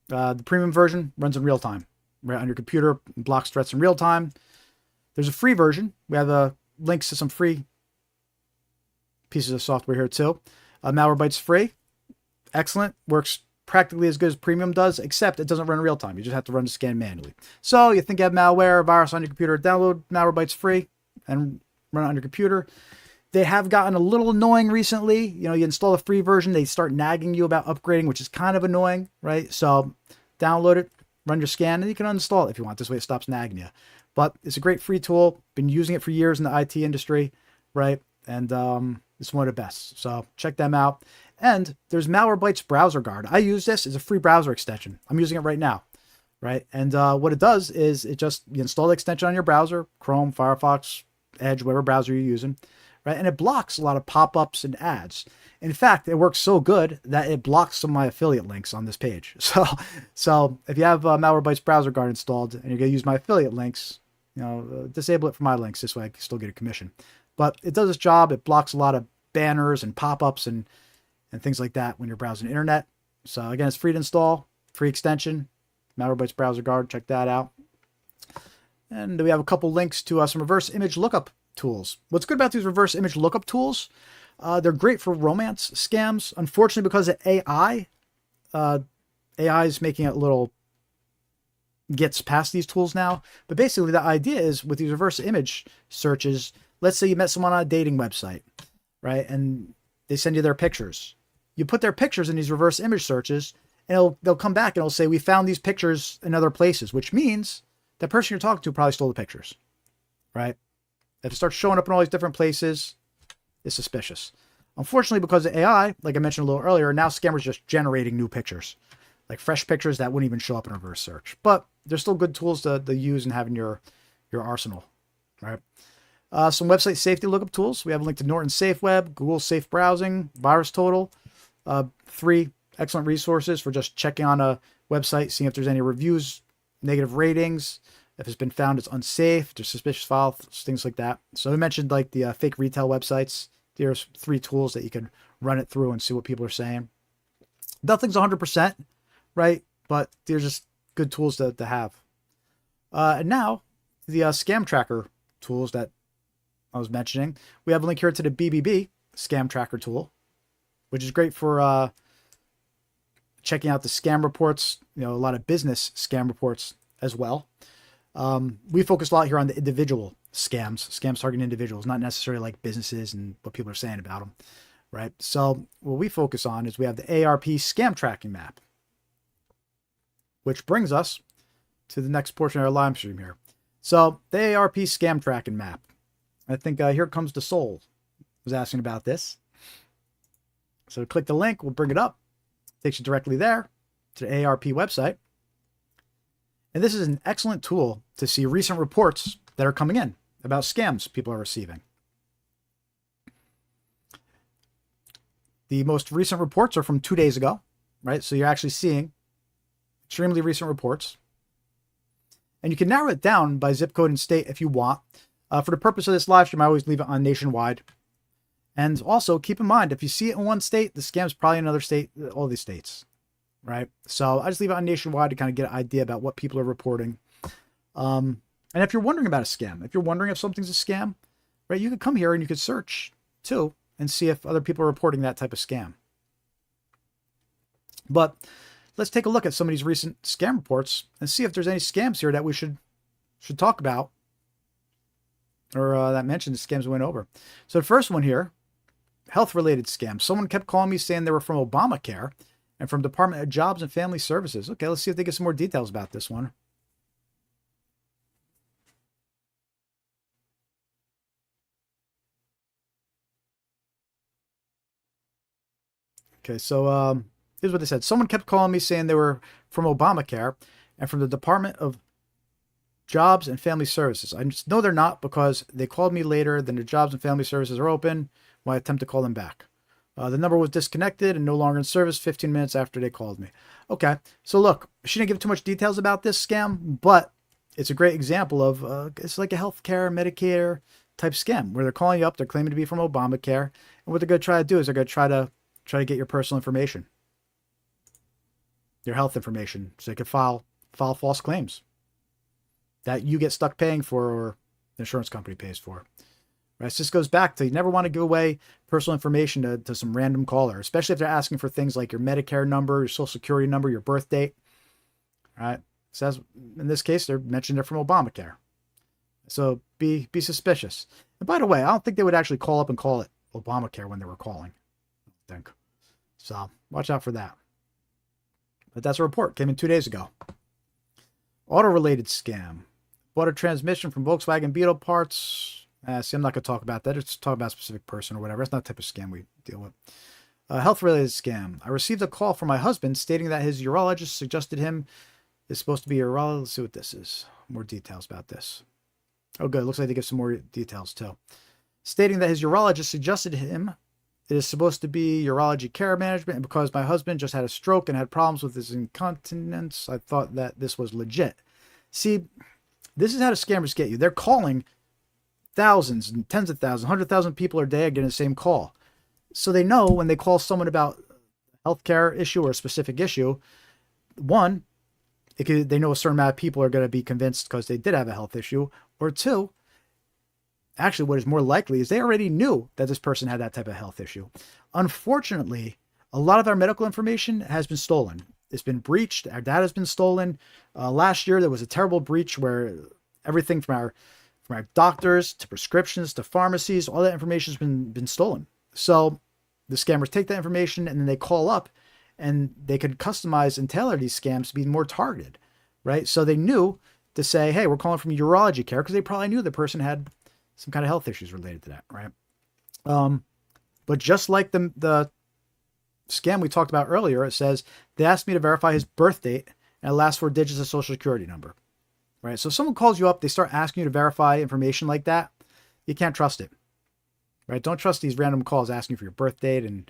The premium version runs in real time, right on your computer, blocks threats in real time. There's a free version. We have links to some free pieces of software here too. Malwarebytes free, excellent, works practically as good as premium does, except it doesn't run in real time. You just have to run the scan manually. So you think you have malware or virus on your computer, download Malwarebytes free and run it on your computer. They have gotten a little annoying recently. You know, you install a free version, they start nagging you about upgrading, which is kind of annoying, right? So download it, run your scan, and you can uninstall it if you want. This way it stops nagging you. But it's a great free tool. Been using it for years in the IT industry, right? And it's one of the best. So check them out. And there's Malwarebytes Browser Guard. I use this as a free browser extension. I'm using it right now, right? And what it does is you install the extension on your browser, Chrome, Firefox, Edge, whatever browser you're using, right? And it blocks a lot of pop-ups and ads. In fact, it works so good that it blocks some of my affiliate links on this page. So if you have Malwarebytes Browser Guard installed and you're going to use my affiliate links, disable it for my links. This way I can still get a commission. But it does its job. It blocks a lot of banners and pop-ups and things like that when you're browsing the internet. So again, it's free to install, free extension, Malwarebytes Browser Guard. Check that out. And we have a couple links to some reverse image lookup tools. What's good about these reverse image lookup tools? They're great for romance scams. Unfortunately, because of AI, AI is making it gets past these tools now. But basically the idea is with these reverse image searches, let's say you met someone on a dating website, right? And they send you their pictures. You put their pictures in these reverse image searches and they'll come back and it'll say, we found these pictures in other places, which means the person you're talking to probably stole the pictures, right? If it starts showing up in all these different places, it's suspicious. Unfortunately, because of AI, like I mentioned a little earlier, now scammers just generating new pictures, like fresh pictures that wouldn't even show up in a reverse search. But they're still good tools to use and have in your arsenal, right? Some website safety lookup tools. We have a link to Norton Safe Web, Google Safe Browsing, Virus Total. 3 excellent resources for just checking on a website, seeing if there's any reviews, negative ratings, if it's been found it's unsafe, there's suspicious files, things like that. So I mentioned like the fake retail websites. There's 3 tools that you can run it through and see what people are saying. Nothing's 100%, right? But they're just good tools to have. And now the scam tracker tools that I was mentioning. We have a link here to the BBB scam tracker tool, which is great for checking out the scam reports, a lot of business scam reports as well. We focus a lot here on the individual scams targeting individuals, not necessarily like businesses and what people are saying about them, right? So what we focus on is we have the AARP scam tracking map, which brings us to the next portion of our live stream here. So the AARP scam tracking map. I think here comes the soul was asking about this. So click the link, we'll bring it up. Takes you directly there to the AARP website. And this is an excellent tool to see recent reports that are coming in about scams people are receiving. The most recent reports are from 2 days ago, right? So you're actually seeing extremely recent reports. And you can narrow it down by zip code and state if you want. For the purpose of this live stream, I always leave it on nationwide. And also keep in mind, if you see it in one state, the scam's probably in another state, all these states, right? So I just leave it on nationwide to kind of get an idea about what people are reporting. And if you're wondering about a scam, if you're wondering if something's a scam, right, you could come here and you could search too and see if other people are reporting that type of scam. But let's take a look at some of these recent scam reports and see if there's any scams here that we should talk about, or that mentioned the scams we went over. So the first one here, health-related scams. Someone kept calling me saying they were from Obamacare and from Department of Jobs and Family Services. Okay, let's see if they get some more details about this one. Okay, so here's what they said. Someone kept calling me saying they were from Obamacare and from the Department of Jobs and Family Services. I just know they're not because they called me later than the Jobs and Family Services are open when I attempt to call them back. The number was disconnected and no longer in service 15 minutes after they called me. Okay, so look, she didn't give too much details about this scam, but it's a great example of it's like a healthcare, Medicare type scam where they're calling you up, they're claiming to be from Obamacare, and what they're going to try to do is they're going to try to get your personal information, your health information, so they can file false claims that you get stuck paying for or the insurance company pays for. Right? So this goes back to you never want to give away personal information to some random caller, especially if they're asking for things like your Medicare number, your social security number, your birth date. Right? So in this case, they're mentioning they're from Obamacare. So be suspicious. And by the way, I don't think they would actually call up and call it Obamacare when they were calling. I think. So watch out for that. But that's a report. Came in 2 days ago. Auto-related scam. Bought a transmission from Volkswagen Beetle parts. See, I'm not going to talk about that. It's talk about a specific person or whatever. That's not the type of scam we deal with. Health-related scam. I received a call from my husband stating that his urologist suggested him is supposed to be a urologist. Let's see what this is. More details about this. Oh, good. Looks like they give some more details, too. Stating that his urologist suggested him it is supposed to be urology care management, and because my husband just had a stroke and had problems with his incontinence, I thought that this was legit. See, this is how the scammers get you. They're calling thousands and tens of thousands, 100,000 people a day getting the same call. So they know when they call someone about a healthcare issue or a specific issue, one, they know a certain amount of people are going to be convinced because they did have a health issue, or two, actually, what is more likely is they already knew that this person had that type of health issue. Unfortunately, a lot of our medical information has been stolen. It's been breached. Our data has been stolen. Last year, there was a terrible breach where everything from our doctors to prescriptions to pharmacies, all that information has been stolen. So the scammers take that information and then they call up and they could customize and tailor these scams to be more targeted, right? So they knew to say, hey, we're calling from urology care because they probably knew the person had some kind of health issues related to that, right? But just like the scam we talked about earlier, it says they asked me to verify his birth date and the last 4 digits of social security number, right? So if someone calls you up, they start asking you to verify information like that, you can't trust it, right? Don't trust these random calls asking for your birth date and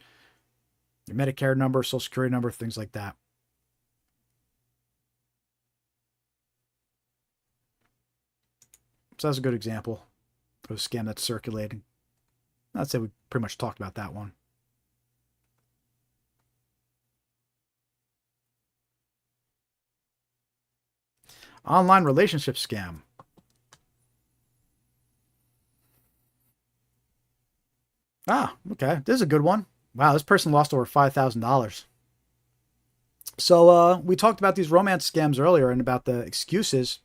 your Medicare number, social security number, things like that. So that's a good example of a scam that's circulating. I'd say we pretty much talked about that one. Online relationship scam. Ah, okay. This is a good one. Wow, this person lost over $5,000. So we talked about these romance scams earlier and about the excuses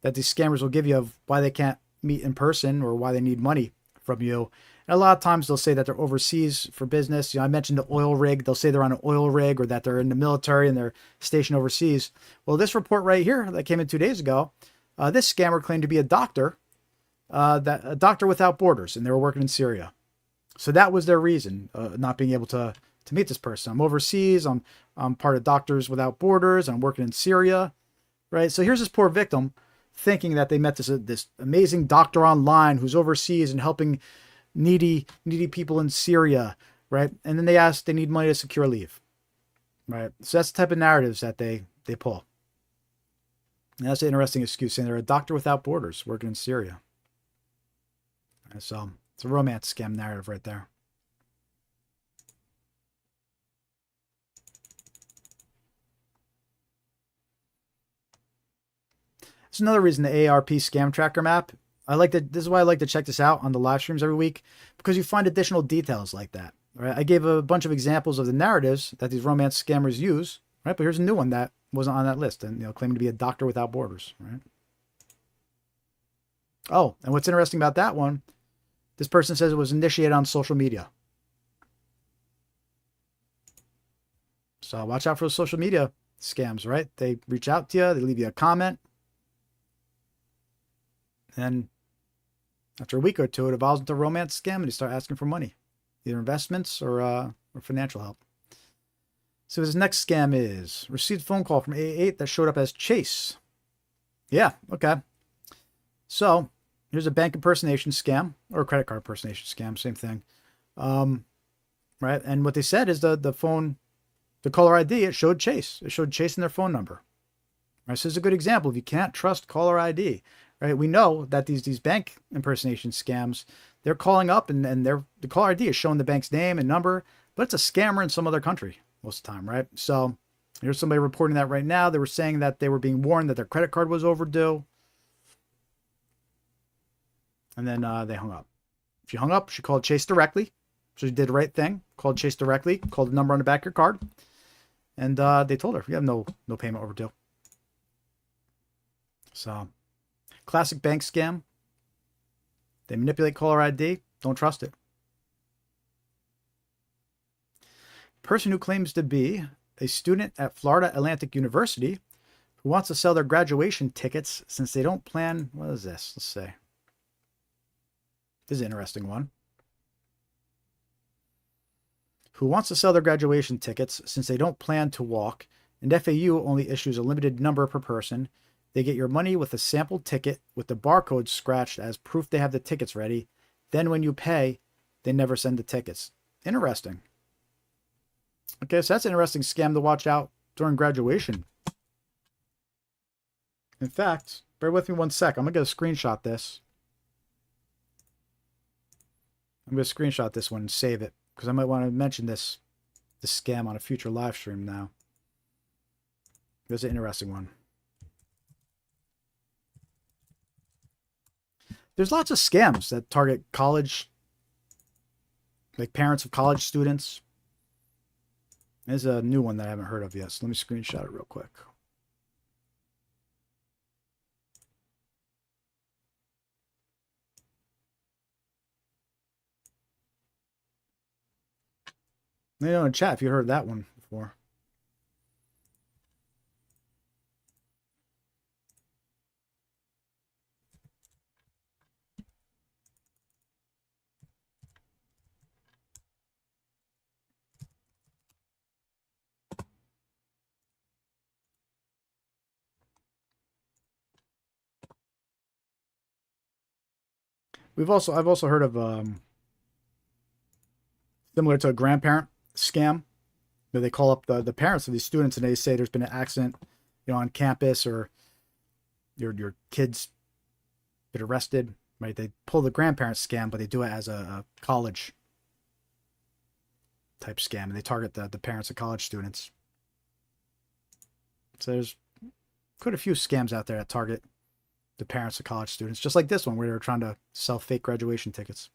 that these scammers will give you of why they can't meet in person or why they need money from you. And a lot of times they'll say that they're overseas for business. You know, I mentioned the oil rig. They'll say they're on an oil rig or that they're in the military and they're stationed overseas. Well, this report right here that came in 2 days ago, this scammer claimed to be a doctor, a doctor without borders, and they were working in Syria. So that was their reason, not being able to meet this person. I'm overseas. I'm part of Doctors Without Borders. I'm working in Syria, right? So here's this poor victim thinking that they met this amazing doctor online who's overseas and helping needy people in Syria, right? And then they need money to secure leave, right? So that's the type of narratives that they pull. And that's an interesting excuse, saying they're a doctor without borders working in Syria. So it's a romance scam narrative right there. It's another reason the AARP scam tracker map This is why I like to check this out on the live streams every week, because you find additional details like that. Right? I gave a bunch of examples of the narratives that these romance scammers use. Right? But here's a new one that wasn't on that list, and claiming to be a doctor without borders. Right? Oh, and what's interesting about that one? This person says it was initiated on social media. So watch out for those social media scams, right? They reach out to you, they leave you a comment, and after a week or two, it evolves into a romance scam, and you start asking for money, either investments or financial help. So his next scam is received a phone call from AA8 that showed up as Chase. Yeah, okay. So here's a bank impersonation scam, or a credit card impersonation scam, same thing. Right, and what they said is the phone, the caller ID, it showed Chase. It showed Chase in their phone number. Right, so this is a good example. If you can't trust caller ID, right? We know that these bank impersonation scams, they're calling up and the caller ID is showing the bank's name and number, but it's a scammer in some other country most of the time, right? So here's somebody reporting that right now. They were saying that they were being warned that their credit card was overdue. And then they hung up. She hung up. She called Chase directly. So she did the right thing. Called Chase directly. Called the number on the back of your card. And they told her, you have no payment overdue. So, classic bank scam. They manipulate caller ID. Don't trust it. Person who claims to be a student at Florida Atlantic University who wants to sell their graduation tickets since they don't plan... What is this? Let's see. This is an interesting one. Who wants to sell their graduation tickets since they don't plan to walk, and FAU only issues a limited number per person. They get your money with a sample ticket with the barcode scratched as proof they have the tickets ready. Then when you pay, they never send the tickets. Interesting. Okay, so that's an interesting scam to watch out during graduation. In fact, bear with me one sec. I'm going to get a screenshot this. I'm going to screenshot this one and save it, because I might want to mention this scam on a future live stream now. It's an interesting one. There's lots of scams that target college, like parents of college students. There's a new one that I haven't heard of yet, so let me screenshot it real quick. Let me know in chat if you heard that one before. I've also heard of similar to a grandparent scam. They call up the parents of these students and they say there's been an accident, on campus, or your kids get arrested. Right? They pull the grandparent scam, but they do it as a college type scam, and they target the parents of college students. So there's quite a few scams out there that target the parents of college students, just like this one where they're trying to sell fake graduation tickets.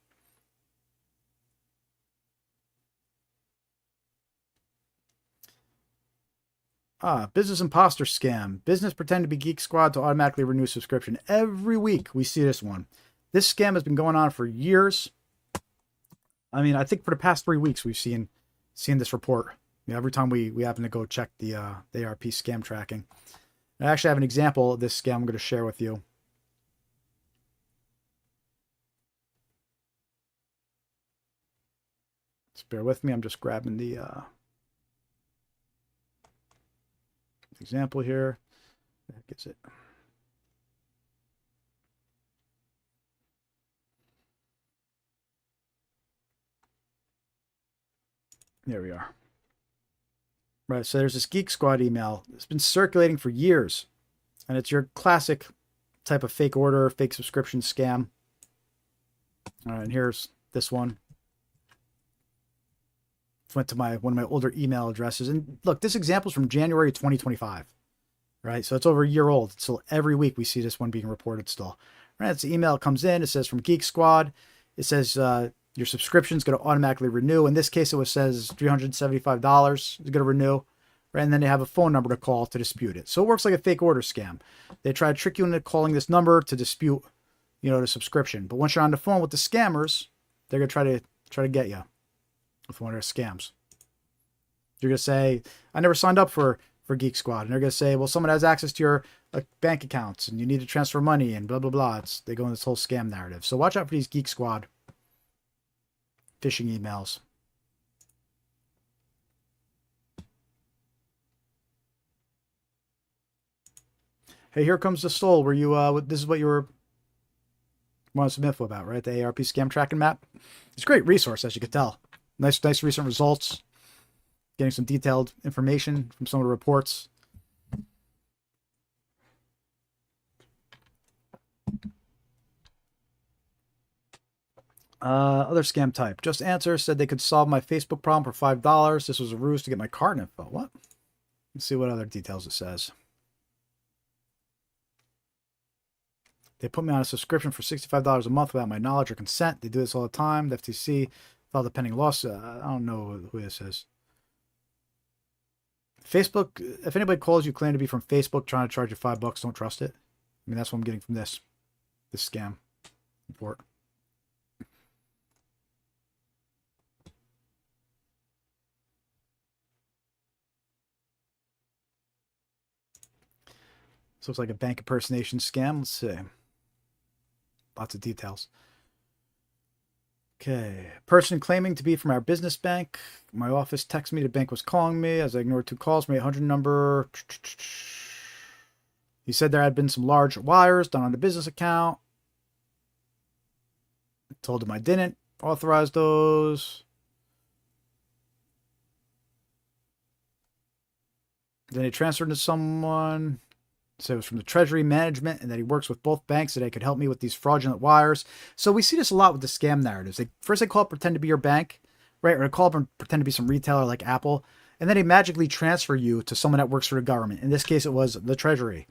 Business imposter scam. Business pretend to be Geek Squad to automatically renew subscription. Every week we see this one. This scam has been going on for years. I mean, I think for the past 3 weeks we've seen this report. Every time we happen to go check the AARP scam tracking. I actually have an example of this scam I'm going to share with you. Just bear with me. I'm just grabbing the example here. That gets it. There we are. Right, so there's this Geek Squad email. It's been circulating for years. And it's your classic type of fake order, fake subscription scam. All right, and here's this one. Went to one of my older email addresses. And look, this example is from January 2025. Right, so it's over a year old. So every week we see this one being reported still. Right? It's the email comes in. It says from Geek Squad. It says your subscription is going to automatically renew. In this case, it says $375 is going to renew. Right? And then they have a phone number to call to dispute it. So it works like a fake order scam. They try to trick you into calling this number to dispute, the subscription. But once you're on the phone with the scammers, they're going to try to get you with one of their scams. You're going to say, I never signed up for Geek Squad. And they're going to say, well, someone has access to your bank accounts and you need to transfer money and blah, blah, blah. They go in this whole scam narrative. So watch out for these Geek Squad phishing emails. Hey, here comes the Soul where you, this is what you were wanting some info about, right? The AARP scam tracking map. It's a great resource, as you could tell. Nice recent results. Getting some detailed information from some of the reports. Other scam type. Just Answer said they could solve my Facebook problem for $5. This was a ruse to get my card info. What? Let's see what other details it says. They put me on a subscription for $65 a month without my knowledge or consent. They do this all the time. The FTC filed a pending lawsuit. I don't know who this is. Facebook, if anybody calls you claim to be from Facebook trying to charge you $5, don't trust it. I mean, that's what I'm getting from this scam report. This looks like a bank impersonation scam. Let's see. Lots of details. Okay. Person claiming to be from our business bank. My office texted me the bank was calling me as I ignored 2 calls from 800 number. He said there had been some large wires done on the business account. I told him I didn't authorize those. Then he transferred to someone. So it was from the Treasury Management and that he works with both banks, that they could help me with these fraudulent wires. So we see this a lot with the scam narratives. First they call it pretend to be your bank, right? Or they call it pretend to be some retailer like Apple. And then they magically transfer you to someone that works for the government. In this case, it was the Treasury,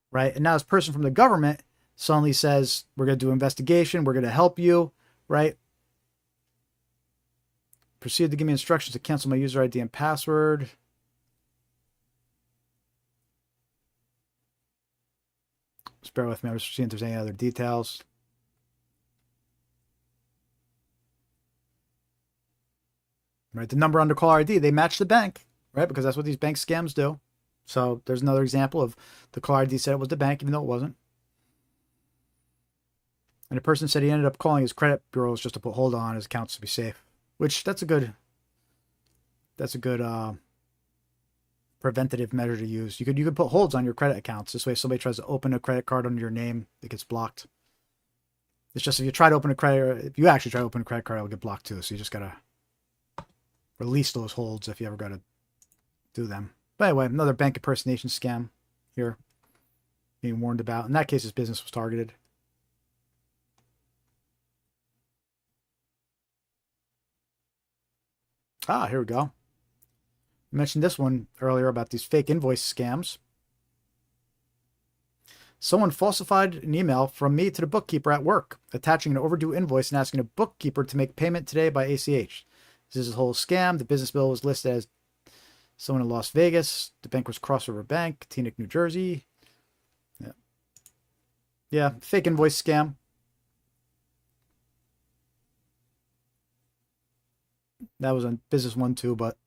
right? And now this person from the government suddenly says, we're going to do an investigation. We're going to help you, right? Proceed to give me instructions to cancel my user ID and password. Just bear with me. I'm just seeing if there's any other details. Right, the number under caller ID, they match the bank, right? Because that's what these bank scams do. So there's another example of the caller ID said it was the bank, even though it wasn't. And the person said he ended up calling his credit bureaus just to put hold on his accounts to be safe. Which that's a good preventative measure to use. You could put holds on your credit accounts. This way, if somebody tries to open a credit card under your name, it gets blocked. It's just if you try to open a credit, if you actually try to open a credit card, it'll get blocked too. So you just gotta release those holds if you ever gotta do them. But anyway, another bank impersonation scam here, being warned about. In that case, his business was targeted. Ah, here we go. I mentioned this one earlier about these fake invoice scams. Someone falsified an email from me to the bookkeeper at work, attaching an overdue invoice and asking the bookkeeper to make payment today by ACH. This is a whole scam. The business bill was listed as someone in Las Vegas. The bank was Crossover Bank, Teaneck, New Jersey. Yeah, fake invoice scam. That was on business one too, but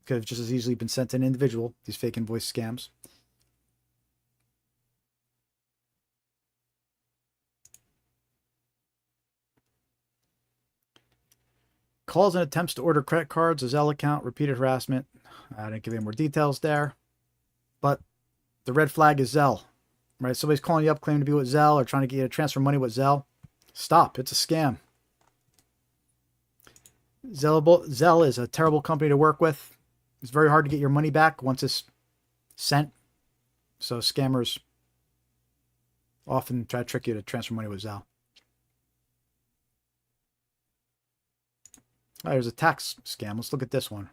could have just as easily been sent to an individual, these fake invoice scams. Calls and attempts to order credit cards, a Zelle account, repeated harassment. I didn't give any more details there. But the red flag is Zelle, right? Somebody's calling you up claiming to be with Zelle or trying to get you to transfer money with Zelle. Stop. It's a scam. Zelle is a terrible company to work with. It's very hard to get your money back once it's sent. So scammers often try to trick you to transfer money with Zelle. Oh, there's a tax scam. Let's look at this one.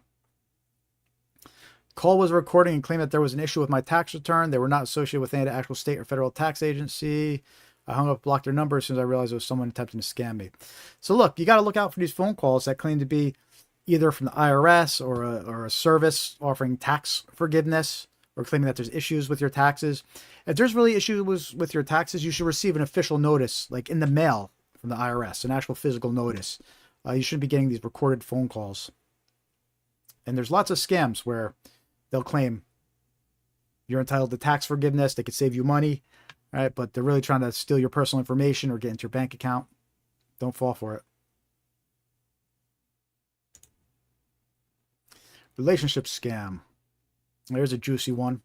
Call was recording and claimed that there was an issue with my tax return. They were not associated with any actual state or federal tax agency. I hung up, blocked their number as soon as I realized it was someone attempting to scam me. So look, you got to look out for these phone calls that claim to be either from the IRS or a service offering tax forgiveness or claiming that there's issues with your taxes. If there's really issues with your taxes, you should receive an official notice, like in the mail from the IRS, an actual physical notice. You shouldn't be getting these recorded phone calls. And there's lots of scams where they'll claim you're entitled to tax forgiveness. They could save you money, right? But they're really trying to steal your personal information or get into your bank account. Don't fall for it. Relationship scam. There's a juicy one.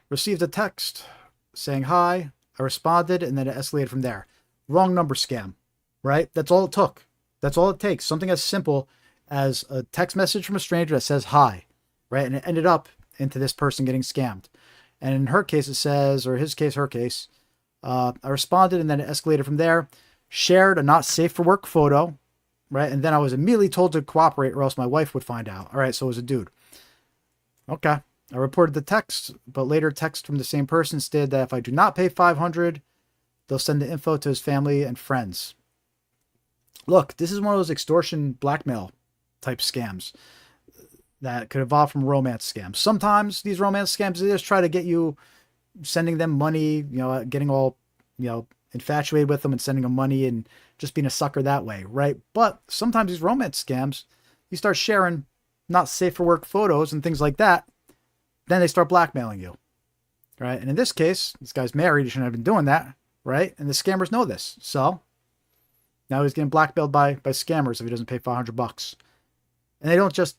Received a text saying hi. I responded, and then it escalated from there. Wrong number scam, right? That's all it took. That's all it takes. Something as simple as a text message from a stranger that says hi, right? And it ended up into this person getting scammed. And in her case, it says, or his case, her case, I responded, and then it escalated from there. Shared a not safe for work photo, right? And then I was immediately told to cooperate or else my wife would find out. All right, so it was a dude. Okay. I reported the text, but later text from the same person stated that if I do not pay $500, they'll send the info to his family and friends. Look, this is one of those extortion blackmail type scams that could evolve from romance scams. Sometimes these romance scams, they just try to get you sending them money, getting all, infatuated with them and sending them money and just being a sucker that way, right? But sometimes these romance scams, you start sharing not safe for work photos and things like that, then they start blackmailing you, right? And in this case, this guy's married. He shouldn't have been doing that, right? And the scammers know this. So now he's getting blackmailed by scammers if he doesn't pay $500. And they don't just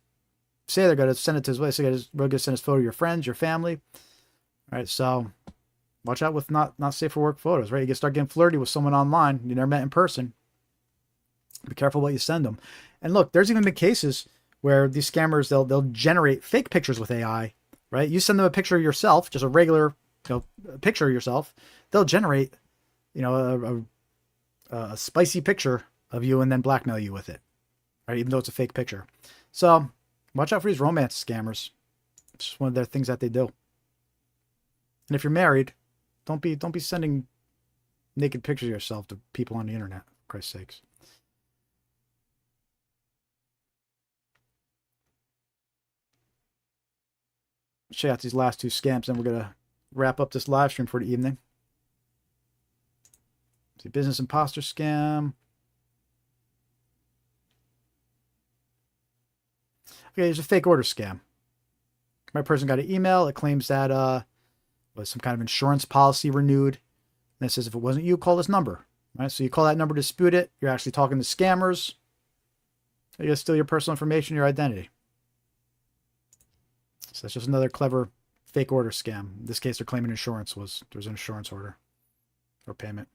say they're going to send it to his wife. They're going to send his photo to your friends, your family. All right, so watch out with not safe for work photos, right? You can start getting flirty with someone online you never met in person. Be careful what you send them. And look, there's even been cases where these scammers, they'll generate fake pictures with AI, right? You send them a picture of yourself, just a regular picture of yourself. They'll generate, a spicy picture of you and then blackmail you with it, right? Even though it's a fake picture. So watch out for these romance scammers. It's just one of their things that they do. And if you're married, don't be sending naked pictures of yourself to people on the internet, for Christ's sakes. Check out these last two scams, and we're going to wrap up this live stream for the evening. See, business imposter scam. Okay, there's a fake order scam. My person got an email. It claims that was some kind of insurance policy renewed. And it says, if it wasn't you, call this number. Right? So you call that number to dispute it. You're actually talking to scammers. They're going to steal your personal information, your identity. So that's just another clever fake order scam. In this case, they're claiming there was an insurance order or payment.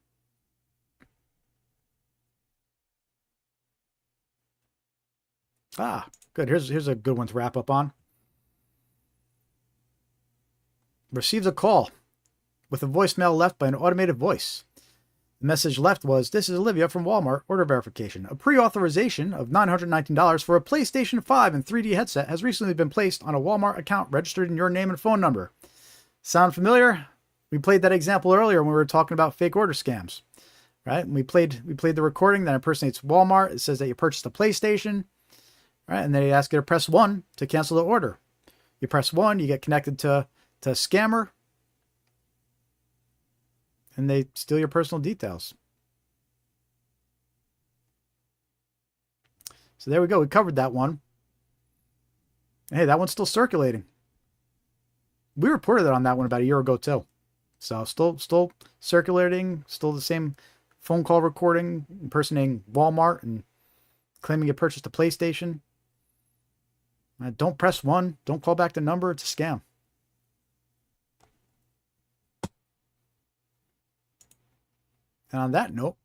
Ah, good. Here's a good one to wrap up on. Receives a call with a voicemail left by an automated voice. The message left was, "This is Olivia from Walmart. Order verification. A pre-authorization of $919 for a PlayStation 5 and 3D headset has recently been placed on a Walmart account registered in your name and phone number." Sound familiar? We played that example earlier when we were talking about fake order scams, right? And we played the recording that impersonates Walmart. It says that you purchased a PlayStation, right? And then they ask you to press 1 to cancel the order. You press 1, you get connected to a scammer, and they steal your personal details. So there we go. We covered that one. Hey, that one's still circulating. We reported on that one about a year ago too. So still circulating, still the same phone call recording, impersonating Walmart and claiming you purchased a PlayStation. Don't press 1. Don't call back the number. It's a scam. And on that note,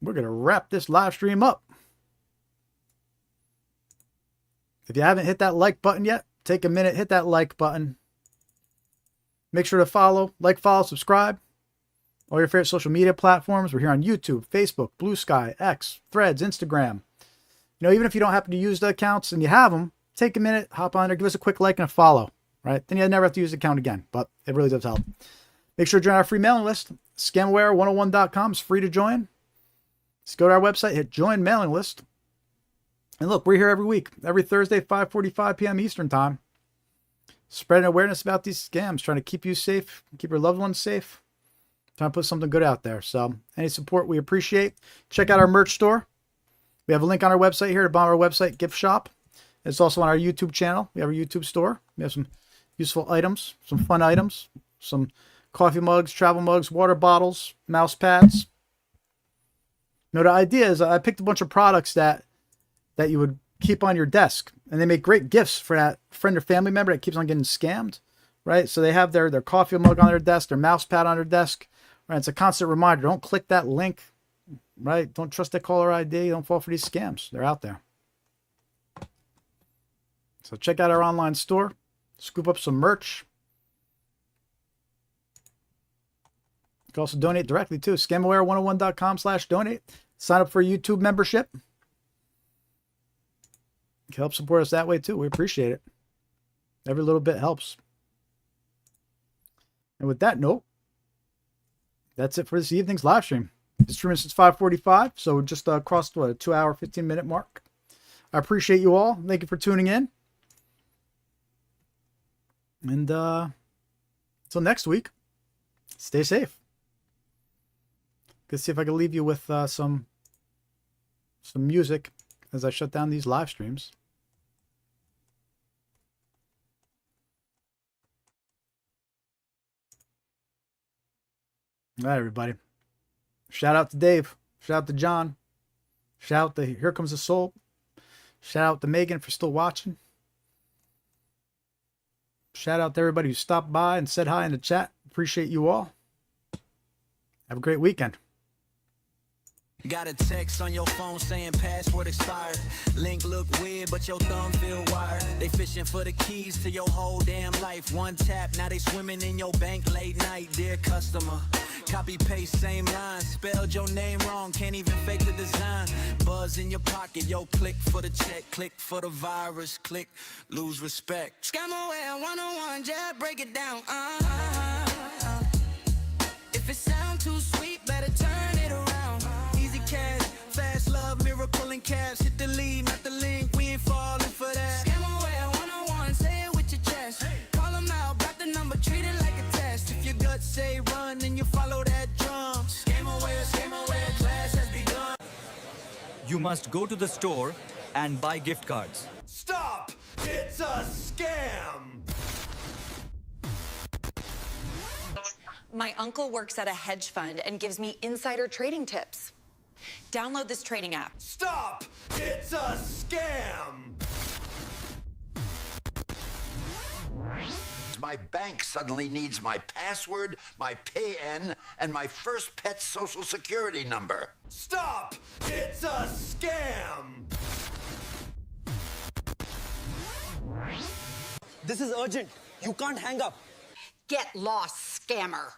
we're going to wrap this live stream up. If you haven't hit that like button yet, take a minute, hit that like button. Make sure to follow, subscribe. All your favorite social media platforms. We're here on YouTube, Facebook, Blue Sky, X, Threads, Instagram. Even if you don't happen to use the accounts and you have them, take a minute, hop on there, give us a quick like and a follow, right? Then you never have to use the account again, but it really does help. Make sure to join our free mailing list Scamware101.com is free to join. Just go to our website, hit join mailing list. And look, we're here every week, every Thursday, 5:45 p.m. Eastern time. Spreading awareness about these scams, trying to keep you safe, keep your loved ones safe. Trying to put something good out there. So any support we appreciate. Check out our merch store. We have a link on our website here at the bottom of our website, gift shop. It's also on our YouTube channel. We have a YouTube store. We have some useful items, some fun items, some coffee mugs, travel mugs, water bottles, mouse pads. You know, the idea is I picked a bunch of products that you would keep on your desk, and they make great gifts for that friend or family member that keeps on getting scammed, right? So they have their coffee mug on their desk, their mouse pad on their desk, right? It's a constant reminder. Don't click that link, right? Don't trust that caller ID. Don't fall for these scams. They're out there. So check out our online store. Scoop up some merch. You can also donate directly too. Scamware101.com/donate. Sign up for a YouTube membership. You can help support us that way too. We appreciate it. Every little bit helps. And with that note, that's it for this evening's live stream. It's streaming since 5:45, so just crossed a 2-hour, 15-minute mark. I appreciate you all. Thank you for tuning in. And until next week, stay safe. Let's see if I can leave you with some music as I shut down these live streams. All right, everybody. Shout out to Dave. Shout out to John. Shout out to Here Comes the Soul. Shout out to Megan for still watching. Shout out to everybody who stopped by and said hi in the chat. Appreciate you all. Have a great weekend. Got a text on your phone saying password expired. Link look weird, but your thumb feel wired. They fishing for the keys to your whole damn life. One tap, now they swimming in your bank late night. Dear customer, copy paste same line. Spelled your name wrong, can't even fake the design. Buzz in your pocket, yo, click for the check, click for the virus, click, lose respect. Scamware 101, Jared, break it down. If it sound too sweet, better turn it around. Cash, fast love, miracle and cash. Hit the lead, not the link. We ain't falling for that. Scamware 101, say it with your chest. Call them out, block the number, treat it like a test. If your guts say run, then you follow that drum. Scamware, class has begun. You must go to the store and buy gift cards. Stop! It's a scam! My uncle works at a hedge fund and gives me insider trading tips. Download this trading app. Stop! It's a scam! My bank suddenly needs my password, my PAN, and my first pet's social security number. Stop! It's a scam! This is urgent. You can't hang up. Get lost, scammer.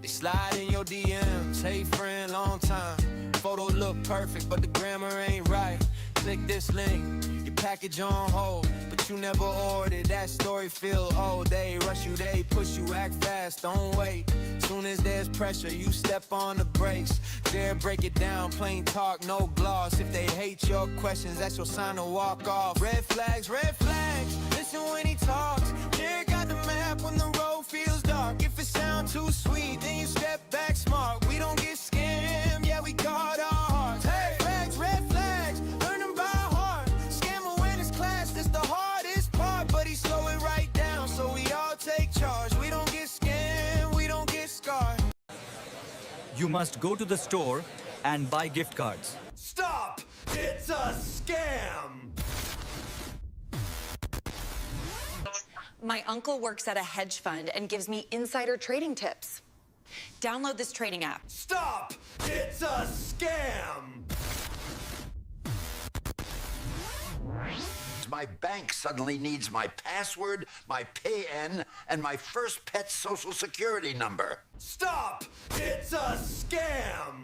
They slide in your DMs, hey friend, long time. Photo look perfect, but the grammar ain't right. Click this link, your package on hold, but you never ordered. That story feel old. They rush you, they push you, act fast, don't wait. Soon as there's pressure, you step on the brakes. Dare break it down, plain talk, no gloss. If they hate your questions, that's your sign to walk off. Red flags, listen when he talks. Jared got the map when the road feels dark. If it sounds too sweet, then you step back smart. We don't get scammed, yeah, we guard our hearts. Hey, red flags, learn them by heart. Scam awareness class, that's the hardest part. But he slow it right down, so we all take charge. We don't get scammed, we don't get scarred. You must go to the store and buy gift cards. Stop! It's a scam! My uncle works at a hedge fund and gives me insider trading tips. Download this trading app. Stop! It's a scam! My bank suddenly needs my password, my PAN, and my first pet's social security number. Stop! It's a scam!